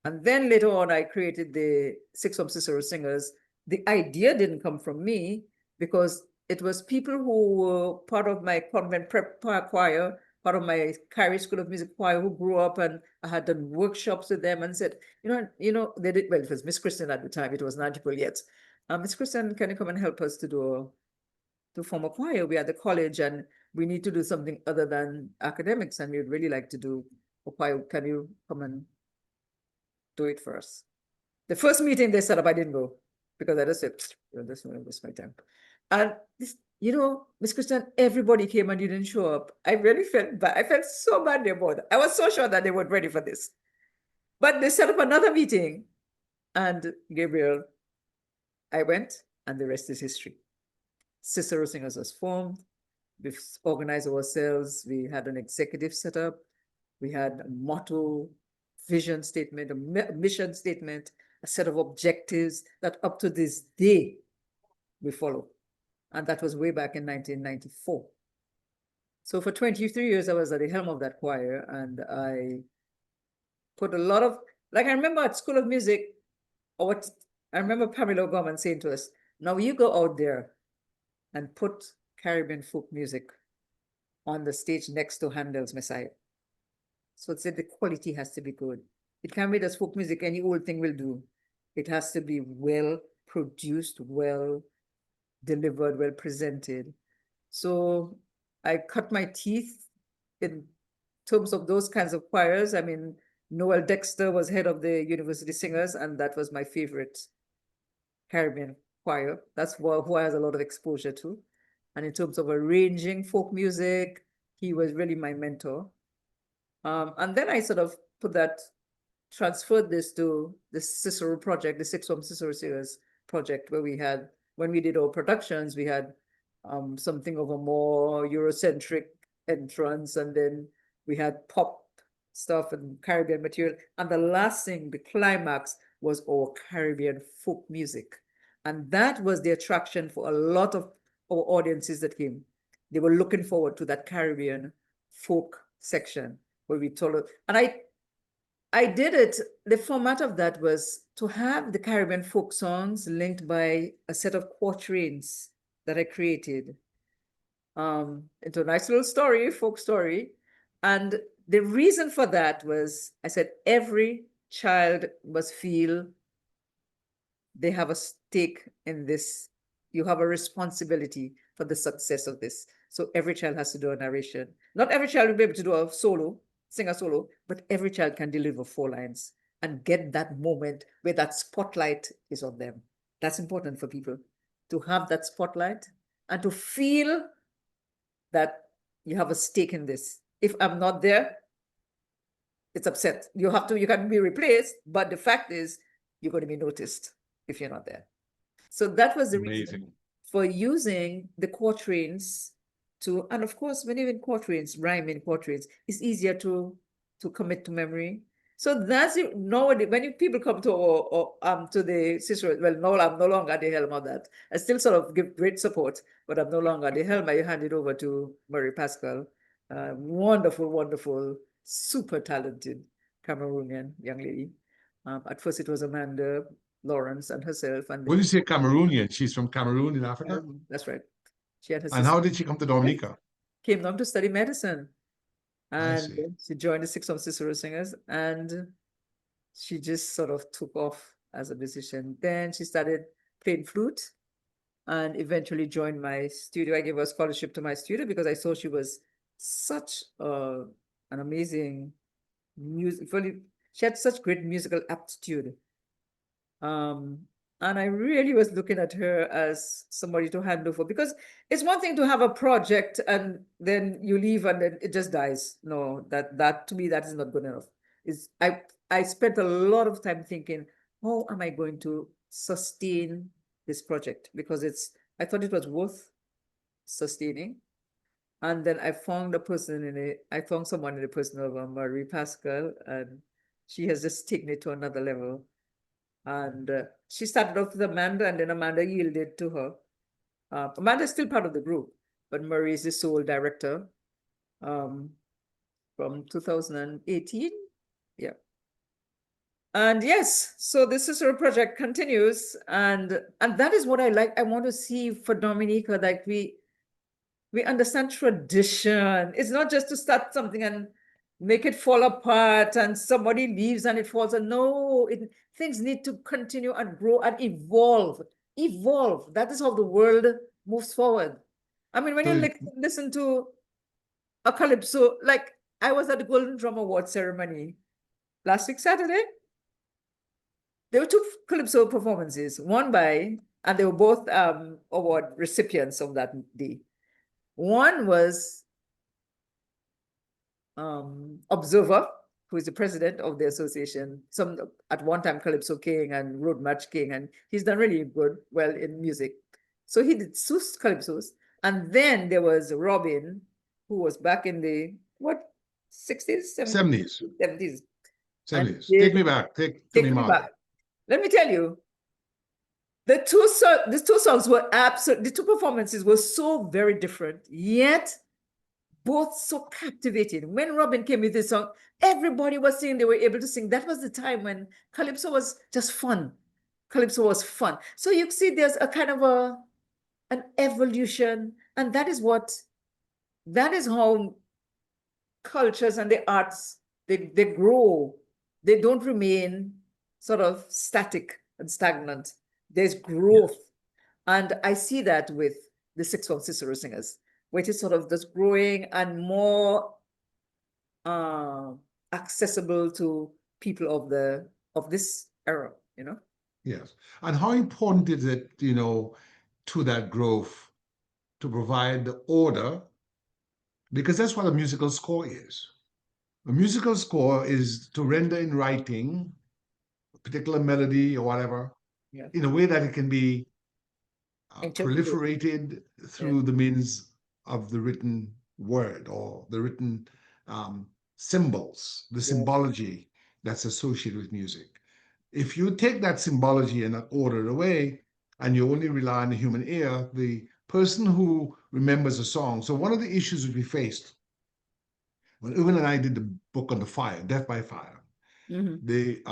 And then later on, I created the Six from Cicero Singers. The idea didn't come from me because it was people who were part of my convent prep choir, part of my Carrie School of Music choir, who grew up, and I had done workshops with them and said, they did, well, it was Miss Christian at the time, it was not people yet. Miss Christian, can you come and help us to form a choir? We are at the college and we need to do something other than academics, and we would really like to do a choir. Can you come and do it for us? The first meeting they set up, I didn't go because I just said, this is my time. And this, Miss Christian, everybody came and you didn't show up. I really felt bad. I felt so bad about it. I was so sure that they weren't ready for this. But they set up another meeting, and Gabriel, I went, and the rest is history. Cicero Singers was formed. We've organized ourselves. We had an executive set up. We had a motto, vision statement, a mission statement, a set of objectives that up to this day we follow. And that was way back in 1994. So for 23 years, I was at the helm of that choir, and I put a lot of, like, I remember at School of Music, I remember Pamela Gorman saying to us, now you go out there and put Caribbean folk music on the stage next to Handel's Messiah. So it said the quality has to be good. It can't be just folk music, any old thing will do. It has to be well produced, well delivered, well presented. So I cut my teeth in terms of those kinds of choirs. I mean, Noel Dexter was head of the University Singers, and that was my favorite Caribbean choir. That's who I has a lot of exposure to. And in terms of arranging folk music, he was really my mentor. And then I sort of transferred this to the Cicero project, the Sixth Form Cicero Series project, where when we did our productions, we had something of a more Eurocentric entrance, and then we had pop stuff and Caribbean material. And the last thing, the climax, was our Caribbean folk music. And that was the attraction for a lot of our audiences that came. They were looking forward to that Caribbean folk section where we told it. And I did it, the format of that was to have the Caribbean folk songs linked by a set of quatrains that I created into a nice little story, folk story. And the reason for that was, I said, every child must feel they have a stake in this. You have a responsibility for the success of this. So every child has to do a narration. Not every child will be able to do a solo, sing a solo, but every child can deliver 4 lines and get that moment where that spotlight is on them. That's important for people, to have that spotlight and to feel that you have a stake in this. If I'm not there, it's upset. You can be replaced, but the fact is you're going to be noticed if you're not there. So that was the reason for using the quatrains and of course, when even quatrains, rhyming quatrains, it's easier to commit to memory. So that's it. Nowadays, when people come to the Cicero, well, no, I'm no longer at the helm of that. I still sort of give great support, but I'm no longer at the helm. I hand it over to Marie Pascal, wonderful, wonderful, super talented Cameroonian young lady. At first, it was Amanda Lawrence and herself. And when you say Cameroonian, she's from Cameroon in Africa? That's right. She had her And how did she come to Dominica? Came down to study medicine. And she joined the Sixth Form Cicero Singers, and she just sort of took off as a musician. Then she started playing flute and eventually joined my studio. I gave her a scholarship to my studio because I saw she was such an amazing music. She had such great musical aptitude. And I really was looking at her as somebody to hand over, because it's one thing to have a project and then you leave and then it just dies. No, that to me, that is not good enough. I spent a lot of time thinking, how am I going to sustain this project? Because I thought it was worth sustaining. And then I found someone in the person of Marie Pascal, and she has just taken it to another level. And she started off with Amanda, and then Amanda yielded to her. Amanda is still part of the group, but Marie is the sole director from 2018. Yeah. And yes, so the Cicero project continues, and that is what I like. I want to see for Dominica, like we understand tradition. It's not just to start something and make it fall apart and somebody leaves and it falls. And no, things need to continue and grow and evolve. Evolve. That is how the world moves forward. I mean, when So you listen to a calypso, like I was at the Golden Drum Award ceremony last week, Saturday. There were two calypso performances, one by, and they were both award recipients of that day. One was Observer, who is the president of the association, some at one time Calypso King and Road March King, and he's done really good, well, in music. So he did two calypsos, and then there was Robin, who was back in the what 60s, 70s, 70s, and 70s. Take did me back. Take Take me Me Marley. Back. Let me tell you, the two songs were absolutely, the two performances were so very different, yet both so captivating. When Robin came with this song, everybody was singing, they were able to sing. That was the time when Calypso was just fun. Calypso was fun. So you see there's a kind of an evolution, and that is how cultures and the arts, they grow. They don't remain sort of static and stagnant. There's growth. And I see that with the Six Form Cicero singers, which is sort of just growing and more accessible to people of this era, you know? Yes. And how important is it, to that growth to provide the order? Because that's what a musical score is. A musical score is to render in writing a particular melody or whatever Yeah. in a way that it can be Interpreted. proliferated Yeah. through the means of the written word or the written symbols, the Yeah. symbology that's associated with music. If you take that symbology and order it away, and you only rely on the human ear, the person who remembers a song. So one of the issues that we faced when Irwin and I did the book on the fire, Death by Fire, Mm-hmm. the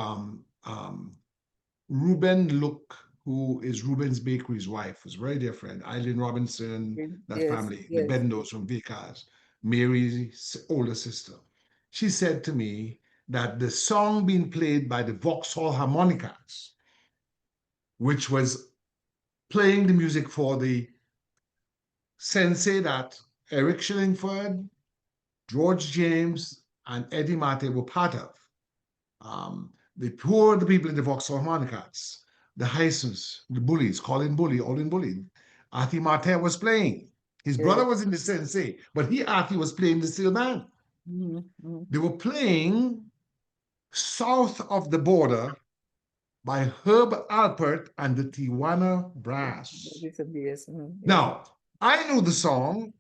Ruben Look, who is Ruben's Bakery's wife, was a very dear friend. Eileen Robinson, that Yes, family, the yes. Bendos from Vickers, Mary's older sister. She said to me that the song being played by the Vauxhall Harmonicas, which was playing the music for the sensei that Eric Shillingford, George James, and Eddie Mate were part of. The people in the Vauxhall Harmonicas, the Hysons, the Bullies, Olin Bully. Artie Mate was playing. His Yes. brother was in the sensei, but Artie was playing the steel band. Mm-hmm. They were playing south of the border by Herb Alpert and the Tijuana Brass. Yes. Mm-hmm. Yeah. Now, I knew the song,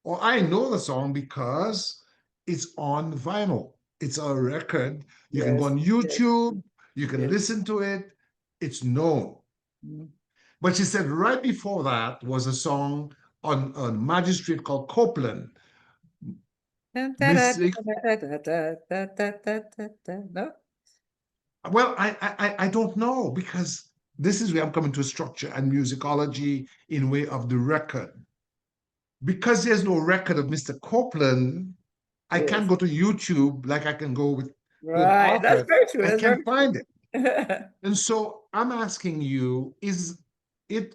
or I know the song because it's on vinyl. It's a record. You can go Yes. on Yes. YouTube, you can Yes. listen to it. It's known. Mm-hmm. But she said right before that was a song on a magistrate called Copeland. Mystic. No? Well, I don't know because this is where I'm coming to structure and musicology in way of the record. Because there's no record of Mr. Copeland, I can't Yes. go to YouTube like I can go with Herb Right. That's Alpert. very true. I That's can't very find it. true. And so I'm asking you, is it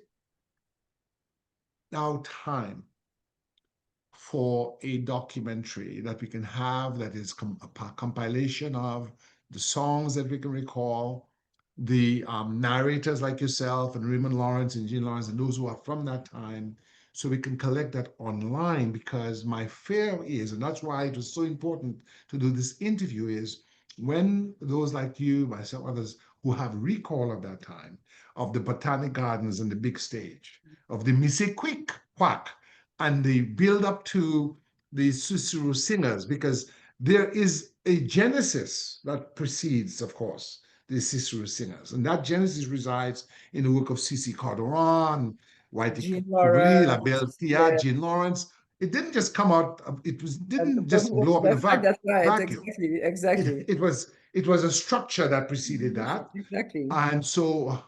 now time for a documentary that we can have that is a compilation of the songs that we can recall, the narrators like yourself and Raymond Lawrence and Jean Lawrence and those who are from that time, so we can collect that online? Because my fear is, and that's why it was so important to do this interview, is when those like you, myself, others who have recall of that time, of the Botanic Gardens and the big stage, of the Missy Quick Quack, and the build up to the Cicero singers, because there is a genesis that precedes, of course, the Cicero singers. And that genesis resides in the work of C.C. Cordoran, Whitey Jean Kubali, La Belle Lawrence. Tia, Yeah. Jean Lawrence. It didn't just come out, didn't just blow up in a That's right. vacuum. Exactly. Exactly. It was it was a structure that preceded that. Exactly. And so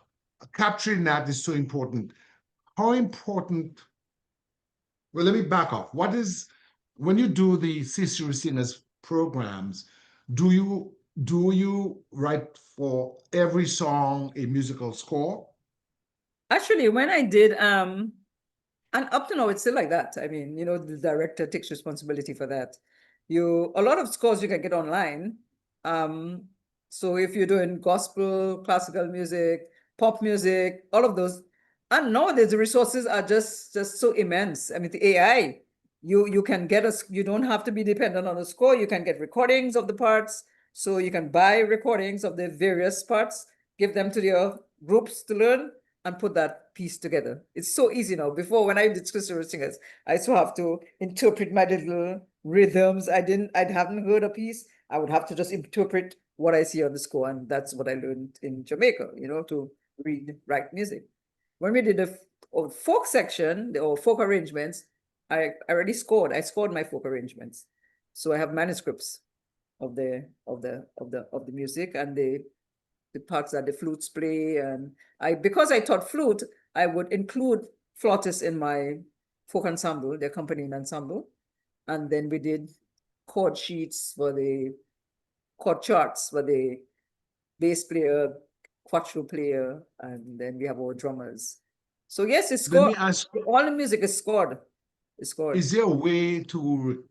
capturing that is so important. How important, well, let me back off. What is, when you do the CCU Singers programs, do you write for every song a musical score? Actually, when I did, and up to now, it's still like that. I mean, the director takes responsibility for that. A lot of scores you can get online. Um, so if you're doing gospel, classical music, pop music, all of those, and nowadays the resources are just so immense. I mean, the AI, you can get you don't have to be dependent on a score. You can get recordings of the parts. So you can buy recordings of the various parts, give them to your groups to learn, and put that piece together. It's so easy now. Before, when I did scripture singers, I used to have to interpret my little rhythms. I haven't heard a piece. I would have to just interpret what I see on the score, and that's what I learned in Jamaica. To write music. When we did the folk section or folk arrangements, I already scored. I scored my folk arrangements, so I have manuscripts of the music and the parts that the flutes play. And because I taught flute, I would include flautists in my folk ensemble, the accompanying ensemble. And then we did chord sheets for the chord charts for the bass player, quattro player, and then we have our drummers. So yes, it's Let scored. me ask, All the music is scored. It's scored. is there a way to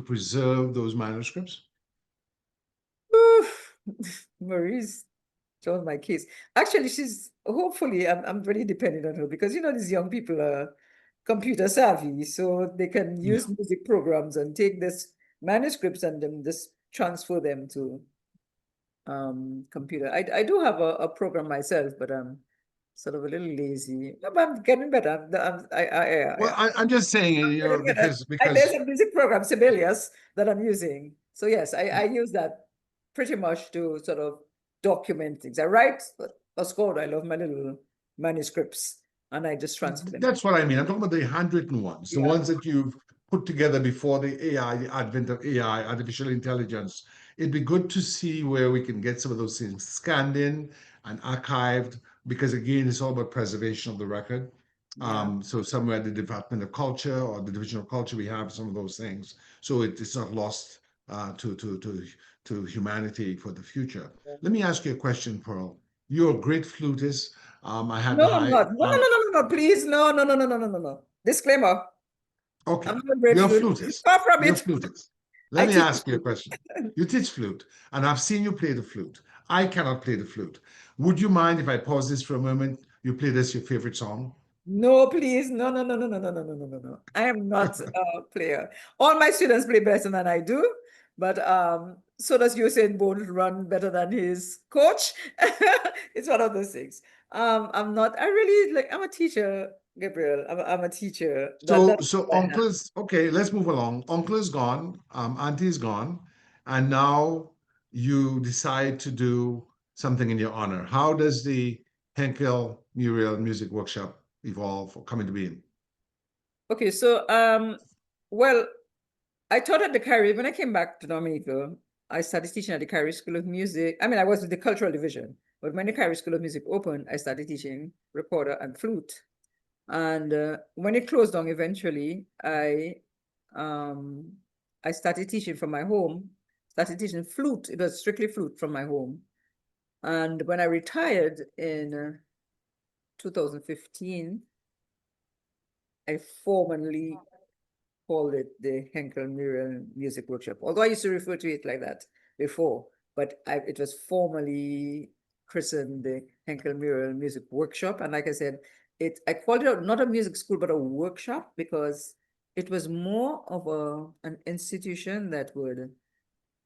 preserve those manuscripts? Oof. Marie's on my case. Actually, she's hopefully I'm really dependent on her because these young people are computer savvy, so they can Yeah. use music programs and take this manuscripts and then just transfer them to computer. I do have a program myself, but I'm sort of a little lazy. No, but I'm getting better. Well, I'm just saying, Getting better. because There's a music program, Sibelius, that I'm using. So yes, I use that pretty much to sort of document things. I write a score. I love my little manuscripts, and I just transfer them. that's what I mean. I'm talking about the handwritten ones, the Yeah. ones that you've put together before the AI, the advent of AI, artificial intelligence. It'd be good to see where we can get some of those things scanned in and archived, because again, it's all about preservation of the record. Yeah. So somewhere at the Department of Culture or the Division of Culture, we have some of those things, so it's not lost to humanity for the future. Let me ask you a question, Pearl. You're a great flutist. I had the No, I'm high. not. No, no, no, no, no, no, please. No, no, no, no, no, no, no, no. Disclaimer. I'm Okay, not a great you're a flute. flutist. Far from You're a it. flutist. I Let me teach. ask you a question. You teach flute, and I've seen you play the flute. I cannot play the flute. Would you mind if I pause this for a moment? You play this your favorite song? No, please. No, no, no, no, no, no, no, no, no, no, no. I am not a player. All my students play better than I do, but so does Usain Bolt run better than his coach. It's one of those things. I'm not, I really like, I'm a teacher, Gabriel. I'm a teacher. So, That's so what I have. uncle's okay. Let's move along. Uncle is gone. Auntie is gone, and now you decide to do something in your honor. How does the Henkel Muriel Music Workshop evolve or come into being? Okay, so well, I taught at the Caribbean. When I came back to Dominica, I started teaching at the Caribbean School of Music. I mean, I was with the cultural division, but when the Caribbean School of Music opened, I started teaching recorder and flute. And when it closed down, eventually, um, I started teaching from my home. Started teaching flute. It was strictly flute from my home. And when I retired in 2015, I formally called it the Henkel Muriel Music Workshop. Although I used to refer to it like that before, but it was formally christened the Henkel Muriel Music Workshop. And like I said, I called it not a music school, but a workshop, because it was more of an institution that would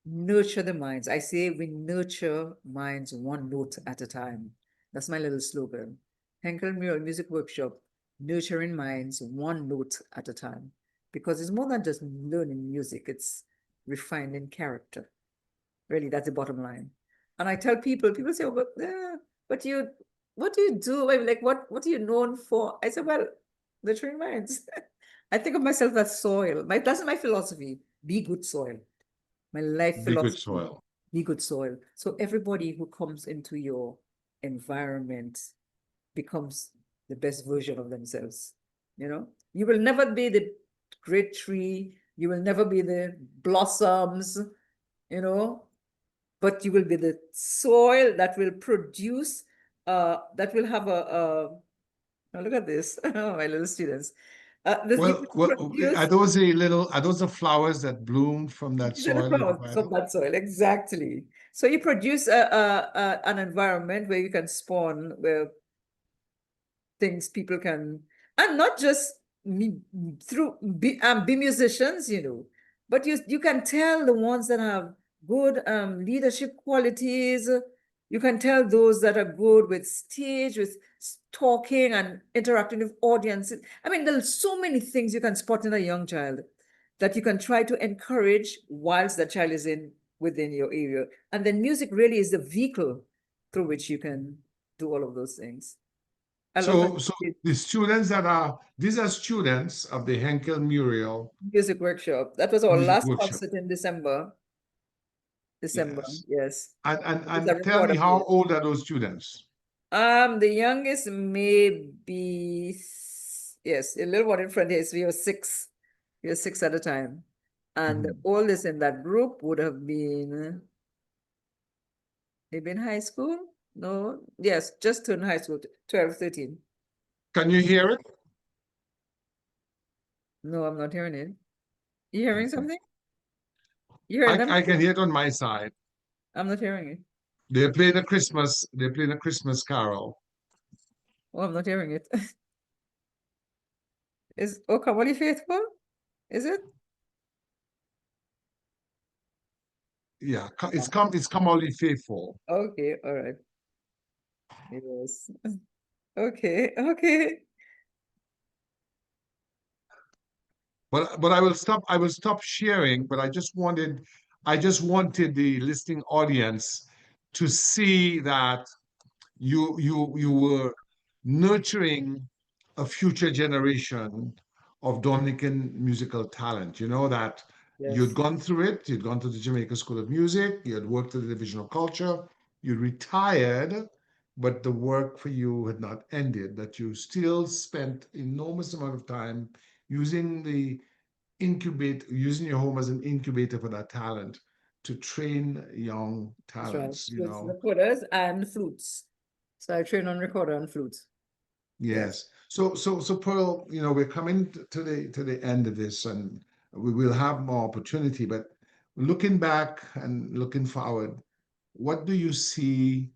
nurture the minds. I say we nurture minds one note at a time. That's my little slogan. Henkel Mural Music Workshop, nurturing minds one note at a time. Because it's more than just learning music, it's refining character. Really, that's the bottom line. And I tell people say, oh, but what do you do? I'm like, what are you known for? I said, well, nurturing minds. I think of myself as soil. That's my philosophy. Be good soil. My life Be good philosophy. soil. be good soil. So everybody who comes into your environment becomes the best version of themselves. You know, you will never be the great tree, you will never be the blossoms, you know, but you will be the soil that will produce, that will have oh, look at this, my little students. You will produce Are those the flowers that bloom from that soil you from provided? that soil, exactly. So you produce an environment where you can spawn, where things people can, and not just be musicians, you know, but you can tell the ones that have good leadership qualities. You can tell those that are good with stage, with talking and interacting with audiences. I mean, there's so many things you can spot in a young child that you can try to encourage whilst the child is in within your area. And then music really is the vehicle through which you can do all of those things. I love my So the students these are students of the Henkel Muriel music workshop. That was our music last workshop. concert in December. December, Yes. yes. It's a And tell me, recorder how player. old are those students? The youngest may be, yes, a little one in front here. So we were six. We were six at a time. And the Mhm. oldest in that group would have been maybe in high school. No, yes, just turned high school, 12, 13. Can you hear it? No, I'm not hearing it. You hearing Okay. something? You hearing them? I can hear it on my side. I'm not hearing it. They're playing a Christmas carol. Oh, I'm not hearing it. Is O Come All Ye Faithful? Is it? Yeah, Oh, it's come only faithful. okay, all right. Yes. Okay, okay. But I will stop sharing, but I just wanted the listening audience to see that you were nurturing a future generation of Dominican musical talent. You know that you'd Yes, gone through it, you'd gone to the Jamaica School of Music, you had worked at the Division of Culture, you retired, but the work for you had not ended, that you still spent enormous amount of time using using your home as an incubator for that talent to train young that's right. talents, you With know. recorders and flutes. So I train on recorder and flute. Yes. Yes. So Pearl, you know, we're coming to the end of this, and we will have more opportunity. But looking back and looking forward, what do you see?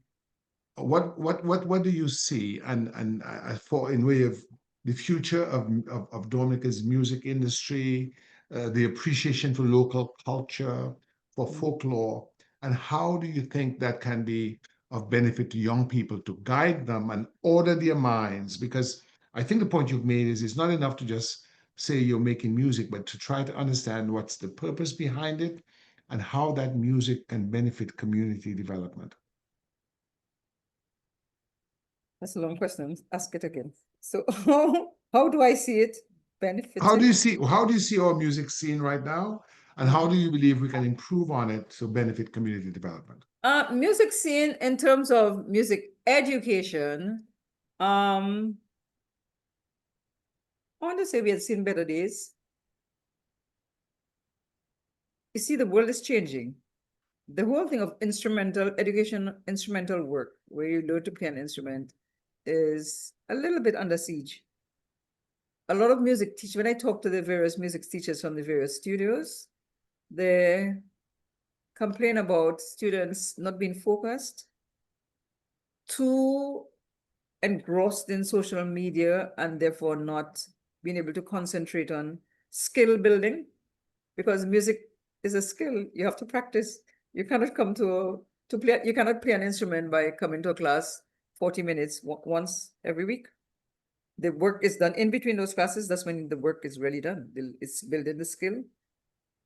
What do you see? And for in way of the future of Dominica's music industry, the appreciation for local culture, for Mm. folklore, and how do you think that can be of benefit to young people to guide them and order their minds? Because I think the point you've made is it's not enough to just say you're making music, but to try to understand what's the purpose behind it and how that music can benefit community development. That's a long question. Ask it again. So how do I see it How benefiting? do you see our music scene right now, and how do you believe we can improve on it to benefit community development? Music scene in terms of music education, I want to say we have seen better days. You see, the world is changing. The whole thing of instrumental education, instrumental work, where you learn to play an instrument, is a little bit under siege. A lot of music teachers, when I talk to the various music teachers from the various studios, they complain about students not being focused, too engrossed in social media, and therefore not being able to concentrate on skill building, because music is a skill. You have to practice. You cannot come to play. You cannot play an instrument by coming to a class 40 minutes once every week. The work is done in between those classes. That's when the work is really done. It's building the skill.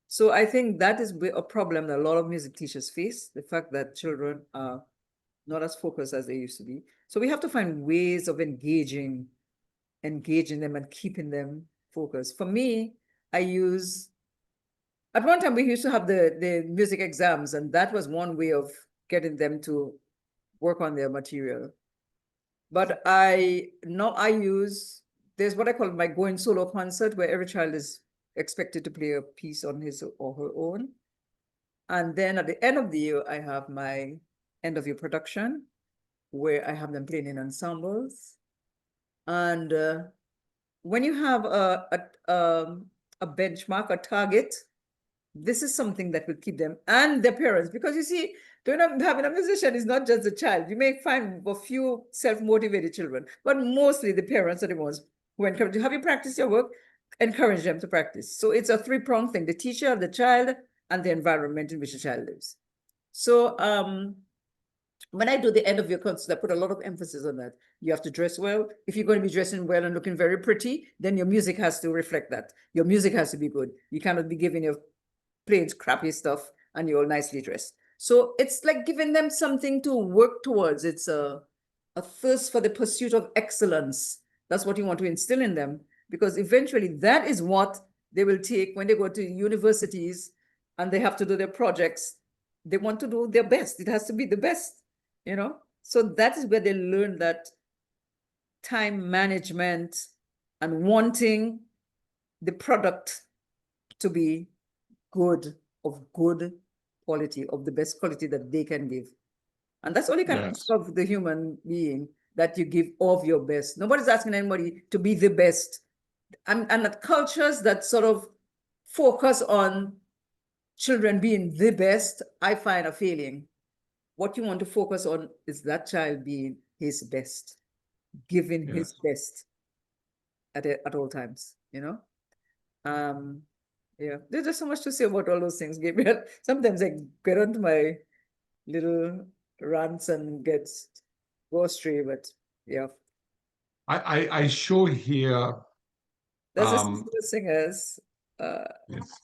So I think that is a problem that a lot of music teachers face, the fact that children are not as focused as they used to be. So we have to find ways of engaging them and keeping them focused. For me, I use At one time, we used to have the music exams, and that was one way of getting them to work on their material. But I use, there's what I call my going solo concert, where every child is expected to play a piece on his or her own. And then at the end of the year, I have my end of year production, where I have them playing in ensembles. And when you have a benchmark, a target, this is something that will keep them and their parents, because you see, having a musician is not just the child. You may find a few self-motivated children, but mostly the parents are the ones who encourage you. Have you practiced your work? Encourage them to practice. So it's a three-pronged thing: the teacher, the child, and the environment in which the child lives. So when I do the end of your concert, I put a lot of emphasis on that. You have to dress well. If you're going to be dressing well and looking very pretty, then your music has to reflect that. Your music has to be good. You cannot be giving your plain crappy stuff and you're all nicely dressed. So it's like giving them something to work towards. It's a thirst for the pursuit of excellence. That's what you want to instill in them, because eventually that is what they will take when they go to universities and they have to do their projects. They want to do their best. It has to be the best, you know? So that is where they learn that time management and wanting the product to be good, of good quality, of the best quality that they can give. And that's all you can ask Yes. of the human being, that you give of your best. Nobody's asking anybody to be the best. And that cultures that sort of focus on children being the best, I find a failing. What you want to focus on is that child being his best, giving his Yes. best at all times, you know? Yeah, there's just so much to say about all those things, Gabriel. Sometimes I get onto my little rants and go astray, but yeah. I show here. There's a sister singers. Uh, Yes.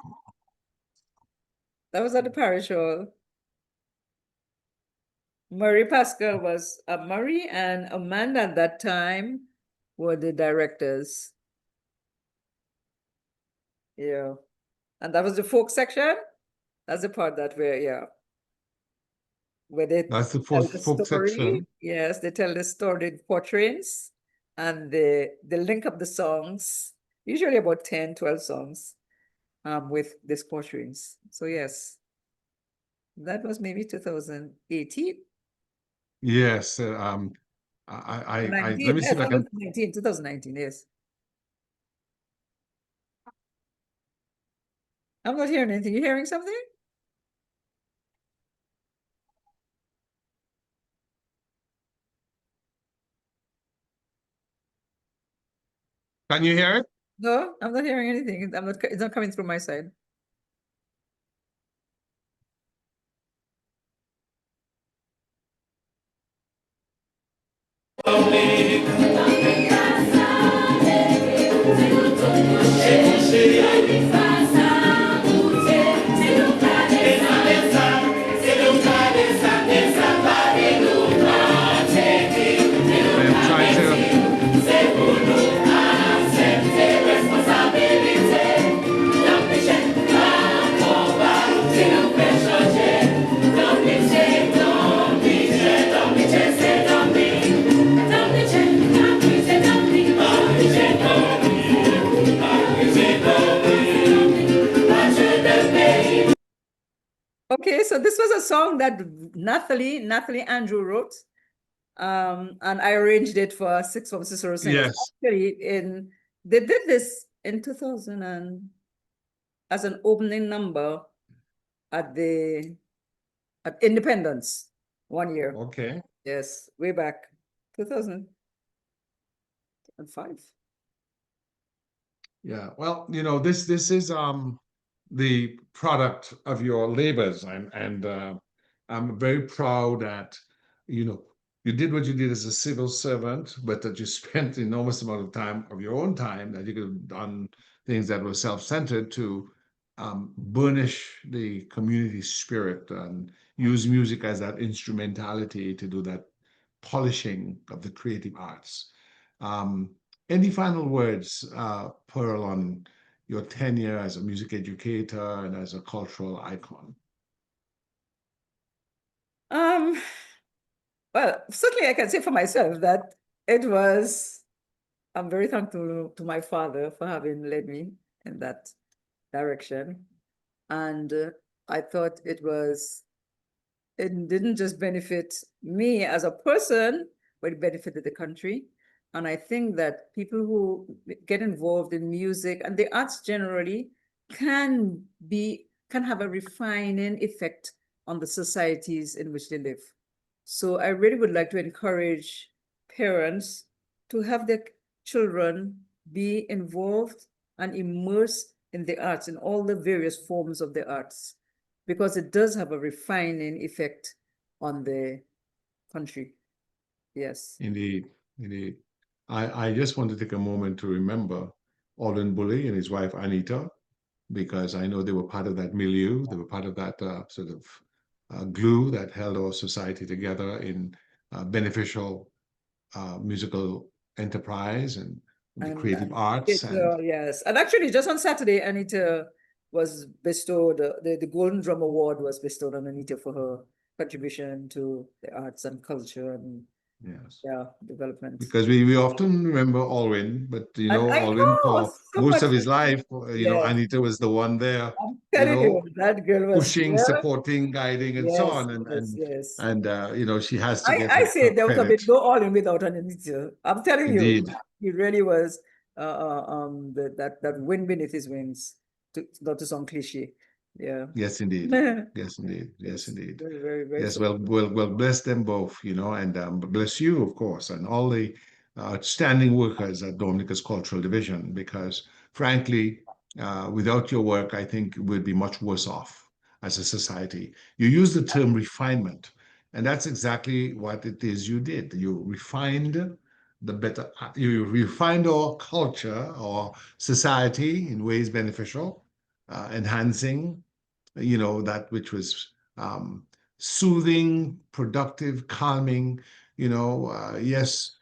that was at the parish hall. Murray Pascal was Murray and Amanda at that time were the directors. Yeah. And that was the folk section. That's the part that where they That's the tell fourth the folk story. section. Yes, they tell the story in quatrains, and they link up the songs, usually about 10, 12 songs, with these quatrains. So yes, that was maybe 2018. Yes. Let 19, me see yes, if I that was can. 2019, yes. I'm not hearing anything. You hearing something? Can you hear it? No, I'm not hearing anything. It's not coming through my side. I am trying to. Okay, so this was a song that Nathalie Andrew wrote. And I arranged it for Six from Cicero Singers. Yes. Actually, they did this in 2000 and as an opening number at Independence 1 year. Okay. Yes, way back 2005. Yeah. Well, this is the product of your labors, and I'm very proud that you know you did what you did as a civil servant, but that you spent enormous amount of time of your own time that you could have done things that were self-centered to burnish the community spirit and use music as that instrumentality to do that polishing of the creative arts. Um, any final words, Pearl, on your tenure as a music educator and as a cultural icon? Um, well, certainly I can say for myself that it was, I'm very thankful to my father for having led me in that direction. And I thought it didn't just benefit me as a person, but it benefited the country. And I think that people who get involved in music and the arts generally can have a refining effect on the societies in which they live. So I really would like to encourage parents to have their children be involved and immersed in the arts, in all the various forms of the arts, because it does have a refining effect on the country. Yes. Indeed, indeed. I just want to take a moment to remember Alden Bully and his wife Anita, because I know they were part of that milieu. They were part of that sort of glue that held our society together in beneficial musical enterprise and the creative And arts. it, And yes. And actually, just on Saturday, Anita was bestowed, the Golden Drum Award was bestowed on Anita for her contribution to the arts and culture and, yes, yeah, development. because we often remember Alwyn, but And I Alwyn know for so most much. of his life, Yes. Anita was the one there, I'm you telling you, know, that girl was pushing, there. supporting, guiding, and so Yes, on. yes, yes. She has to get I say her there would have credit. been no all in without an Anita. I'm telling you, Indeed. he really was that wind beneath his wings, not to sound cliche. Yeah. Yes, indeed. Yes, indeed. Yes, Yes, indeed. very, very, very Yes, supportive. well, bless them both, and bless you, of course, and all the outstanding workers at Dominica's Cultural Division, because frankly, without your work, I think we'd be much worse off as a society. You use the term refinement, and that's exactly what it is you did. You refined you refined our culture, our society in ways beneficial, enhancing that which was soothing, productive, calming. Yes,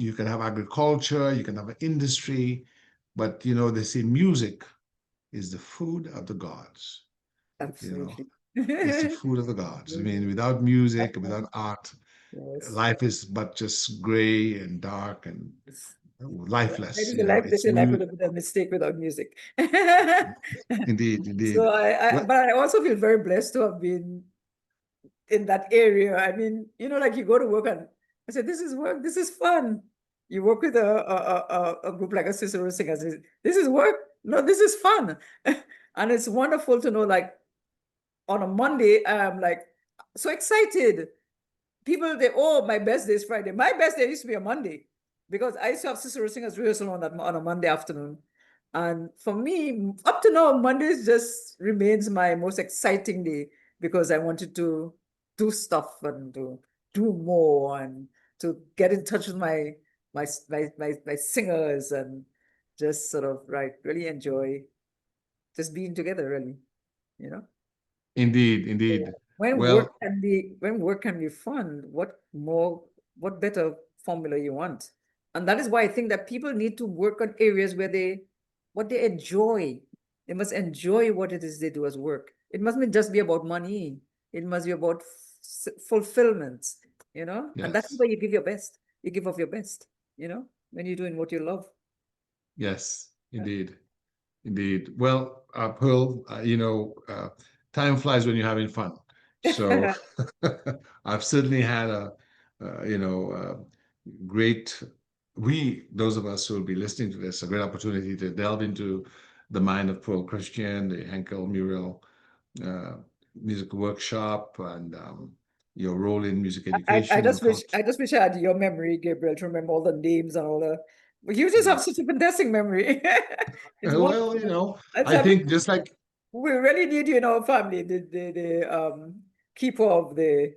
you can have agriculture, you can have an industry, but they say music is the food of the gods. You know, Absolutely. it's the food of the gods. I mean, without music, without art, Yes. life is but just gray and dark and Yes. Yeah. lifeless. They It's say life mu would have been a mistake without music. Indeed, So indeed. Well, but I also feel very blessed to have been in that area. I mean, like you go to work and I said, this is work, this is fun. You work with a group like a Cicero Singers. This is work. No, this is fun. And it's wonderful to know, like, on a Monday, I'm like so excited. People, oh, my best day is Friday. My best day used to be a Monday because I used to have Cicero Singers rehearsal on a Monday afternoon. And for me, up to now, Mondays just remains my most exciting day because I wanted to do stuff and to do more and to get in touch with my singers and just sort of really enjoy just being together, really, you know. indeed, indeed. Well, When work can be fun, what better formula you want? And that is why I think that people need to work on areas where what they enjoy. They must enjoy what it is they do as work. It mustn't just be about money. It must be about fulfillment, and that's yes. where you give your best. You give of your best, when you're doing what you love. Yes, indeed, indeed. Well, Pearl, time flies when you're having fun. So I've certainly had great, those of us who will be listening to this, a great opportunity to delve into the mind of Pearl Christian, the Henkel Muriel uh, music workshop, and your role in music education and culture. I just wish I had your memory, Gabriel, to remember all the names and all the. But you just have such Yes. a fantastic memory. It's Well, wonderful. That's I I mean, think just like we really need you in our family, the keeper of the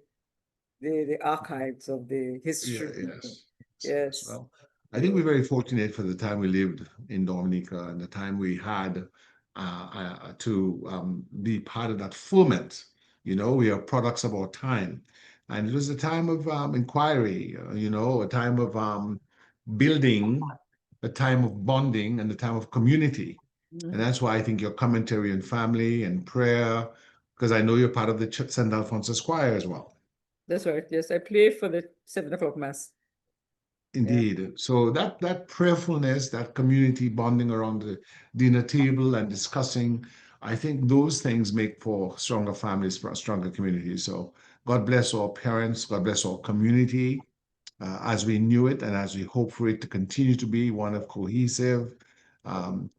archives of the yeah, history. yes. Yes. Yes. Well, I think Yeah. we're very fortunate for the time we lived in Dominica and the time we had to be part of that ferment. We are products of our time. And it was a time of inquiry, a time of building, a time of bonding, and a time of community. And that's why I think your commentary and family and prayer, because I know you're part of the St. Alphonsus Choir as well. That's right. Yes, I play for the 7 o'clock mass. Yeah. Indeed. So that prayerfulness, that community bonding around the dinner table and discussing, I think those things make for stronger families, for stronger communities. So God bless our parents, God bless our community as we knew it and as we hope for it to continue to be one of cohesive, um,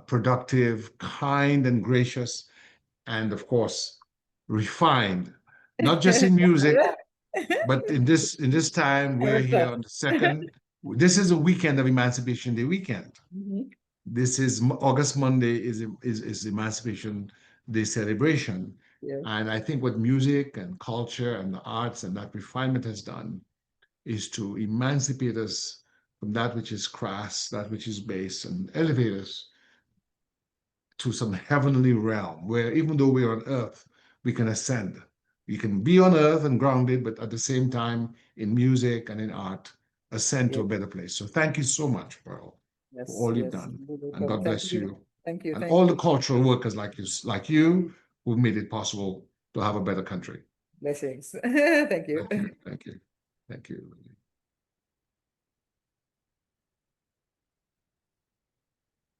productive, kind, and gracious, and of course, refined, not just in music, but in this time, I we're heard here that. on the second. This is a weekend of Emancipation Day weekend. Mhm. This is August Monday is Emancipation Day celebration. Yeah. And I think what music and culture and the arts and that refinement has done is to emancipate us from that which is crass, that which is base, and elevate us to some heavenly realm where even though we're on earth, we can ascend. We can be on earth and grounded, but at the same time, in music and in art, ascend to Yeah. a better place. So thank you so much, Pearl, for Yes. all you've Yes. done. No And problem. God Thank bless you. you. Thank you. And Thank all the you. cultural workers like you who've made it possible to have a better country. Blessings. Thank you. Thank you. Thank you. Thank you.